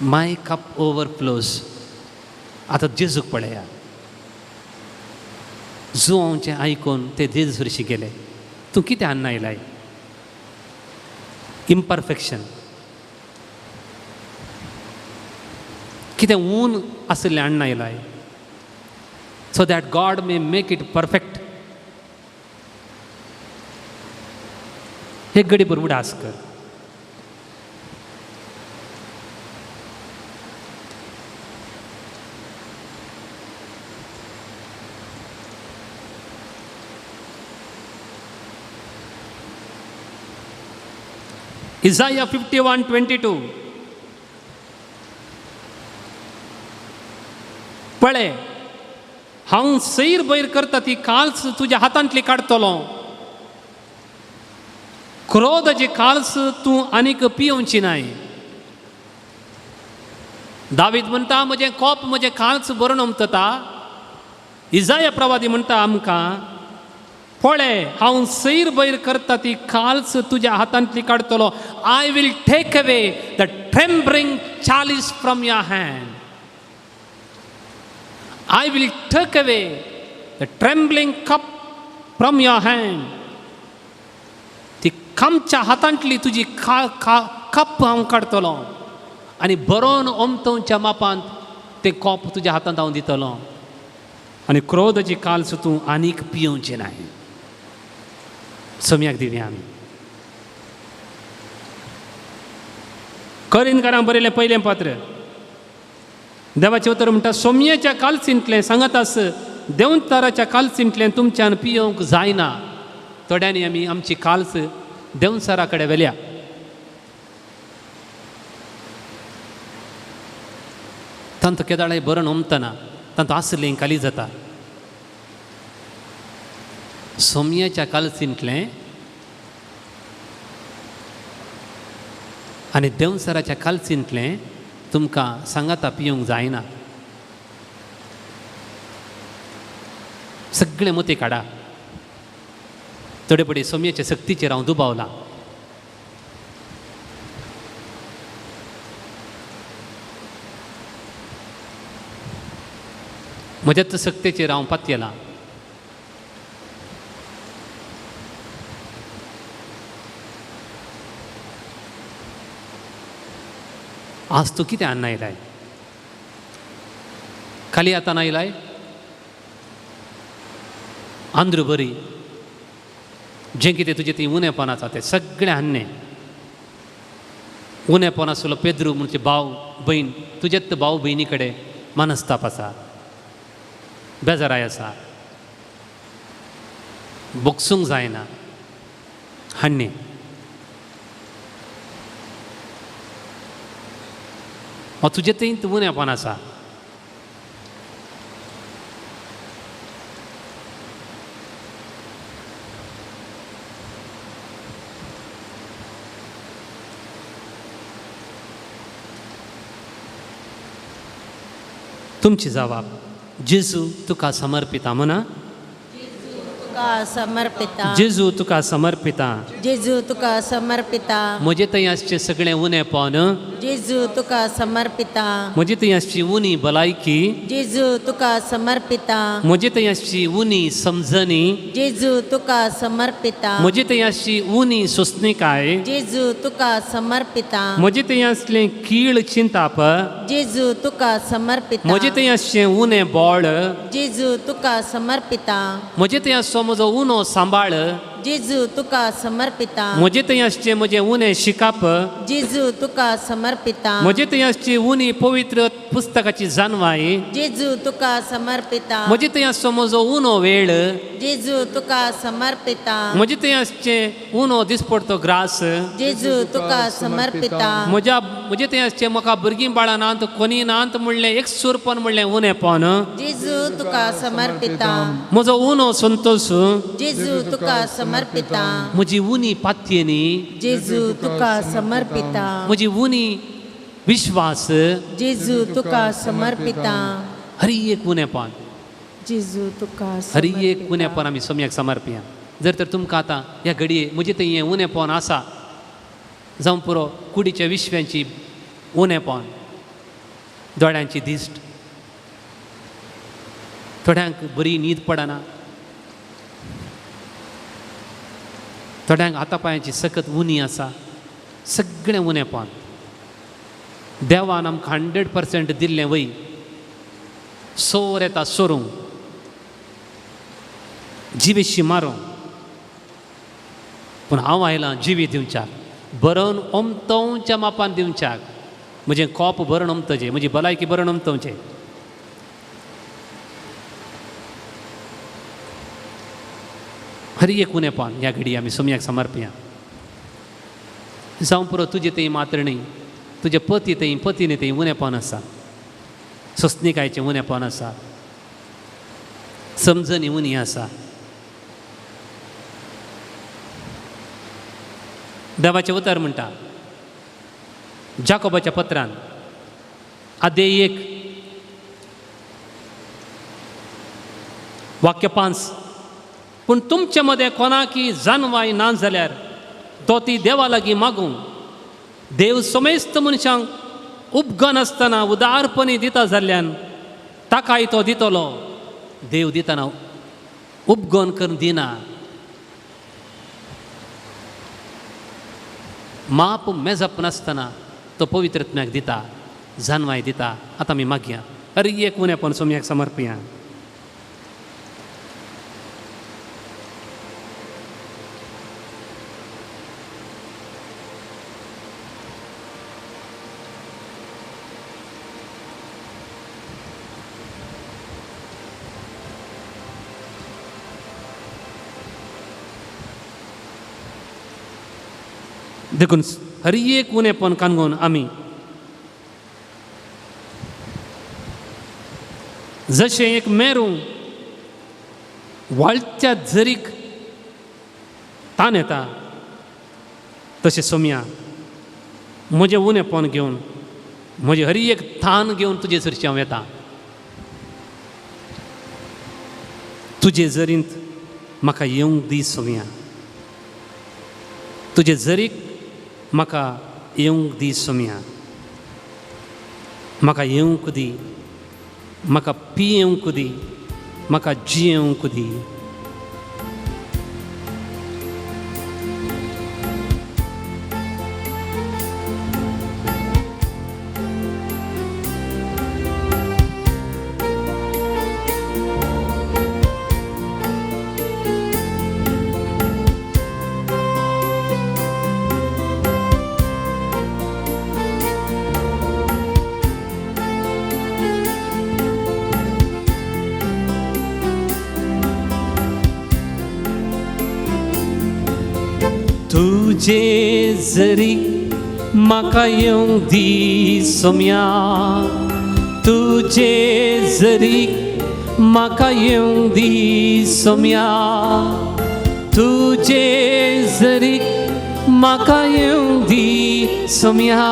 माय कप ओवरफ्लोज. आतां जेजूक पळया. जुवांवचें आयकून ते जेजू सरशी गेले. तूं कितें हाडून आयलाय? इम्परफेक्शन. कितें ऊन आसलें हाडून आयलाय, so that God may make it perfect. एक घडी बरोबर उडास कर. Isaiah 51:22. पळे, हांव सैर बैर करता ती काल्स तुज्या हातांतली काडटलो. क्रोधाची काल्स तूं आनीक पियोवची नाय. दावीद म्हणटा, म्हजें कोप म्हजें काल्स बरोवन उमतता. इजाया प्रवादी म्हणटा आमकां, पळे, हांव सैर बैर करता ती काल्स तुज्या हातांतली काडटलो. I will take away the trembling chalice from your hand. I will take away the trembling cup from your hand. ती कामच्या हातांतली तुजी कप हांव काडटलो आनी बरोवन ओमतोवच्या मापांत ते कप तुज्या हातांत हांव दितलो. आनी क्रोधाची काल्स तूं आनीक पियोवचें नाय. सम्याक दिवया आमी. कोरिंथकारांक बरयलें पयलें पत्र. देवाचें उतर म्हणटा, सोम्येच्या काल्सींतलें सांगत आस, देंवताराच्या काल्सींतलें तुमच्यान पियोवंक जायना. थोड्यांनी आमी आमची काल्स देंवसरा कडेन व्हेल्या. तांतो केदाळे बरो नमतना तांतो आसलें काली जाता. सोमयाच्या काल्सींतलें आनी देंवसराच्या काल्सींतलें तुमकां सांगाता पिवंक जायना. सगळे मोते काडा. थोडे पडे सोमयाच्या सक्तीचेर हांव दुबावलां. म्हज्याच सक्तेचेर हांव पातयेलां. आज तूं कितें हाडून आयलाय? खाली हातान आयलाय? आंध्र बरी जें कितें तुजें थंय उणेंपण आसा तें सगळें हाडलें. उणेंपण आसलो पेद्रू म्हणजे भाव भयण, तुजेच भाव भयणी कडेन मनस्ताप आसा, बेजाराय आसा, बोगसूंक जायना, हाडणें. हो तुजें थंय उणेंपण आसा. तुमची जबाब जेजू तुका समर्पिता म्हणा. तुका समर्पिता. जेजू तुका समर्पिता. जेजू तुका समर्पिता. म्हजे थंय आसचें सगळें उणेंपण, जेजू तुका समर्पिता. म्हजे थंय आसची उणी भलायकी, जेजू तुका समर्पिता. म्हजे थंय आसची उणी समजणी, जेजू तुका समर्पिता. म्हजे थंय आसची उणी सोंसणीकाय, जेजू तुका समर्पिता. म्हजे थंय आसलें कीळ चिंताप, जेजू तुका समर्पिता. म्हजे थंय आसचें उणें बोळ, जेजू तुका समर्पिता. म्हजे थंय आसचो म्हजो उणो सांबाळ, जेजू तुका समर्पिता. म्हजे थंय आसचें म्हजें उणें शिकाप, जेजू तुका समर्पिता. म्हजे थंय आसची उणी पवित्र पुस्तकाची जानवाय, जेजू तुका समर्पिता. म्हजे थंय आसचो म्हजो उणो वेळ, जेजू तुका समर्पिता. म्हजे थंय आसचें उणो दिसपडतो ग्रास, जेजू तुका समर्पिता. म्हजे थंय आसचें म्हाका भुरगीं बाळा नात कोणी नात म्हणलें एक सुरपण म्हणलें उणेंपण, जेजू तुका समर्पिता. म्हजो उणो संतोश, जेजू तुका समर्पिता. म्हजी उणी पातयेनी, जेजू तुका समर्पिता. म्हजी उणी विश्वास, जेजू तुका समर्पिता. हरी एक उणेंपण, जेजू तुका हरी एक उणेंपण आमी सोम्याक समर्पिया. जर तर तुमकां आतां ह्या घडये म्हजे थंय हें उणेंपण आसा, जावं पुरो कुडीच्या विश्व्यांची उणेंपण, दोळ्यांची दिश्ट, थोड्यांक बरी न्हीद पडना, थोड्यांक हातापांयाची सखत उणी आसा, सगळें उणेंपण देवान आमकां 100% दिल्लें वय सोर येता सोरूंक, जिवेशी मारूंक, पूण हांव आयलां जिवी दिवच्याक, बरोवन ओमतवच्या मापान दिवच्याक. म्हजें कोप बरोवन ओमतचें, म्हजी भलायकी बरोवन ओमतवचें. हरी एक उणेंपण ह्या घडी आमी सोम्याक समर्पिया. जावं पुरो तुजे थंय मात्रणी, तुजे पती थंय पतीने थंय उणेंपण आसा, सोंसणीकायचें उणेंपण आसा, समजणी उणी आसा. देवाचें उतर म्हणटा जाकोबाच्या पत्रान अध्याय 1 वाक्य 5, पूण तुमचे मदें कोणाकी जानवाय ना जाल्यार तो ती देवा लागीं मागूंक. देव समेस्त मनशांक उपगन आसतना उदारपणी दिता जाल्ल्यान ताकाय तो दितलो. देव दितना उपगन करून दिना, माप मेजप नासतना तो पवित्रत्म्याक दिता, जानवाय दिता. आतां आमी मागया, हरी एक उणेंपण सोम्याक समर्पिया. देखून हर एक उणेपण काणगून आमी जशें एक मेरू वाळच्या झरीक ताण येता तशें सोम्या म्हजें उणेपण घेवन म्हजें हर एक थान घेवन तुजे सरशी हांव येता. तुजे झरींत म्हाका येवंक दी सोम्या. तुजे झरीक म्हाका येवंक दी सोम्या. म्हाका येवंक दी, म्हाका पियेवंक दी, म्हाका जियेवंक दी. तुजे जरी म्हाका येवंक दी सोम्या. तुजे जरी म्हाका येवंक दी सोम्या. तुजे जरी म्हाका येवंक दी सोम्या.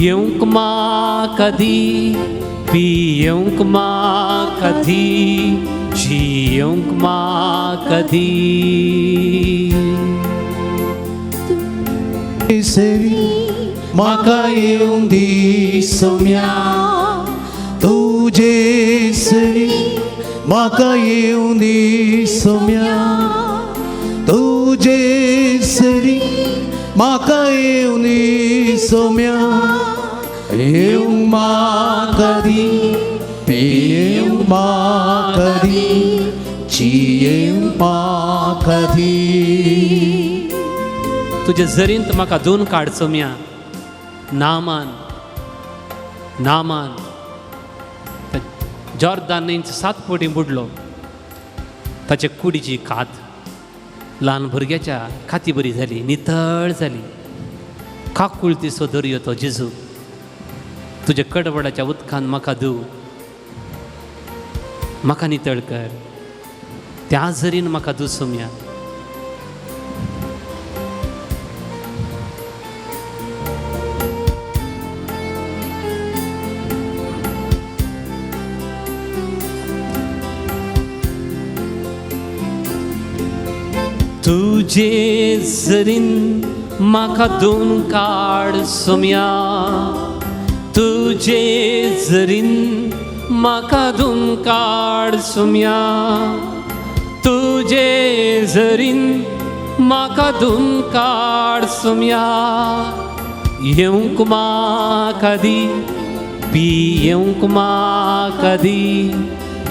येवंक म्हाका दी, पियेवंक म्हाका दी, जियेवंक म्हाका दी. सरी म्हाका येवंक दी सोम्या. तुजे सरी म्हाका येवंक दी सोम्या. तुजे सरी म्हाका येवंक दी सोम्या. येवंक म्हाका दी, पियेवंक म्हाका दी, जियेवंक म्हाका दी. तुजे झरींत म्हाका धुवन काड सोम्या. नामान नामान जॉर्दान न्हंयेंत 7 फावटी बुडलो. ताचे कुडीची कात ल्हान भुरग्याच्या खाती बरी जाली, नितळ जाली. काकुळतीसो दर्यो तो जेजू, तुजे कडवडाच्या उदकान म्हाका धुव, म्हाका नितळ कर. त्या झरीन म्हाका धुव सोम्या. तुजे झरीन म्हाका धुवन काड सोम्या. तुजे झरीन म्हाका धुवन काड सोम्या. तुजे झरीन म्हाका धुवन काड सोम्या. येवंक म्हाका दी, पियेवंक म्हाका दी,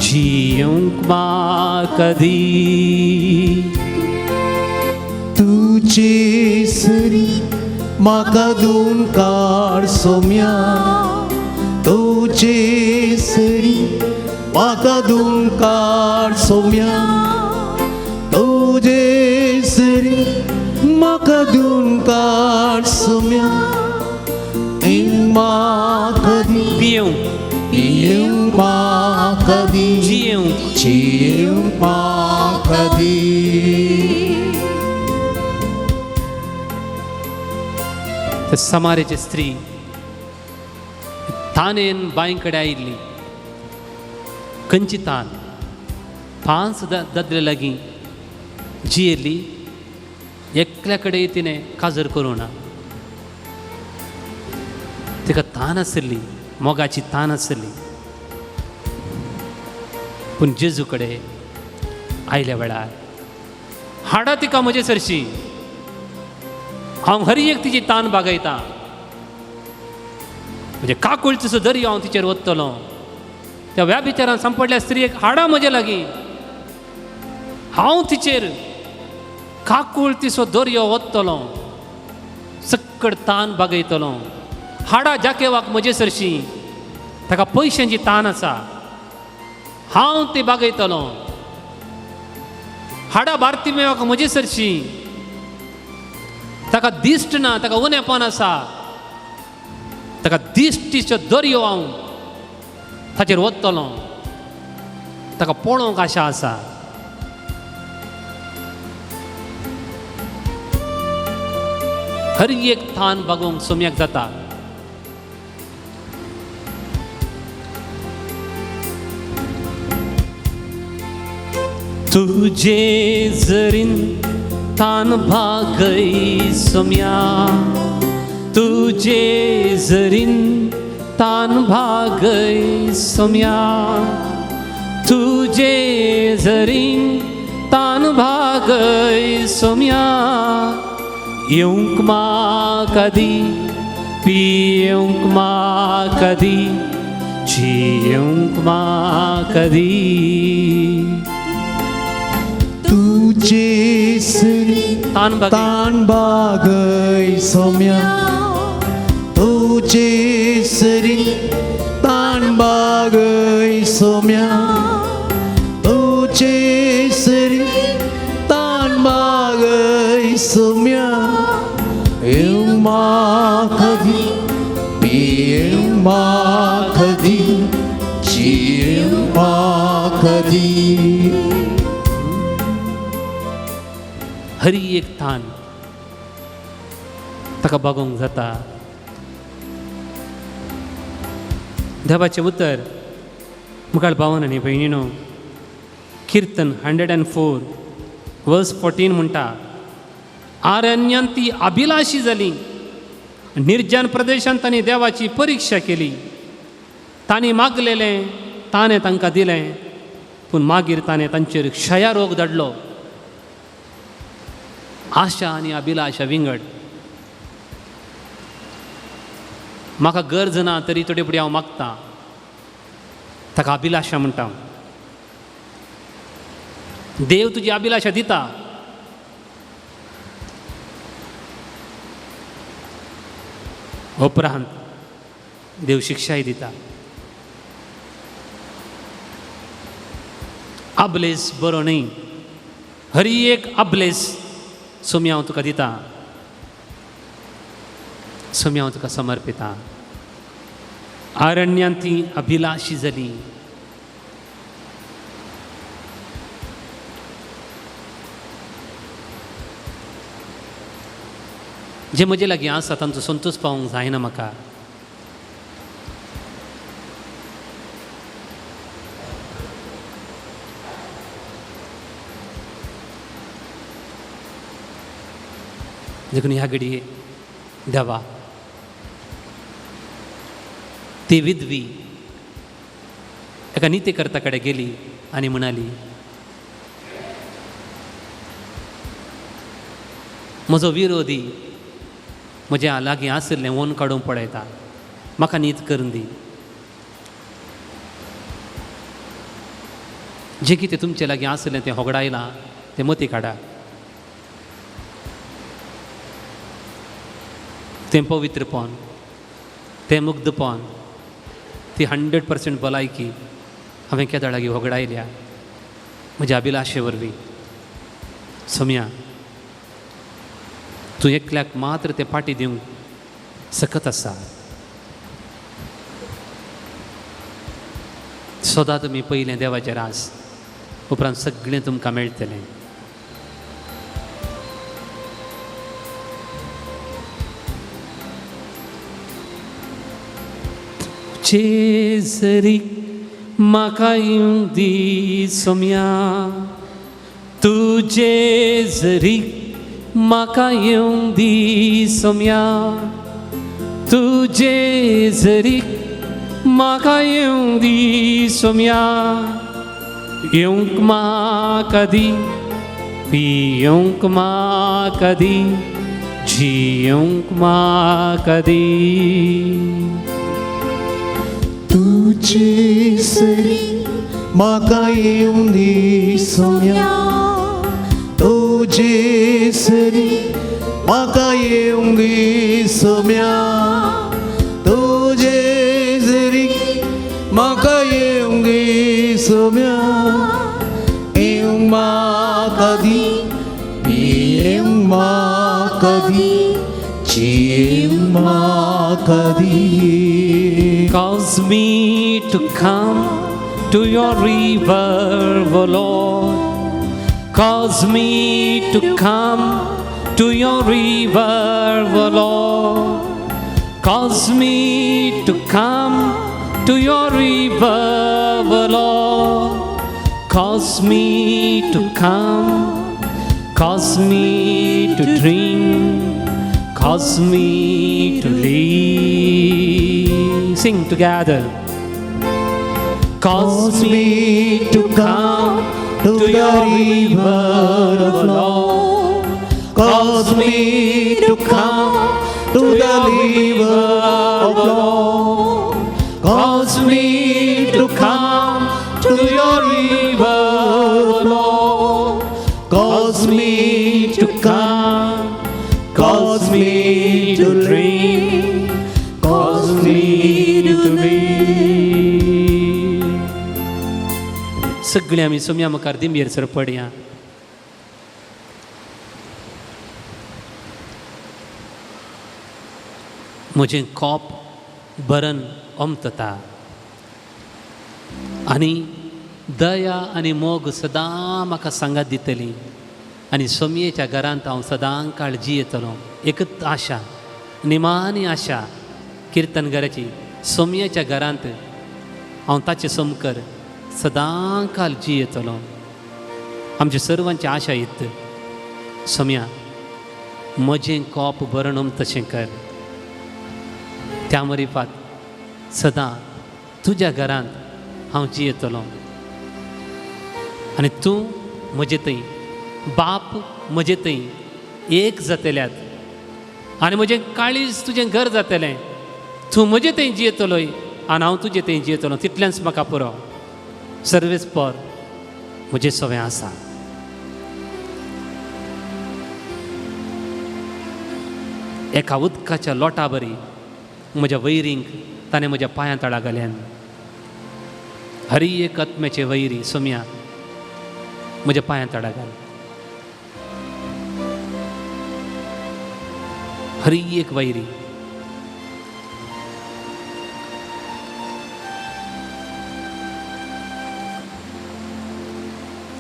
जियेवंक म्हाका दी. तुजे सरी म्हाका धुवन काड सोम्या. तुजे सरी म्हाका धुवन काड सोम्या. तुजे सरी म्हाका धुवन काड सोम्या. येवंक म्हाका दी, पियेवंक म्हाका दी, जियेवंक म्हाका दी. समारेची स्त्री तानेन बांय कडेन आयिल्ली. खंयची तान? 5 दादले लागीं जियेली. एकल्या कडेन तिणें काजर करूं ना. तिका तान आसली, मोगाची तान आसली. पूण जेजू कडेन आयल्या वेळार हाडा तिका म्हजे सरशी. हांव हर एक तिची तान बागयतां. म्हणजे काकुळचो दर्यो हांव तिचेर ओततलो. त्या व्याभिचारान सांपडल्या स्त्रियेक हाडा म्हजे लागीं. हांव तिचेर काकुळतीचो दर्यो ओततलो, सक्कड तान बागयतलो. हाडा जाकेवाक म्हजे सरशी. ताका पयशांची तान आसा, हांव ती बागयतलो. हाडा बार्तिमेवाक म्हजे सरशी. ताका दिश्ट ना, ताका उणेपण आसा, ताका दिश्टीचो दर्यो हांव ताचेर वतलो, ताका पळोवंक आशा आसा. हर एक थान बघूंक सोम्याक जाता. तुजे जरीन तान भागय सोम्या, तुजे जरीन तान भागय सोम्या, तुजे जरीन तान भागय सोम्या. येऊंक म्हाका दी, पियेवंक म्हाका दी, जियेवंक म्हाका दी. तुझे सरी तान बागय सोम्या, तुझे सरी तान बागय सोम्या, तुझे सरी तान बागय सोम्या. येऊंक म्हाका दी, पियेवंक म्हाका दी, जियेवंक म्हाका दी. हरी एक थान ताका बघूंक जाता. देवाचें उतर मुखार भावन आनी भयणीनो, किर्तन 104 वर्स 14 म्हणटा, आरण्यांत ती अभिलाशी जाली, निर्जन प्रदेशांत तांणी देवाची परिक्षा केली. तांणी मागलेलें ताणें तांकां दिलें, पूण मागीर ताणें तांचेर क्षया रोग धाडलो. आशा आनी अभिलाशा विंगड. म्हाका गरज ना तरी थोडे फुडें हांव मागतां, ताका अभिलाशा म्हणटा. देव तुजी अभिलाशा दिता. उपरांत देव शिक्षाय दिता. अबलेस बरो न्ही, हरी एक अबलेस सोम्या हांव तुका दिता, सोम्या हांव तुका समर्पिता. आरण्यांत ती अभिलाशी जाली, जे म्हजे लागीं आसा तांचो संतोश पावोंक जायना म्हाका. देखून ह्या घडये देवा ती विधवी एका नित्यकर्ता कडेन गेली आनी म्हणाली, म्हजो विरोधी म्हज्या लागीं आशिल्लें वन काडून पळयता, म्हाका न्हीद करून दी. जें कितें तुमचे लागीं आशिल्लें तें होगडायलां तें मती काडा. तें पवित्रपण, तें मुग्धपण, ती 100% भलायकी हांवें केद्या लागीं होगडायल्या म्हज्या अभिलाशे वरवीं. सोम्या, तूं एकल्याक मात्र तें पाटी दिवंक सकत आसा. सदां तुमी पयलें देवाचें रास, उपरांत सगळें तुमकां मेळटलें. जरी म्हाका येवंक दी सोम्या, तुजे जरी म्हाका येवंक दी सोम्या, तुजे जरी म्हाका येवंक दी सोम्या. येवंक म्हाका दी, पियेवंक म्हाका दी, जियेवंक म्हाका दी. तुझे सरी म्हाका येवंक दी सोम्या, तुझे सरी म्हाका येवंक दी सोम्या, तुझे सरी म्हाका येवंक दी सोम्या. येवंक म्हाका दी, पियेवंक म्हाका कधी चिम्मा कधी Cause me to come to your river, O Lord. Cause me to come to your river, O Lord. Cause me to come to your river, O Lord. Cause me to come, cause me to drink, cause me to live. Sing together. Cause me to come to your river of love. Cause me to come to the river of love. Cause me to come to your river of love. Cause me to come, cause me to drink, cause me to live. सगळीं आमी सोम्या मुखार दिंबेर सरपडया. म्हजें कोप बरन ओमतता आनी दया आनी मोग सदां म्हाका सांगात दितली आनी सोमयेच्या घरांत हांव सदां काळ जियेतलो. एकच आशा, निमाणी आशा किर्तनगराची. सोमयेच्या घरांत हांव ताचे समकर सदां काल जियेतलो. आमच्या सर्वांची आशा हीच. सोम्या, म्हजें कोप बरणोम तशें कर. त्या मरिपात सदां तुज्या घरांत हांव जियेतलो आनी तूं म्हजे थंय बाप म्हजे थंय एक जातल्यात आनी म्हजें काळीज तुजें घर जातलें. तूं म्हजे थंय जियेतलोय आनी हांव तुजे थंय जियेतलो. तितलेंच म्हाका पुरो. सर्वेस्पर म्हजें सवें आसा. एका उदकाच्या लोटा बरी म्हज्या वैरींक ताणें म्हज्या पांया तळा घाल्यान. हरी एक आत्म्याचे वैरी सोम्या म्हज्या पांया तळा घाल. हरी एक वैरी.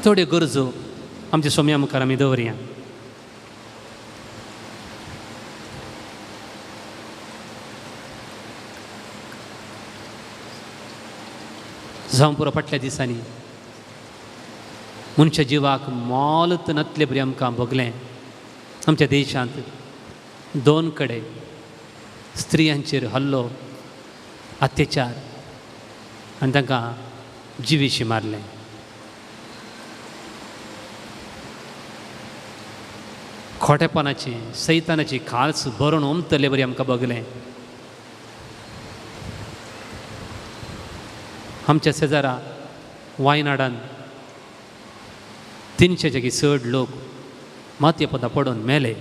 थोड्यो गरजो आमच्या सोम्या मुखार आमी दवरया. जावं पुरो फाटल्या दिसांनी मनशा जिवाक मोलत नतले बरी आमकां भोगलें. आमच्या देशांत 2 कडेन स्त्रियांचेर हल्लो, अत्याचार आनी तांकां जिवेशी मारलें. खोटेपणाची सैतानाची खास भरून ओमतले बरी आमकां भोगलें. आमच्या शेजारा वायनाडान 300 जागी चड लोक मातये पदां पडून मेले.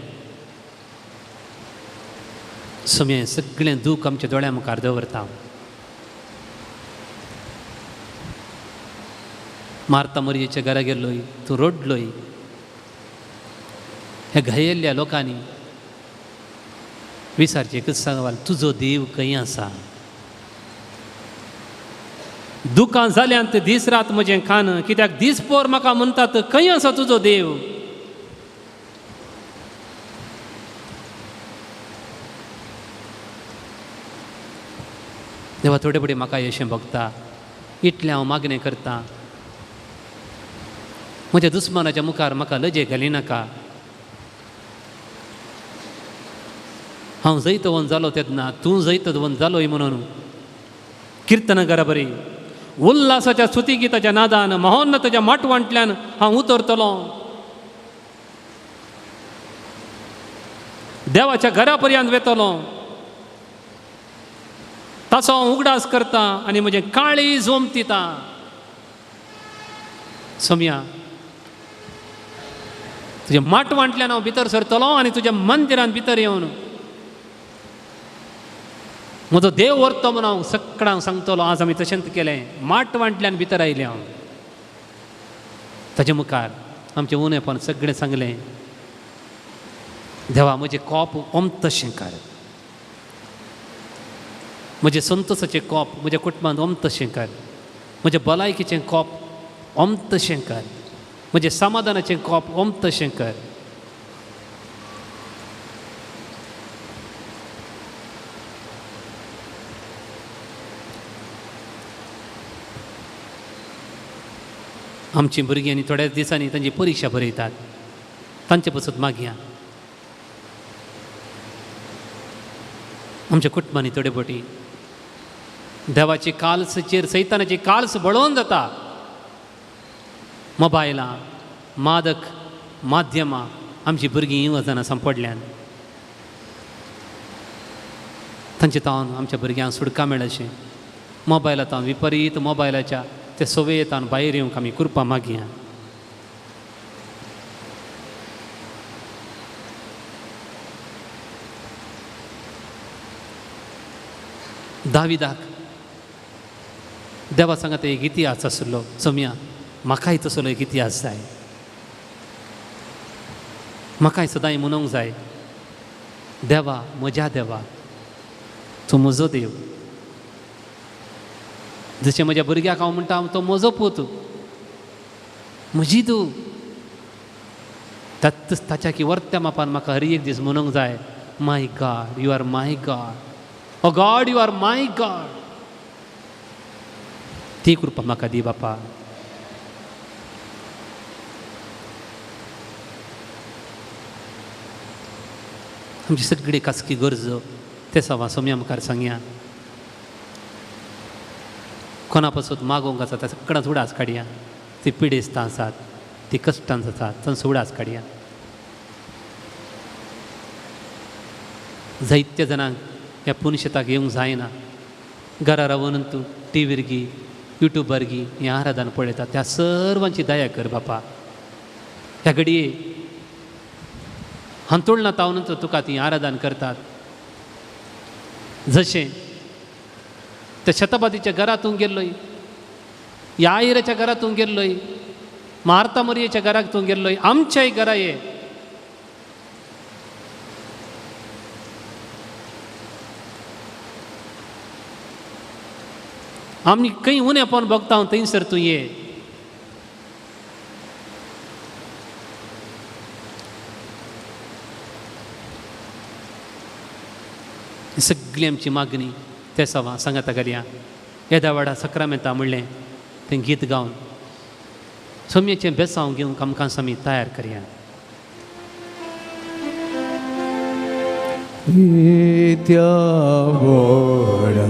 सोम्या सगळें दूख आमच्या दोळ्या मुखार दवरता. मार्ता मरियेच्या घरा गेल्लोय, तूं रडलोय. ह्या घायेल्ल्या लोकांनी विचारचें एकच सवाल, तुजो देव खंय आसा? दुकां जाल्यांत दीस रात म्हजें खान, कित्याक दिसभर म्हाका म्हणटात खंय आसा तुजो देव? देवा थोडे फुडें म्हाका अशें भोगता, इतलें हांव मागणें करतां. म्हज्या दुस्मानाच्या मुखार म्हाका लजे घालिनाका. हांव जैत वन जालो तेन्ना तूं जैत वन जालोय म्हणून किर्तनगरा बरी उल्हासाच्या स्तुतिगिताच्या नादान महोन्नताच्या माटवांतल्यान हांव उतरतलों. देवाच्या घरा पर्यंत वेतलों. ताचो हांव उगडास करतां आनी म्हजें काळीज ओमतीता. सोम्या, तुज्या माटवांतल्यान हांव भितर सरतलों आनी तुज्या मंदिरांत भितर येवन म्हजो देव व्हरतो म्हणून हांव सकाळां सांगतलो. आज आमी तशेंच केलें. माटवांतल्यान भितर आयलें हांव. ताचे मुखार आमचें उणेपण सगळें सांगलें. देवा म्हजें कोप ओमतशें कर. म्हजें संतोशाचें कोप म्हज्या कुटुंबांत ओमतशें कर. म्हज्या भलायकेचें कोप ओमतशें कर. म्हजें समाधानाचें कोप ओमतशें कर. आमचीं भुरगीं आनी थोड्याच दिसांनी तांची परिक्षा बरयतात. तांचे पासून मागया. आमच्या कुटुंबांनी थोडे फावटी देवाची काल्सचेर सैतानाची काल्स बळोवन जाता. मोबायलां, मादक माध्यमां आमचीं भुरगीं वचना सांपडल्यान. तांचे तावन आमच्या भुरग्यांक सुडका मेळचें. मोबायलांत विपरीत मोबायलाच्या ते सवयेंतान भायर येवंक आमी कृपा मागया. दाविदाक देवा सांगात एक इतिहास आसलो. सोम्या म्हाकाय तसलो एक इतिहास जाय. म्हाकाय सदांय म्हणूंक जाय, देवा म्हज्या देवा तूं म्हजो देव. जशें म्हज्या भुरग्याक हांव म्हणटा तो म्हजो पूत, म्हजी तूं. ताच्या की वर्त्या मापान म्हाका हर एक दीस म्हणूंक जाय, my God you are my God. Oh God you are my God. ती कृपा म्हाका दी बापा. आमची सगळी खासगी गरजो ते सवा सोम्या मुखार सांगया. कोणा पासून मागोवंक आसा त्या सगळ्यांच उडास काडया. ती पिडेस्तां आसात, ती कश्टांत आसात, तांचो उडास काडया. जायत्या जाणांक ह्या पुणशेताक येवंक जायना. घरा रावन तूं टीव्हीर गी, युट्यूबार गी हें आराधन पळयता. त्या सर्वांची दया कर बापा. ह्या घडये हांतोळना तावन तुका ती आराधन करतात. जशें त्या शतपथीच्या घरातून गेल्लोय, याईराच्या घरातून गेल्लोय, मार्ता मरियेच्या घरातून गेल्लोय, आमच्याय घरा ये. आमी खंय उणें पण भोगता थंयसर तूं ये. सगळी आमची मागणी ते सवा सांगाता घालया. येद्या वाडा सक्रामेंता म्हणलें तें गीत गावन सोम्याचें बेसांव घेवंक आमकां आमी तयार करया. Idya voda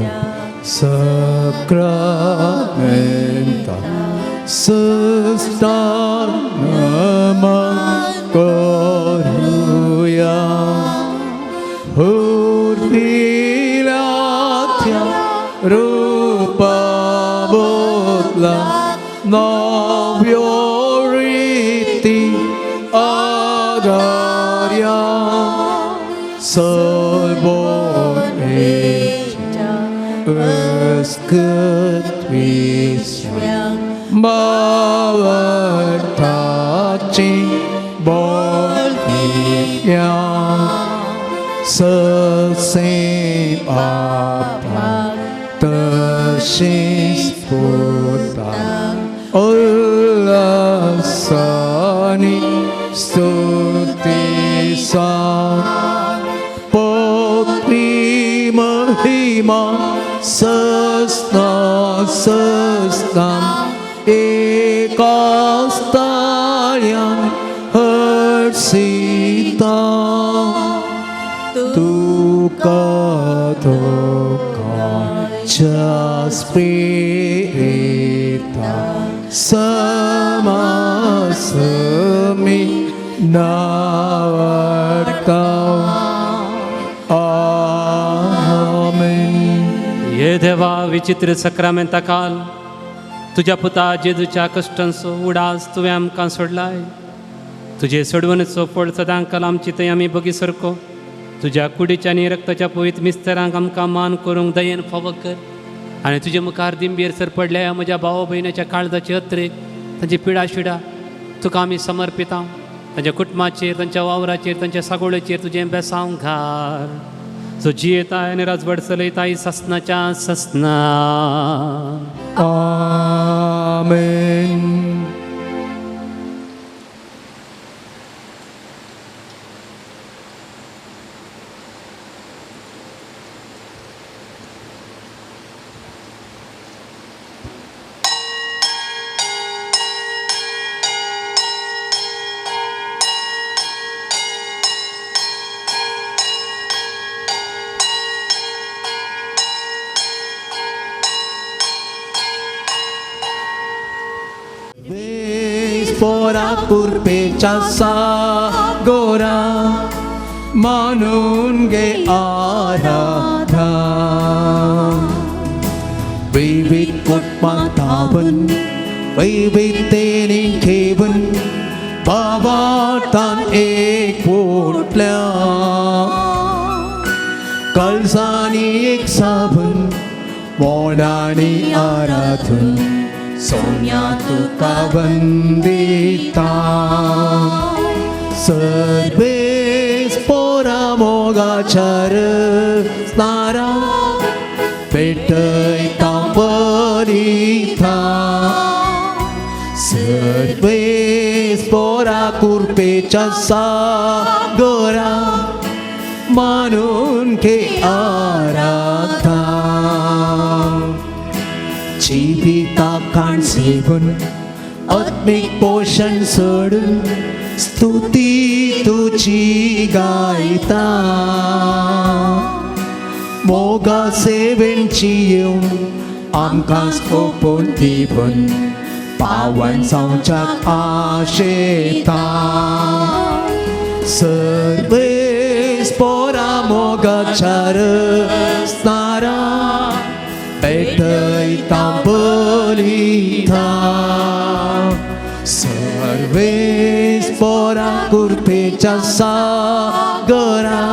sacramenta sustanamam koruya Urpilatya rupa bodla navyoriti adarya Salvone Eskutvisya Mavartachi Bolkya Sasim Apa Tashis Puta Ulasani Stutisa Mahima Sasna Sasnam Ekastalyan Harsita Tuka Tuka Jaspirita Samasami Navartav ये देवा विचित्र सक्रामेंता काल तुझ्या पुता जेजूच्या कश्टांचो उडास तुवें आमकां सोडलाय. तुजे सोडवणेचो फळ सदांकाल आमची थंय आमी बगी सरको. तुज्या कुडीच्या आनी रक्ताच्या पवित्र मिस्तरांक आमकां मान करूंक दयेन फावो कर. आनी तुजे मुखार दिंबेर सर पडल्या म्हज्या भावा भयणाच्या काळजाचे अत्रेक तांची पिडा शिडा तुका आमी समर्पिता. तांच्या कुटुंबाचेर तांच्या वावराचेर तांच्या सागोळेचेर तुजें बेसांव घाल जो जियेताय आनी राजवट चलयताय ससनाच्या ससना आमेन. Pora kurpecha sagora म्हणून गे आराधा विविध कुटुंबातावन वैविध्यतेने घेवन भावार्थान एक पोटल्या कळसांनी एक साबण मोडांनी आराधून सोन्या तुका वंदिता सर्वेस पोरा मोगाचार स्नारा पेटयता बलिता सर्वेस पोरा कुरपेच्या सागरा म्हणून के आराधा जीविता काण सेवन आत्मिक पोषण सोडून स्तुती तुझी गायता मोगा सेवेंची येऊन आमकां स्कोपून दिवन पावन जावच्याक आशेता सर्वेस पोरा मोगाचार स्नारा पेटयता बलिता सर्वेस पोरा कुरपेच्या सागरा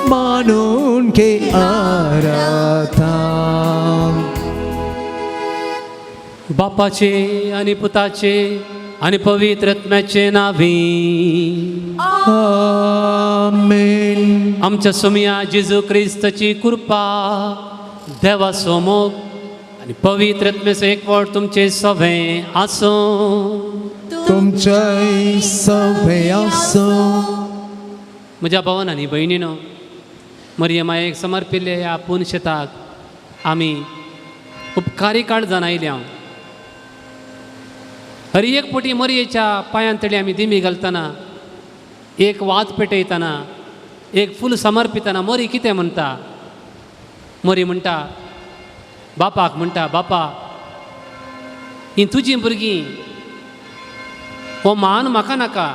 म्हणून के आराधा बापाचे आणि पुताचे आणि पवित्र आत्म्याचे नावी आमेन. आमच्या सोमिया जेजू क्रिस्ताची कृपा देवाचो मोग आणि पवित्र आत्म्याचो एकवट तुमचे सभे आसो तुमचे सभे आसो. म्हज्या भावान आनी भयणीनो मरियमायेक समर्पिल्ले ह्या पुनशेताक आमी उपकारी काळजान आयल्या हर एक पोटी मरयेच्या पांयांतळी आमी दिमी घालतना एक वात पेटयतना एक फूल समर्पितना मरी कितें म्हणटा मरी म्हणटा बापाक म्हणटा बापा ही तुजीं भुरगीं हो मान म्हाका नाका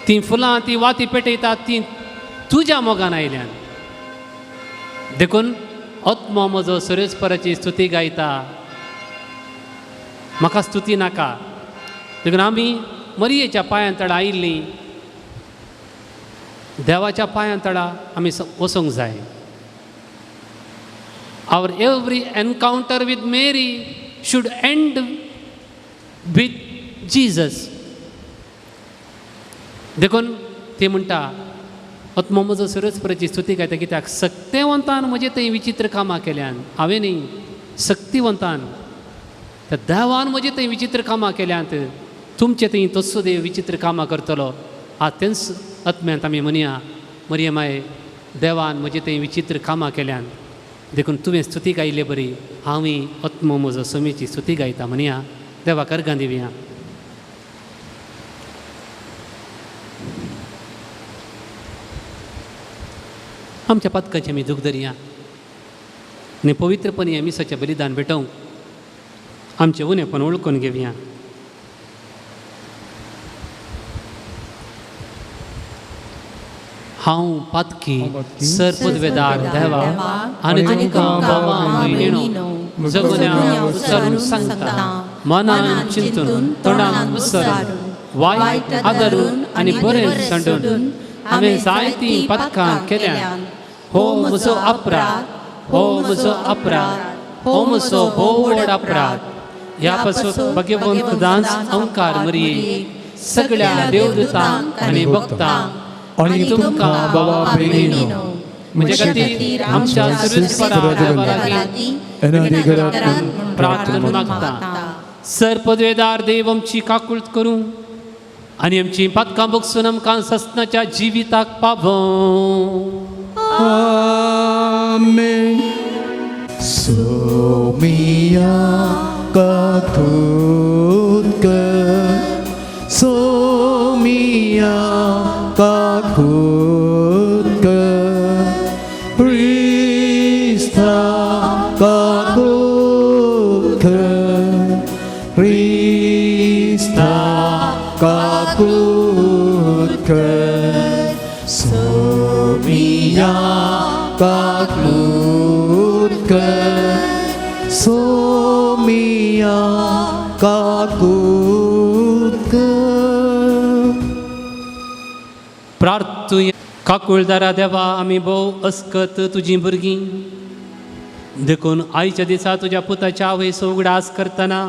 ती फुलां ती वाती पेटयतात ती तुज्या मोगान आयल्यान देखून आत्मो म्हजो सुरेस्पराची स्तुती गायता म्हाका स्तुती नाका देखून आमी मरयेच्या पांयांतळा आयिल्लीं देवाच्या पांयांतळा आमी वचोंक जाय. Our every encounter with Mary should end with Jesus. देखून ती म्हणटा आत्मो म्हजो सुरेस्पराची स्तुती गायता कित्याक सक्तिवंतान म्हजे थंय विचित्र कामां केल्यान हांवें न्ही सक्तिवंतान त्या देवान म्हजे थंय विचित्र कामां केल्यांत तुमचे थंय तस्सो देव विचित्र कामां करतलो आ तेंच आत्म्यांत आमी म्हणया मरियमाये देवान म्हजे थंय विचित्र कामां केल्यान देखून तुवें स्तुती गायले बरी हांवूय आत्मो म्हजो समेची स्तुती गायता म्हणया देवाक अर्गां दिवया. आमच्या पथकाची आमी दूख धरया आनी पवित्रपणी आमी सचे बलिदान भेटोवंक आमचे उणेपण ओळखून घेवया. हांव पातकी सरपदवेदार देवा आनी तुमकां बाबा भयणीनो जगुन्या उसरून सांगता मनान चिंतून तोंडान उसरून वायट आदरून आनी बरें संडून हांवें जायतीं पथकां केल्यान हो म्हजो अपराध हो म्हजो अपराध हो म्हजो भोव व्हड अपराध ह्या पासून भगवंत दास ओंकार मरये सगळ्या देवदूतांक आनी भक्तांक आणि तुमकां बाबा भयणीनो म्हणजे खातीर आमच्या सर्वेस्परा देवा लागीं अनादी घरांतून प्रार्थना मागता. सर पदवेदार देव आमची काकुळट करूं आनी आमची पातकां बगसून आमकां ससनाच्या जिविताक पावो. आमेन. सोमिया काकुळट सोमिया काकुळट Krista kakulut Krista kakulut Somia kakulut Somia kakulut प्रार्थूय. काकुळदारा देवा आमी भोव अस्कत तुजीं भुरगीं देखून आयच्या दिसा तुज्या पुताच्या आवयचो उगडास करतना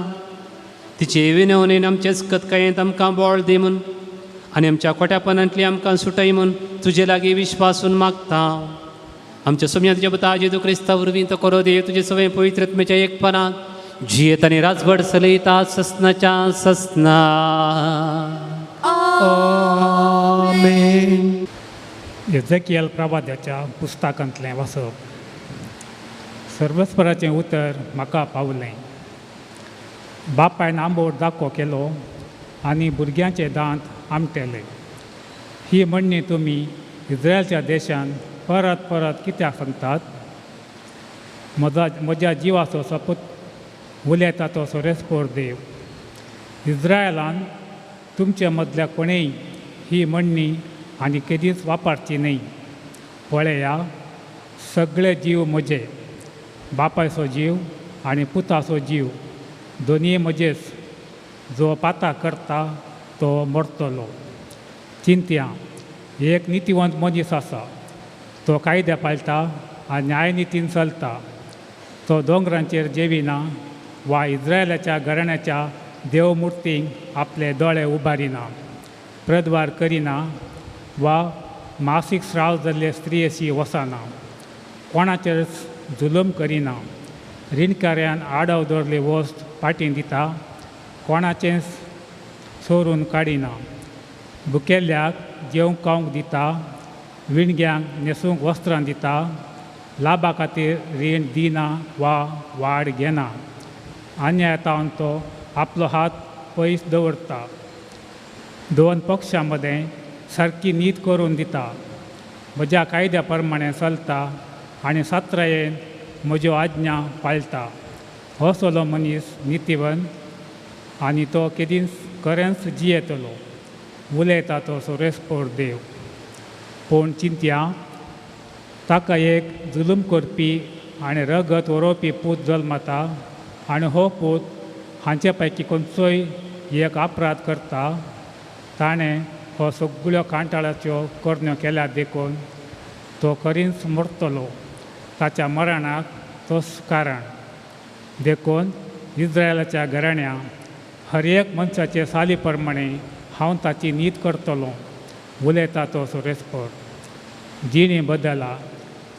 तिचे विनवणेन आमचे अस्कत कायेंत आमकां बोळ दी म्हूण आनी आमच्या खोट्यापणांतली आमकां सुटय म्हूण तुजे लागीं विश्वासून मागता. आमच्या सोम्या तुज्या पुता जेजू क्रिस्ता वरवीं तो करो देव तुजे सवय पवित्रत्मेच्या एकपणांत जियेत आनी राजभर चलयता ससनाच्या ससना. आमेन. एजेकियल प्रवाद्याच्या पुस्तकांतलें वाचप. सर्वस्वराचें उतर म्हाका पावलें. बापायन आंबोड दाखो केलो आनी भुरग्यांचे दांत आमटेले. ही म्हणणी तुमी इस्रायलच्या देशांत परत परत कित्याक सांगतात? म्हज्या जिवाचो सपूत उलयता तो सोरेस्पोर देव. इस्रायलान तुमचे मदल्या कोणेय ही म्हणणी आनी केदीच वापरची न्ही. पळया, सगळे जीव म्हजे, बापायचो जीव आनी पुताचो जीव दोनीय म्हजेच. जो पाता करता तो मरतलो. चिंत्या, एक नितीवंत मनीस आसा. तो कायदे पाळटा आनी न्यायनितीन चलता. तो दोंगरांचेर जेविना वा इस्रायलाच्या घराण्याच्या देवमुर्तींक आपले दोळे उबारिना, प्रद्वार करिना वा मासीक स्राव जाल्ले स्त्रियेशी वसना, कोणाचेर जुलम करिना, रिणकाऱ्यान आडव दवरले वस्त पाटीन दिता, कोणाचें सोरून काडिना, भुकेल्ल्याक जेवंक खावंक दिता, विणग्यांक न्हेसूंक वस्त्रां दिता, लाभा खातीर रीण दिना वा वाड घेना. अन्यायतावन तो आपलो हात पयस दवरता. दोन पक्षां मदें सारकी नीत करून दिता. म्हज्या कायद्या प्रमाणें चलता आनी सात्रायेन म्हज्यो आज्ञा पाळटा. असलो मनीस नितीवन आनी तो केदींच खरेंच जियेतलो. उलयता तो सोरेस्पोर देव. पूण चिंत्या, ताका एक जुलूम करपी आनी रगत वरोवपी पूत जल्मता आनी हो पूत हांचे पैकी खंयचोय एक अपराध करता. ताणें हो सगळ्यो कांटाळाच्यो करण्यो केल्यात देखून तो खरीच मरतलो. ताच्या मरणाक तोच कारण. देखून इस्रायलाच्या घराण्या हर एक मनशाचे साली प्रमाणे हांव ताची नीत करतलो. उलयता तो सोरेस्पोर. जिणी बदला.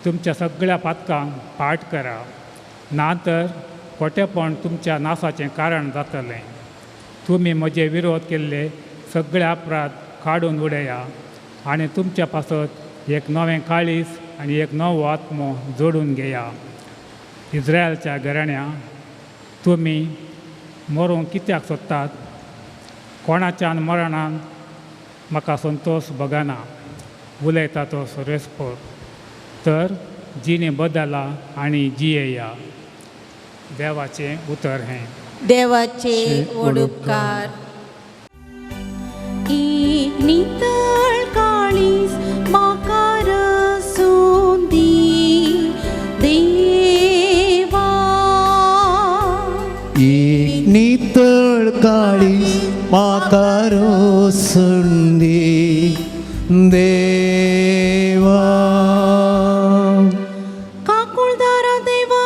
तुमच्या सगळ्या पातकांक पाट करा, ना तर खोटेपण तुमच्या नासाचें कारण जातलें. तुमी म्हजे विरोध केल्ले सगळे अपराध काडून उडया आनी तुमच्या पासत एक नवें काळीज आनी एक नवो आत्मो जोडून घेया. इस्रायलच्या घराण्या, तुमी मरूंक कित्याक सोदतात? कोणाच्यान मरणान म्हाका संतोश भगना. उलयता तो सोरेस्पोर. तर जिणे बदला आनी जियेया. देवाचें उतर हें. देवाचे वडुपकार. नितळ काळीज म्हाका रसून दी देवा. एक नितळ काळीज म्हाका रसून दी देवा. काकुळदारा देवा,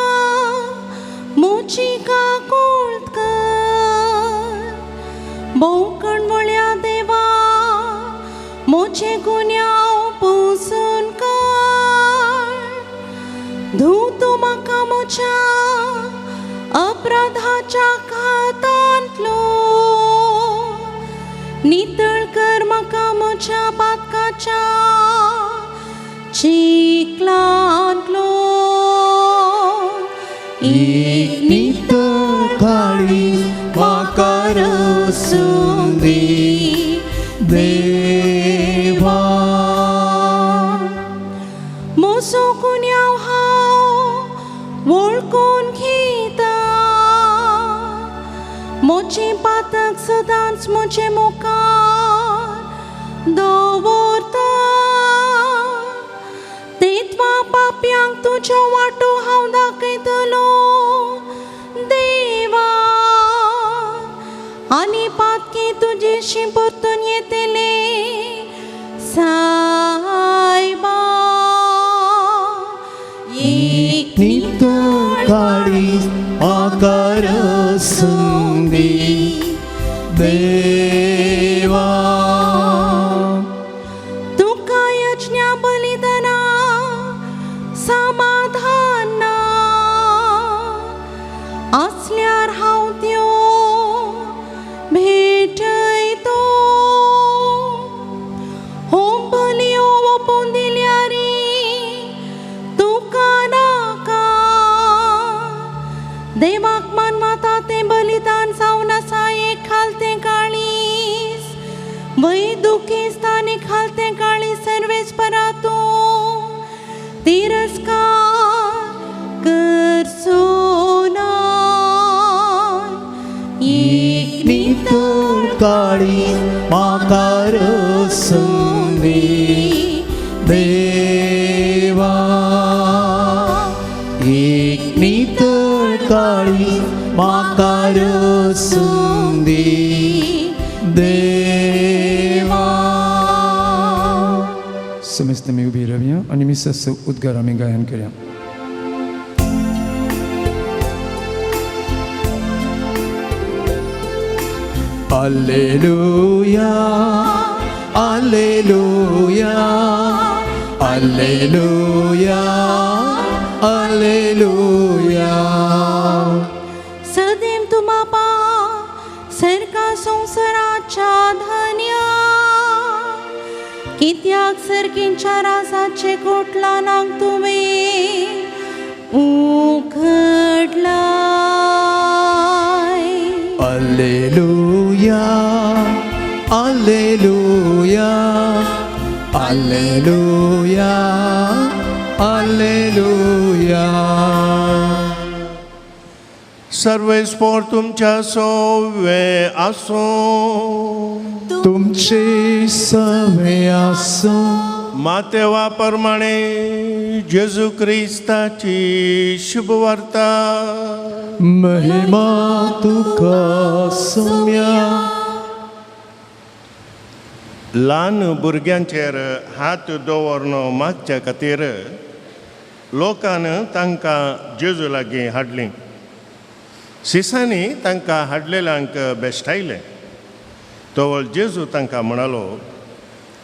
मोची काकुळट कर. भोवकण म्हळ्या देवा, मोचे गुन्यांव पुसून काढ धुतो म्हाका मोच्या अपराधाच्या खातांतलो नितळ कर म्हाका मोच्या पातकाच्या चिखलांतलो एक नितळ काळीज म्हाका रसून दी देवा. मोसो गुन्यांव हांव वळखून घेता मोचे पातक सदांच मोचे मुखार दवरता तेतवा पाप्यांक तुज्यो वाटो हांव दाखयतलो देवा आनी पातकी तुजेशी परतून येतले सायबा. एक नितळ काळीज म्हाका रसून दी देवा. तुका यज्ञा बलिदाना समाधान ना असल्यार हांव त्यो भेटयतो. होम बलियो ओपून दिल्यारी तुका नाका देवाक मानवता तें बलिदान जावन आसा एक खालतें काळीज वैदुकी स्थानी खालतें काळीज सर्वेस परातो तिरस्कार करचो ना. एक नितळ काळीज म्हाका रसून दी देवा. एक नितळ काळीज म्हाका रसून दी देवा. समस्त आमी उबी रावया आनी मिसाचो उद्गार आमी गायन करया. Alleluia, Alleluia, Alleluia, Alleluia. सदैव तू बापा सरका संवसाराच्या धन्या कित्याक सरकींच्या रासाचे कोटलांक तुवें उघडलाय. Alleluia, Alleluia, Alleluia, Alleluia. सर्वेस्पोर तुमच्या सोवे आसो तुमचे सवे आसो मातेवा प्रमाणे जेजू क्रिस्ताची शुभ वार्ता. महिमा तुका सौम्या. ल्हान भुरग्यांचेर हात दवरनो मागच्या खातीर लोकान तांकां जेजू लागीं हाडलीं. सिसांनी तांकां हाडलेल्यांक बेश्टायलें. तोवळ जेजू तांकां म्हणालो,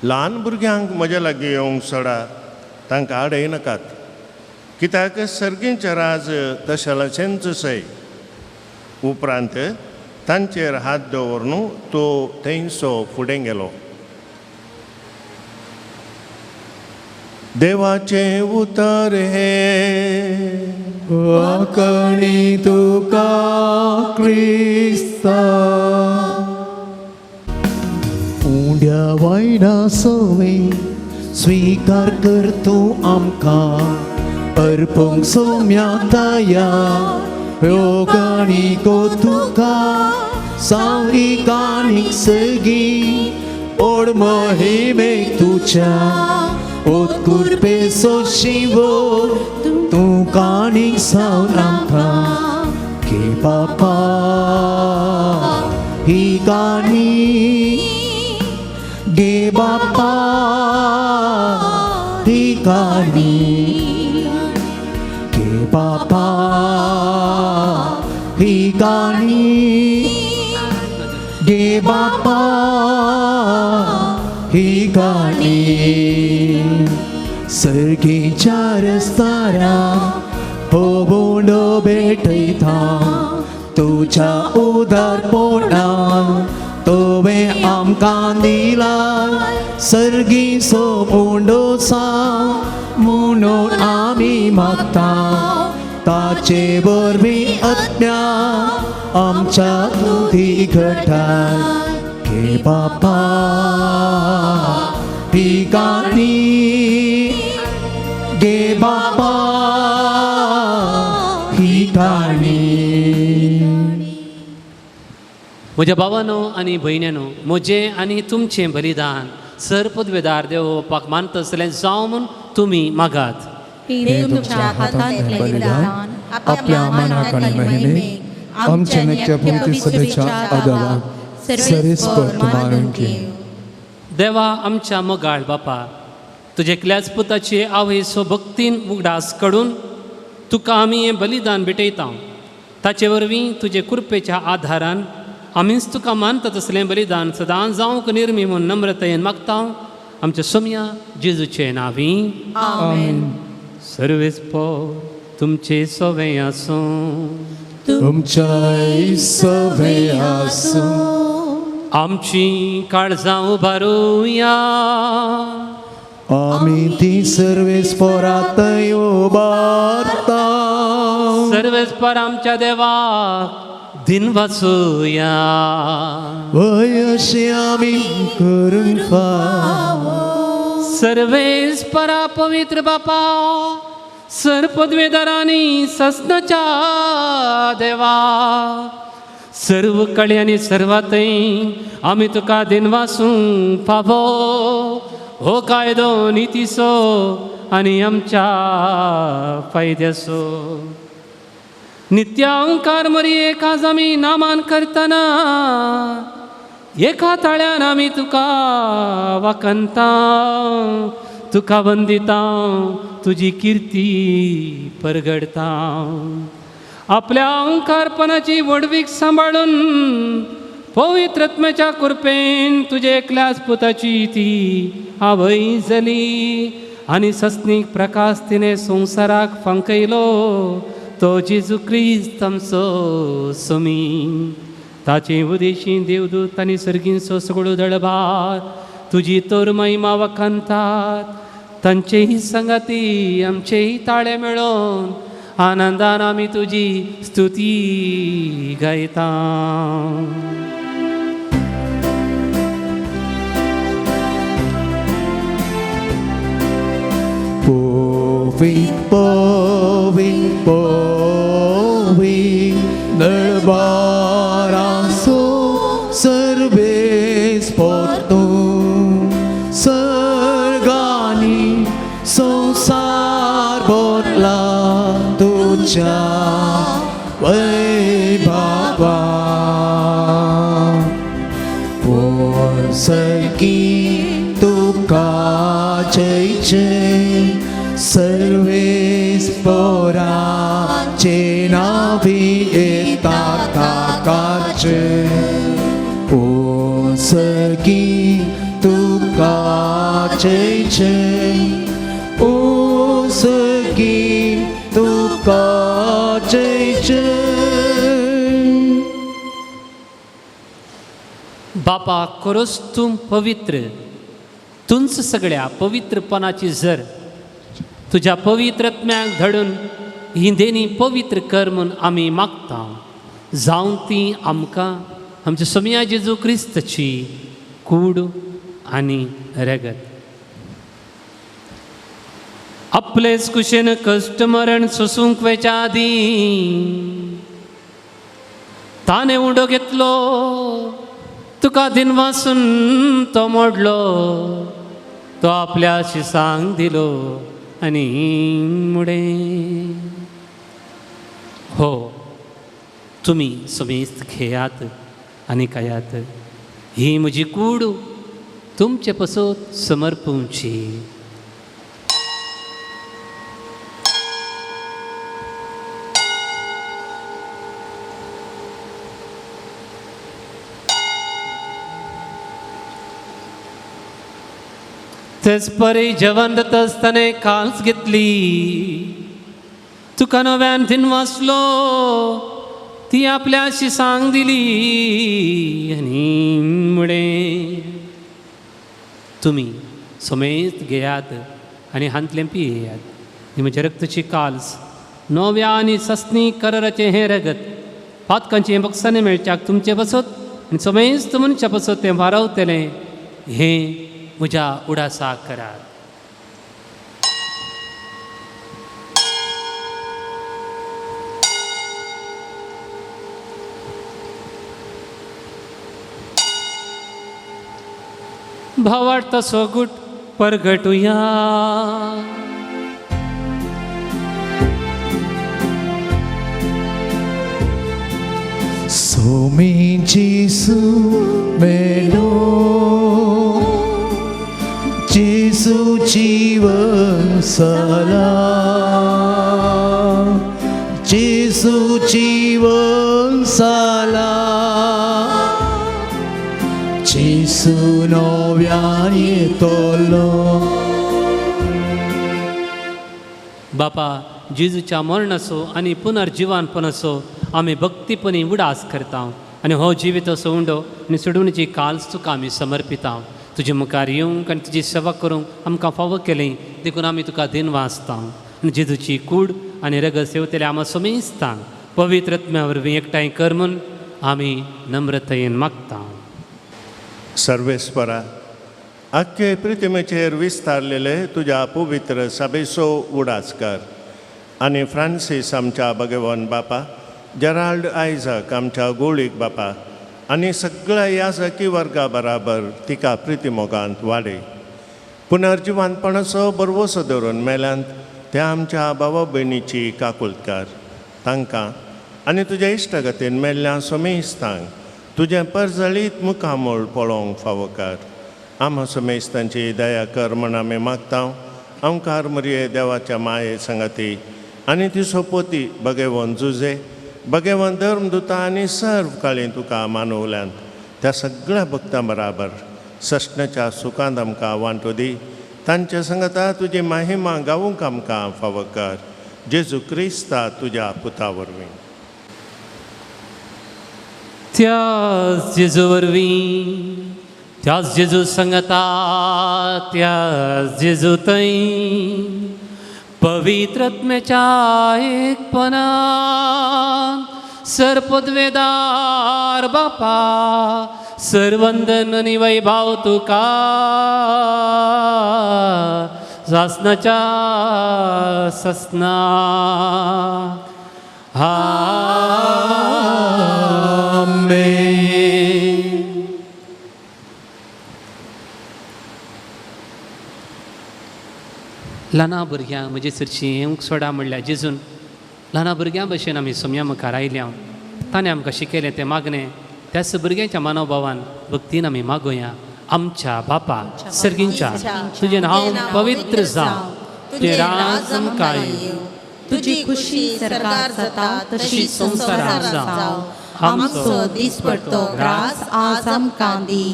ल्हान भुरग्यांक म्हजे लागीं येवंक सोडा, तांकां आडयनाकात, कित्याक सर्गींचें राज तशेलाचेंच सै. उपरांत तांचेर हात दवरून तो थंयसो फुडें गेलो. देवाचे उतर हे वाकणी तुका क्रिस्ता. उंड्या वायडा सवे स्वीकार कर तूं आमकां अर्पूंक सौम्या ताया योगाणी गो तुका सावरीक आनीक सगी ओड मोहिमेक तुच्या उत्कुर्पेचो शिवो तूं काणीक सावन आमकां घे बापा ही काणी घे बापा ही काणी घे बापा ही काणी घे बापा ठिकाणी सर्गीच्या रस्त्यारा होऊन भेटता तुझ्या उदारपणान तोवे आमकां दिला सर्गी सोडोसा म्हणून आमी मागता ताचे वरवीं आज्ञा आमच्या तुधी घटात घे बापा ठिकाणी गे बापा ठिकाणी. म्हज्या भावानो आनी भयण्यानो, म्हजें आनी तुमचें बलिदान सरपदवेदार देवोवपाक मानता आसलें जावं म्हूण तुमी मागात. हे तुमच्या हातांतलें बलिदान आपल्या मानाक आनी महिमेक आमच्या नित्य पवित्र सभेच्या आदाराक सरीसपर मारून घे. देवा आमच्या मोगाळ बापा, तुजे एकल्याच पुताची आवय सो भक्तीन उगडास कडून तुका आमी हें बलिदान भेटयता. ताचे वरवीं तुजे कृपेच्या आधारान आमीच तुका मानतात असलें बलिदान सदां जावंक निर्मी म्हूण नम्रतायेन मागता आमच्या सोम्या जेजूचे नांवी. आमेन. सर्वेस्पर तुमचे सोवें आसूं, तुमच्या सवे आसूं आमची काळजां उबारुया. आमी ती सर्वेस्परांतय उबारता. सर्वेस्पर आमच्या देवाक दिन वाचूया. वय अशें आमी करूंक फाव. सर्वेस्परा पवित्र बापा, सरपदवेदारांनी सस्नाच्या देवा, सर्व कळे आनी सर्वातय आमी तुका दिन वासूंक फावो. हो कायदो नितीसो आनी आमच्या फायद्याचो. नित्यांकार मरी एकाच आमी नामान करतना एका ताळ्यान आमी तुका वाकनता, तुका वंदिता, तुजी किर्ती परगडता. आपल्या ओंकारपणाची वडवीक सांबाळून पवित्रत्म्याच्या कृपेन तुजे एकल्याच पुताची ती आवय जाली आनी सस्नीक प्रकाश तिने संवसाराक फांकयलो. तो जेजू क्रिस्त आमचो सोमी. ताचे उदेशी देवदूत आनी सर्गींचो सगळो दळबार तुजी तोर महिमा वखणतात. तांचेही संगती आमचेही ताळे मेळोन आनंदान आमी तुजी स्तुती गायता. Povit, povit, povit, दळबारांचो सर्वेस्पर तूं. सर्गांनी संवसार भरला तुज्या वैभवान. सर्गी तुका जय जय सर्वेस्पराचे नावी येता ताकाचे. ओ सर्गी तुका जय जय, ओ सर्गी तुका जय जय. बापा करोस तूं पवित्र, तुंच सगळ्या पवित्रपणाची झर तुझ्या पवित्रत्म्याक धडून ही देणी पवित्र कर म्हूण आमी मागता. जावं ती आमकां आमच्या सोम्या जेजू क्रिस्ताची कूड आनी रगत. आपलेच कुशेन कश्ट मरण सोसूंक वेच्या आदी ताणें उडो घेतलो. तुका दिन वासून तो मोडलो. तो आपल्या शिसांक दिलो आनी मुडे. हो, तुमी समेस्त खेयात आनी कायात. ही म्हजी कूड तुमचे पसत समर्पूंची. तेच परी जेवण जात असताना काल्स घेतली तुका नव्यान थिन वाचलो ती आपल्याशी सांग दिली आणि मुळे तुम्ही समेत घेयात आणि हांतलें पियेयात ही म्हज्या रक्ताची काल्स नव्या आनी सस्नी करराचें हें रगत पातकांची बक्षांनी मेळच्याक तुमचे बसत आनी समेस्त मनशा बसत तें वारवतलें हें म्हज्या उडासाक करात. भावाड तसो गुट परगटुया. सोमी जेसू मेलो जेसू जीवन साला जेसू जीवन साला जेसू नव्यान येतलो. बापा जेजूच्या मरणाचो आनी पुनर्जिवानपणाचो आमी भक्तीपणी उडास करता आनी हो जिवीत असो उंडो आनी सोडूनची काल्स तुका आमी समर्पिता. तुजे मुखार येवंक आनी तुजी सेवा करूंक आमकां फावो केलें देखून आमी तुका दिन वाचता आनी जेजूची कूड आनी रगत सेवतले आमी समेस्तांक पवित्र आत्म्या वरवीं एकठांय कर म्हूण आमी नम्रतायेन मागता. सर्वेस्परा आख्खे पृथ्वीचेर विस्तारलेले तुज्या पवित्र सभेचो उडास कर आनी फ्रांसीस आमच्या भगवान बापा, जेराल्ड आयझक आमच्या गोळीक बापा आनी सगळ्या याजकी वर्गा बराबर तिका प्रितीमोगांत वाडय. पुनर्जिवानपणाचो बरवसो धरून मेल्यांत त्या आमच्या भावा भयणीची काकुळट कर. तांकां आनी तुज्या इश्टगतीन मेल्ल्या समेस्तांक तुजें परजळीत मुखामोळ पळोवंक फावो कर. आम समेस्तांची दया कर म्हण आमी मागता. ओंकार मरिये देवाच्या माये संगती आनी तिचो पोती भगवान जुजे भगवान धर्मदुता आनी सर्व काळी तुका मानवल्यांत त्या सगळ्या भक्तां बराबर सष्णाच्या सुखांत आमकां वांटो दी. तांच्या संगता तुजी महिमा गावूंक आमकां फावो कर. जेजू क्रिस्ता तुज्या पुता वरवीं. त्याच जेजू वरवीं त्याच जेजू संगता त्याच जेजू थंय पवित्र आत्म्याच्या एकपणान सरपदवेदार बापा सर्वंदन आनी वैभाव तुका सासनाच्या ससना. आमेन. ल्हाना भुरग्यांक म्हजे सरची येवंक सोडा म्हणल्यार जेजून ल्हाना भुरग्यां भशेन आमी सोम्या मुखार आयल्या. ताणें आमकां शिकयलें तें मागणें त्याच भुरग्यांच्या मनोभावान भक्तीन आमी मागोया. आमच्या बापा सर्गींच्या तुजें नांव पवित्र जावं, तुजें राज आमकां येवं, तुजी खुशी सरकार जाता तशी संवसारांत जावं. आमचो दिसपडतो ग्रास आज आमकां दी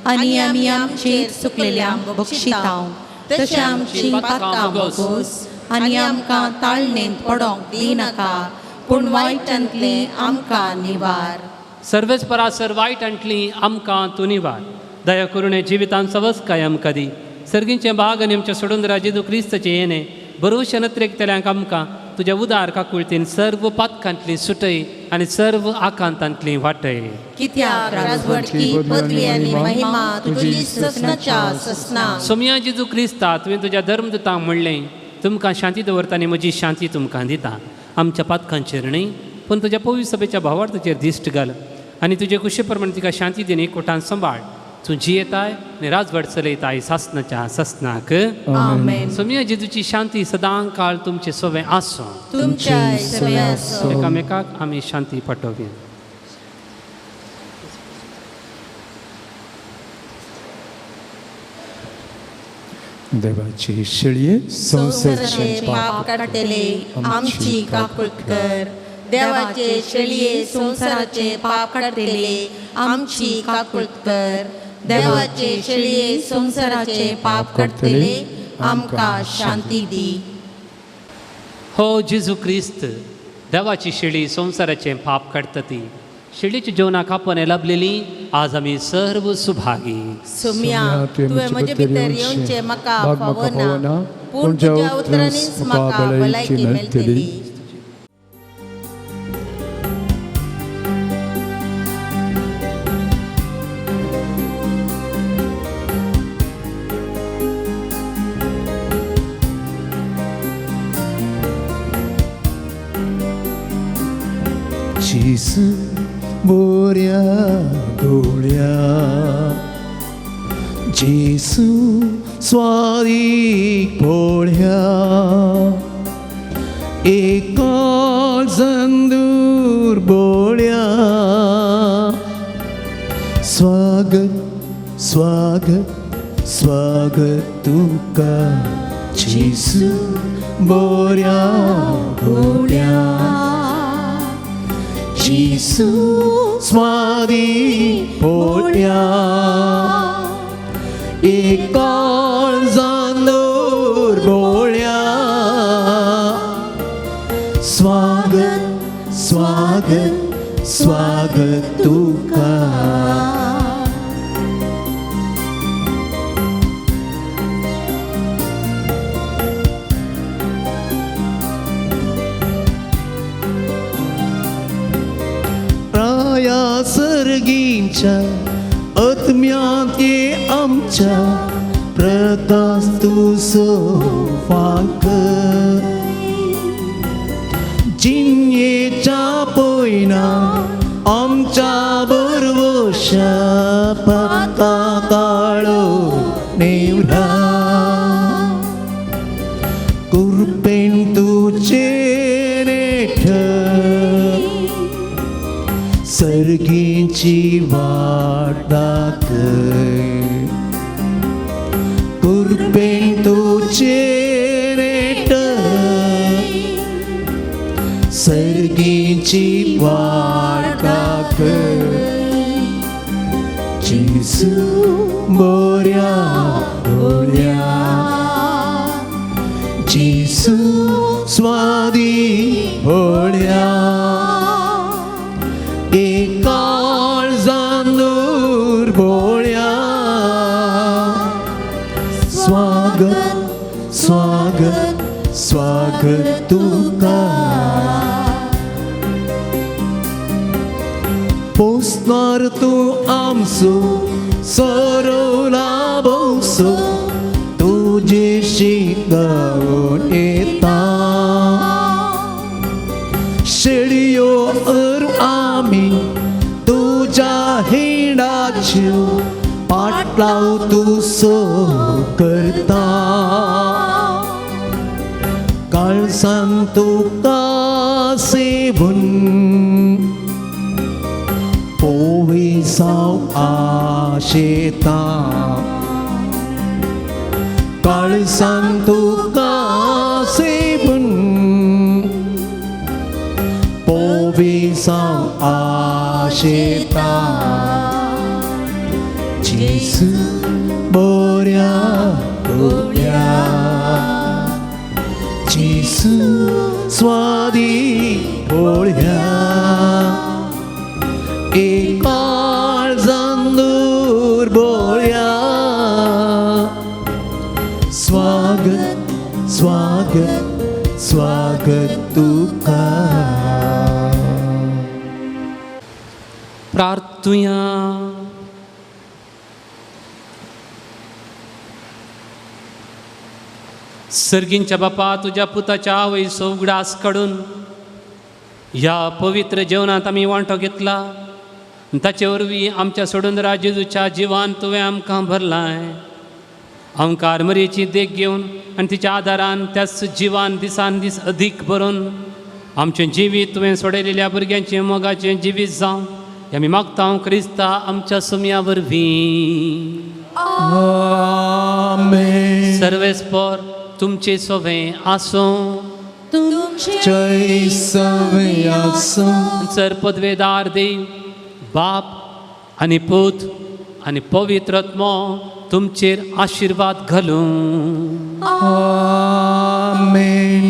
आनी आमी आमचेर चुकलेल्यांक बक्षितांव तशें आमची पातकां बगोस आनी आमकां ताळणेंत पडोंक दिनाका पूण वायटांतलें आमकां निवार. सर्वेस्परासर वायटांतलीं आमकां तूं निवार. दया करून हे जिवितांत सवस्काय आमकां दी. सर्गींचे भाग आनी आमच्या सोडून जेजू क्रिस्ताचें येणे बरोवशे नत्रेकतल्यांक आमकां तुज्या उदार काकुळतीन सर्व पातकांतली सुटय आनी सर्व आकांतांतली वाटय. कित्याक राजवटकी पदवी आनी महिमा तुजी ससनाच्या ससना. सोम्या जेजू क्रिस्ता तुवें तुज्या धर्मदुतांक म्हणलें तुमकां शांती दवरता आनी म्हजी शांती तुमकां दिता. आमच्या पातकांचेर न्हय पूण तुज्या पवित्र सभेच्या भावार्थाचेर दिश्ट घाल आनी तुजे कुशे प्रमाणे तिका शांती दिन एकवटान सांबाळ. तूं जियेताय आनी राजवट चलयताय सासनाच्या ससनाक. आमेन. सोम्या जेजूची शांती सदां काळ तुमचे सोबे आसूं. तुमच्या सभे आसूं. एकामेकाक आमी शांती पाठोवया. देवाची शिळये संवसाराचे पाप काडटले आमची काकुळट कर. देवाचे शेळये संवसाराचे पाप काडटले आमची काकुळट कर. देवाचे शेळये संसाराचे पाप काडटले आमकां शांती दी. हो जेजू क्रिस्त, देवाची शेळी संसाराचे पाप काडटा ती शेळीच्या जेवणाक आपण लाभलेली आज आमी सर्व सुभागी. सुम्या तुवें म्हजे भितर येवचें म्हाका फावना, पूण तुज्या उतरांनीच म्हाका भलायकी मेळटली. जेसू बोऱ्या दोळ्या, जेसू स्वादीक पोळ्या, एका जंदूर बोळ्या. स्वागत स्वागत स्वागत तुका जेसू बोऱ्या दोळ्या. जेसू स्वादी पोळ्या, एकाळ जांदूर बोळ्या. स्वागत स्वागत स्वागत तुका. सर्गींच्या आत्म्यांत ये आमच्या प्रकाश तुजो फांक. जिन्येच्या पयना आमच्या बरवशा पत्ता काळो नेवरा. कुरपेन तुचे नेठ सर्गींची वाट दाखय. कुरपेन तुचे नेट सर्गींची वाट दाखय. जेसू बोऱ्या दोळ्या, जेसू स्वादी पोळ्या, एकाळ जांदूर बोळ्या. स्वागत स्वागत स्वागत तुका. पोसणार तूं आमचो सोरो लाभोसो, तुजे शिकावून येता. शेळयो आमी तुज्या हिंडाच्यो पाटलाव तुसो करता. काळसान तुका सेवून पोविसाव आशेता. काळसान तुका सेवून पोविसाव आशेता. जेसू बोऱ्या दोळ्या, जेसू स्वादी पोळ्या, एकाळ जांदूर बोळ्या. स्वागत स्वागत स्वागत तुका. प्रार्थुया. सर्गींच्या बापा, तुझ्या पुताच्या आवयचो उगडास काडून ह्या पवित्र जेवणात आमी वांटो घेतला. ताचे वरवीं आमच्या सोडून जेजूच्या जिवान तुवें आमकां भरलाय. आमकां आरमरेची देख घेवन आनी तिच्या आदारान त्याच जिवान दिसान दीस अदीक भरून आमचें जिवीत तुवें सोडयलेल्या भुरग्यांचें मोगाचें जिवीत जावं हें आमी मागता क्रिस्ता आमच्या सुमया वरवीं. आमेन. सर्वेस्पर तुमचे सोवें आसूं. जय सवे आसूं. सर पदवेदार देव बाप आनी पूत आनी पवित्र आत्मो तुमचेर आशिर्वाद घालूं. आमेन.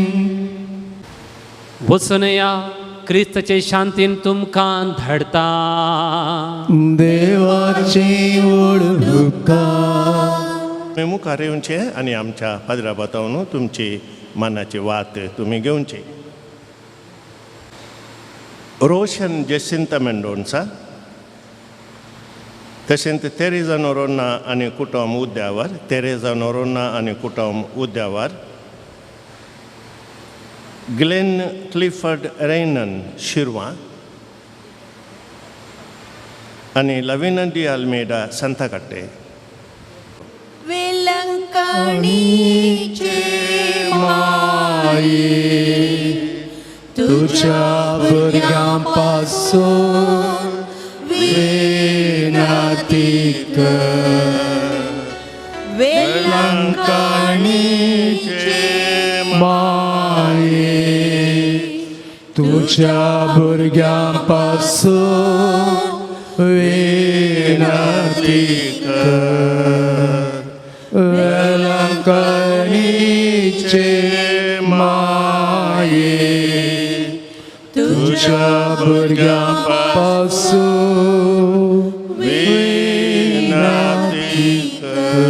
वचून या क्रिस्ताचे शांतीन तुमकां धाडटा. देवाची वळखुका. तुमी मुखार येवचे आनी आमच्या पाद्रा बतावन तुमची मनाची वात तुमी घेवची. रोशन जेसिंता मेंडोन्सा, तशेंच तेरेजा नोरोन्ना आनी कुटुंब उद्यावर, तेरेजा नोरोन्ना आनी कुटुंब उद्यावर, ग्लेन क्लिफर्ड रेनन शिरवा आनी लविना डी आल्मेडा सांताकट्टे. वेलंकणीचे माये तुझ्या भुरग्यांपासून विनंती कर. वेलंकणीचे माये तुझ्या भुरग्यांपासून विनंती कर. वेलंकणीचे माये तुझ्या भुरग्यांपासून विनंती कर.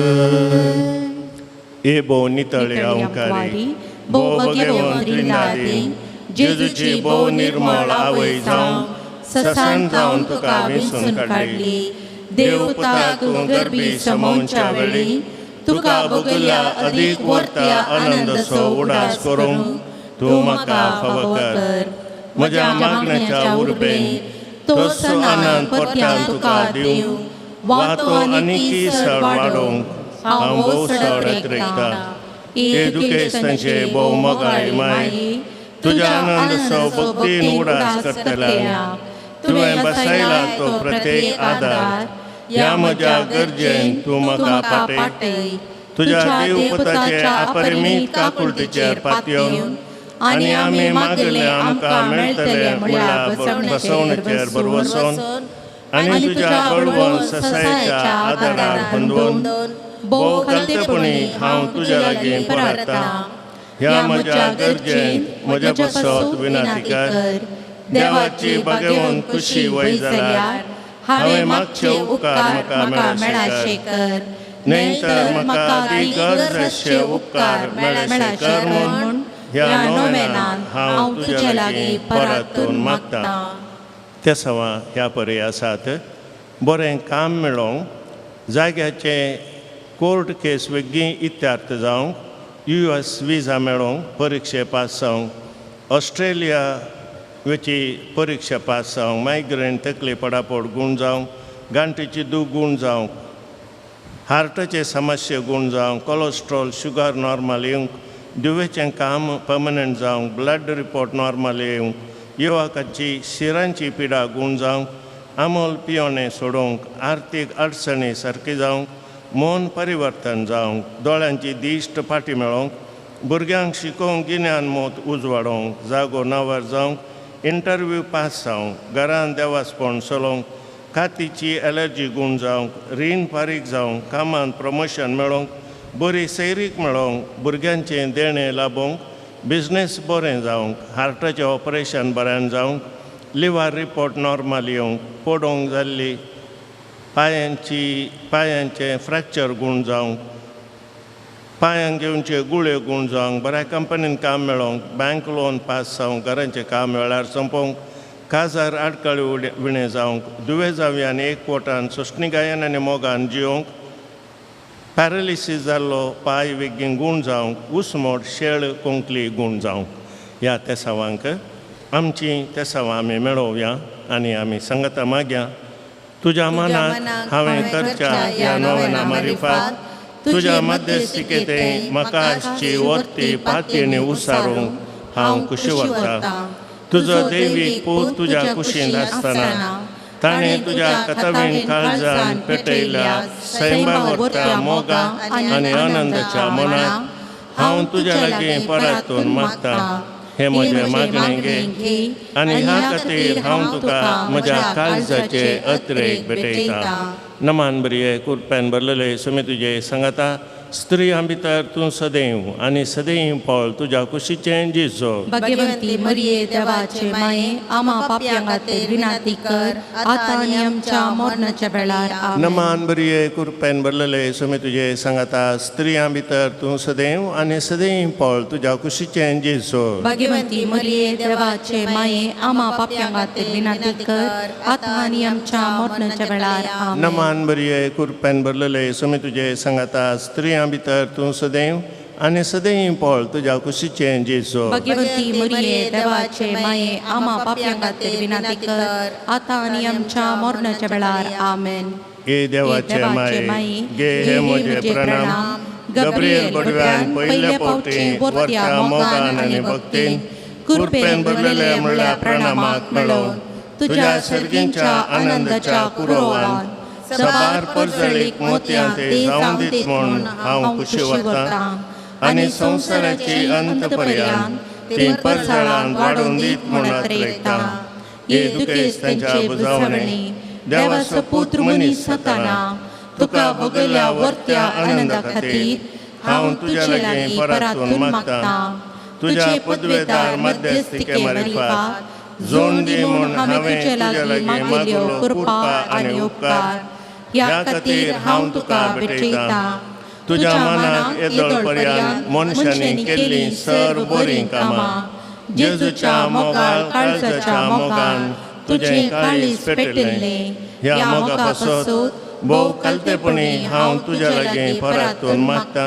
ए भो नितळे अवकारी, भो भगवंत त्रिनादी, जेजूची भो निर्मळ आवय जावं, ससान जावन तुका विंचून काडली. देवपुता तूं गर्भी समोवच्या वेळी, तुका भोगल्या अदीक वर्त्या आनंदसो उडास करूंक तूं म्हाका फाव कर. म्हज्या मागण्याच्या उर्बेन तोसो आनंद परत्यान तुका दिवं, वा तो आनीकी सड वाडोवंक हांव भोव सड रेखता. हे दुखेस्तांचे भोव मोगाळी माय, तुज्या आनंदसो भक्तीन उडास करतल्या. तुवें बसयला तो प्रत्येक आदार, ह्या म्हज्या गरजेन तूं म्हाका पाटय. तुज्या देवपुताचे अपरिमीत काकुळटीचेर पातयेवन आनी आमी मागले आमकां मेळटले म्हळ्यार बसवणेचेर बरवसून आनी तुज्या बळवून ससायच्या आदारार बंदून भोव खालतेपणी हांव तुज्या लागीं परता. ह्या म्हज्या गरजेन म्हज्या बसत विनंती कर. देवाची भगवंत खुशी वय जाल्यार हांवें मागचे उपकार म्हाका मेळाशे कर. न्हय तर म्हाका गरज अशे उपकार मेळाशे कर म्हूण ह्या नोवेनान हांव तुज्या लागीं परतून मागता. त्या सवा ह्या परी आसात. बरें काम मेळोवंक, जाग्याचे कोर्ट केस वेगळी इत्यार्थ जावंक, US विजा मेळोवंक, परिक्षे पास जावंक, ऑस्ट्रेलिया वेची परिक्षा पास जावंक, मायग्रेन तकले पडापड गूण जावंक, गांठीची दूख गूण जावंक, हार्टाचे समस्या गूण जावंक, कोलेस्ट्रॉल शुगर नॉर्मल येवंक, दुवेचें काम पर्मनंट जावंक, ब्लड रिपोर्ट नॉर्मल येवंक, युवकाची शिरांची पिडा गूण जावंक, आमोल पियोणें सोडोवंक, आर्थीक अडचणी सारकी जावंक, मन परिवर्तन जावंक, दोळ्यांची दिश्ट फाटी मेळोवंक, भुरग्यांक शिकोवंक गिन्यान मोत उजवाडोवंक, जागो नावार जावंक, इंटरव्यू पास जावंक, घरान देवासपण चलोवंक, कातीची एलर्जी गूण जावंक, रीण फारीक जावंक, कामान प्रमोशन मेळोवंक, बरी सैरीक मेळोवंक, भुरग्यांचें देणें लाभोवंक, बिझनेस बरें जावंक, हार्टाचें ऑपरेशन बरें जावंक, लिव्हर रिपोर्ट नॉर्मल येवंक, पडोवंक जाल्ली पांयांचें फ्रॅक्चर गूण जावंक, पांयांक घेवनचे गुळे गूण जावंक, बऱ्या कंपनीन काम मेळोवंक, बँक लोन पास जावंक, घरांचें काम वेळार संपोवंक, काजार आडकाळी विणे जावंक, दुवेजाव्यान एकवटान सोंसणीगायन आनी मोगान जियोवंक, पॅरालिसीस जाल्लो पांय वेगीन गूण जावंक, उसमोट शेळ कोंकली गूण जावंक. ह्या तेसावांक आमची तेसावां आमी मेळोवया आनी आमी सांगता मागया. तुज्या मनाक हांवें करच्या ह्या नोवेना मारिफात तुज्या मध्यस्थिकेतें म्हाका आसची वर्ती पातयेणी उसारूंक हांव कुशी वता. तुजो दैवीक पूत तुज्या कुशींत आसतना ताणें तुज्या कथावीण काळजान पेटयल्या सैमावरत्या मोगा आनी आनंदाच्या मनाक हांव तुज्या लागीं परतून मागता. हे म्हजें मागणें घे आनी ह्या खातीर हांव तुका म्हज्या काळजाचे अत्रेक भेटयता. नमान बरी कुरप्यान भरलेले सुमे तुझे सांगाता स्त्रियां भितर तूं सदैव आनी सदैव फळ तुज्या कुशीचें जेजो. भगवंती मरिये देवाचे माये आम्हा पाप्यां खातीर विनंती कर आता आनी आमच्या मरणाच्या वेळार आमेन. नमान बरी कुरप्यान भरलेले सुमे तुझे सांगाता स्त्रियां भितर तूं सदैव आनी सदैव फळ तुज्या कुशीचें जेजो. भगवंती मरिये देवाचे माये आम्हा पाप्यां खातीर विनंती कर आता आनी आमच्या मरणाच्या वेळार आमेन. नमान बरी कुरप्यान भरलेले सुमे तुझे सांगाता स्त्रियां भितर तूं सदैव आनी सदैव फळ तुज्या कुशीचें जेजो. भगवंती मरिये देवाचे माये आम्हा पाप्यां खातीर विनंती कर आता आनी आमच्या मरणाच्या वेळार आमेन. हे देवाचे माये गे हे म्हजे प्रणाम. गब्रिएल बडव्यान पयले पावटी वर्त्या मोगान आनी भक्तीन कुरपेन भरलेले म्हणल्या प्रणामाक मेळोवन तुज्या सर्गींच्या आनंदाच्या कुरवान सबार परजळीक मोतयां ते जावं दीत म्हूण हांव खुशी वता आनी संवसाराची अंत पर्यंत ती परजळांत वाडोवन दीत म्हूण आत्रेता. हे दुखेस्तांच्या बुजावणी देवाचो पुत्र मनीस जाताना तुका भोगल्या वर्त्या आनंदा खातीर हांव तुज्या लागीं परतून मागता. तुज्या पदवेदार मध्यस्थिके मारिफात जोड दी म्हूण हांवें तुज्या लागीं मागिल्ल्यो कृपा आनी उपकार ह्या खातीर हांव तुका भेटयता. तुज्या मनाक येदोळ पर्यंत मनशांनी केल्लीं सर्व बरीं कामां जेजूच्या मोगाळ काळजाच्या मोगान तुजें काळीज पेटयल्लें ह्या मोगा पासत भोव कालतेपणी हांव तुज्या लागीं परतून मागता.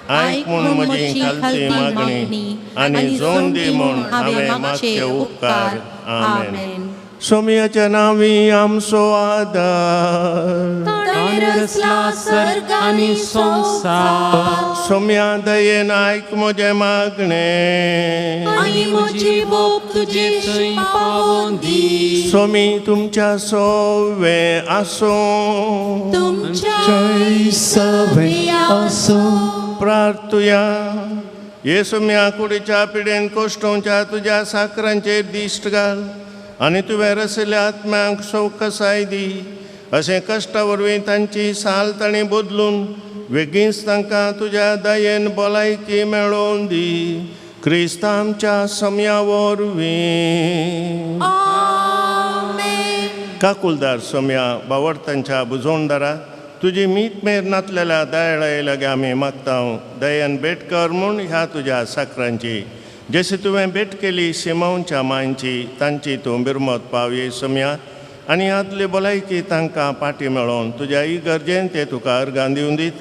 आयक म्हूण म्हजी खालती मागणी आनी जोड दी म्हूण हांवें मागचे उपकार. आमेन. सोमयाच्या नांवी आमचो आदार ताणें रचला सर्ग आनी संवसार. सोम्या दयेन आयक म्हजें मागणें आनी म्हजी भोग तुजे थंय पावोवन दी. सोमी तुमच्या सोवे आसूं जय सवे आसो प्रार्थुया. हे सोम्या कुडीच्या पिडेन कोश्टोवच्या तुज्या साकरांचेर दिश्ट घाल आनी तुवें रचयल्या आत्म्यांक सौकसाय दी. अशें कश्टा वरवीं तांची साल ताणीं बदलून बेगीनच तांकां तुज्या दयेन भलायकी मेळोवन दी. क्रिस्त आमच्या सोम्या वरवीं. काकुलदार सोम्या बावडतांच्या बुजोवणदारा तुजी मीठ मेर नातलेल्या दयाळाये लागीं आमी मागता. दयेन भेट कर म्हूण ह्या तुज्या साकरांची जशी तुवें भेट केली सिमोनच्या मांयची तांची तूं बिरमत पावये सोम्या आनी आदली भलायकी तांकां पाटी मेळोवन तुज्या इगर्जेन ते तुका अर्गां दिवन दीत.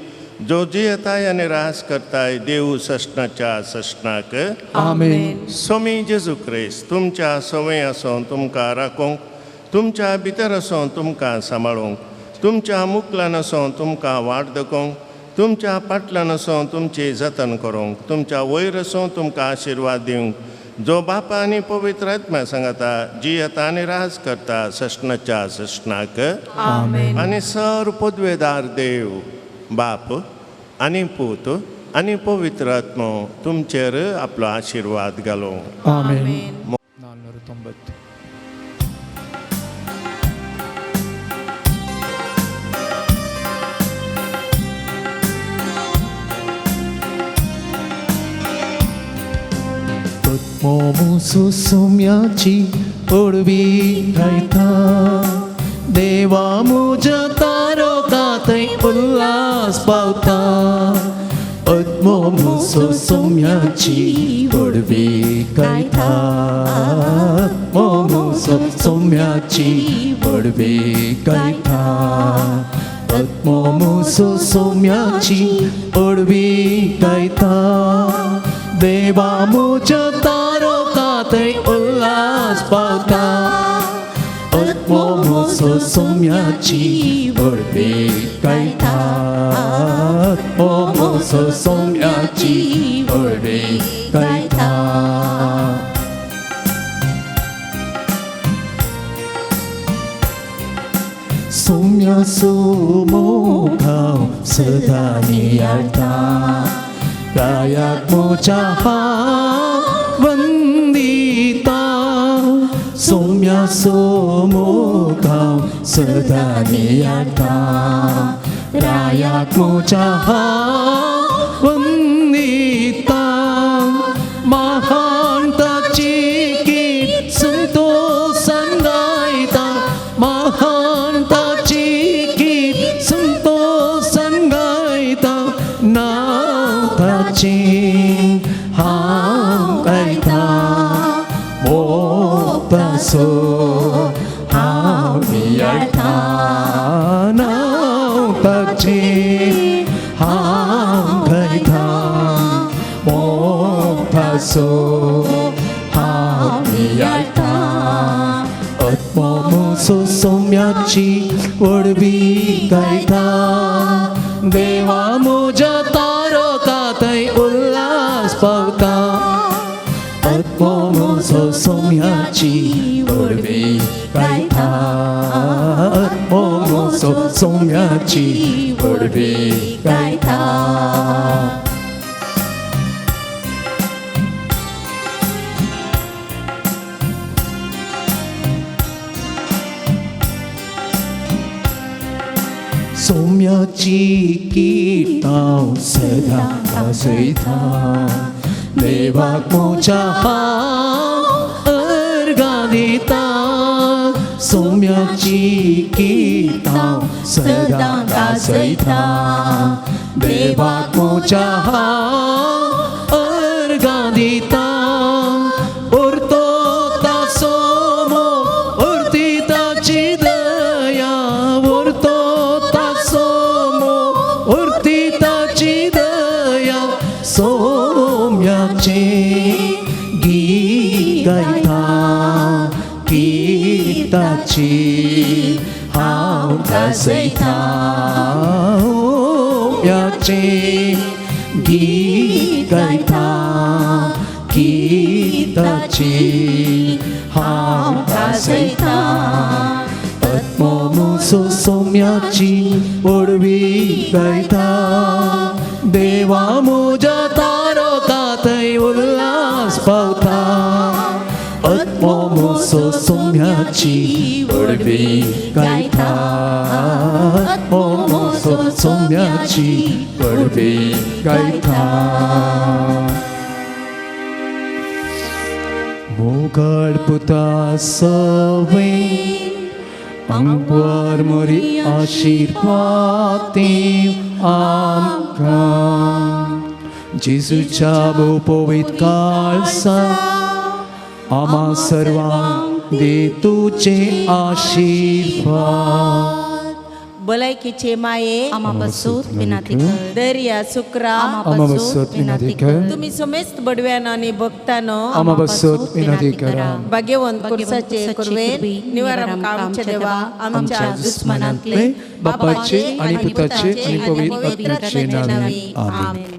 जो जियेताय आनी रास करताय देव सशनाच्या सशनाक. आमेन. सोमी जेजू क्रिस्त तुमच्या सवय आसूं तुमकां राखूंक, तुमच्या भितर आसूं तुमकां सांबाळूंक, तुमच्या मुखल्यान आसूं तुमकां वाट दखूंक, तुमच्या फाटल्यान आसूं तुमची जतन करूंक, तुमच्या वयर आसूं तुमकां आशिर्वाद दिवंक. जो बापा आनी पवित्र आत्म्या सांगता जी येता आनी राज करता सशनाच्या सशनाक. आनी सर्व पदवेदार देव बाप आनी पूत आनी पवित्र आत्मो तुमचेर आपलो आशिर्वाद घालूं. आमेन. 490. मोमुसु सोम्याची ओडवी रायता देवा मुजा तारोकातय उल्हास पावता. मोमुसु सोम्याची ओडवी गायता मोमुसु सोम्याची ओडवी गायता. मोमुसु सोम्याची ओडवी गायता देवा मुजा तारोकातय उल्हास पावता. मोमुसु सोम्याची ओडवी गायता मोमुसु सोम्याची ओडवी गायता. सोम्या सोमोगाव सदा नियाळटा रायाक मोच्या वंदिता. सोम्या सोम्या सोमोगाव सदा नियता रायाक मोच्या वंदिता महांताची गीत सुनतो संगायता महांताची गीत सुनतो संगायता नाव ताची हांव गायता मोगतासो हांव नियाळटा नाव ताची हांव गायता मोगतासो हांव नियाळटा आत्मोसो सोम्याची वडवी गायता देवा मोजा तारकांतय उल्हास पावता आत्मोसो सोम्याची वडवी गायता आत्मोसो सोम्याची वडवी गायता सोम्याची कीर्तन सदा गाजयता देवाक मोच्या अर्घां दिता सोम्याची कीर्तन सदा गाजयता देवाक मोच्या अर्घां दिता उरतो तासोमो उरती ताची दया उरतो उरती ताची दया सोम्याचे गीत गायता कीर्ताची हांव गाजयता सोम्याचे गीत गायता कीर्ताची हांव गाजयता आत्मोसो सोम्याची वडवी गायता देवा मोजा तारकांतय उल्हास पावता आत्मोसो सोम्याची वडवी गायता आत्मोसो सोम्याची वडवी गायता मोगळ पुता सवे आमवर मोरी आशीर्वाद दिव आमकां जेजूच्या पवित्र काळसा आम्हा सर्वांक दे तुझे आशीर्वाद भलायकीचे माये आम्हा बसूत विनंती कर दर्या शुक्रा आम्हा बसूत विनंती कर तुम्ही समेस्त बडव्यान आणि भक्तानो आम्हा बसूत विनंती करा भाग्यवंत कुर्साचे कुर्वे निवारम कामचे देवा आमच्या दुश्मनांतले बापाचे आणि पुताचे आणि पवित्र आत्म्याचे नावे आमेन.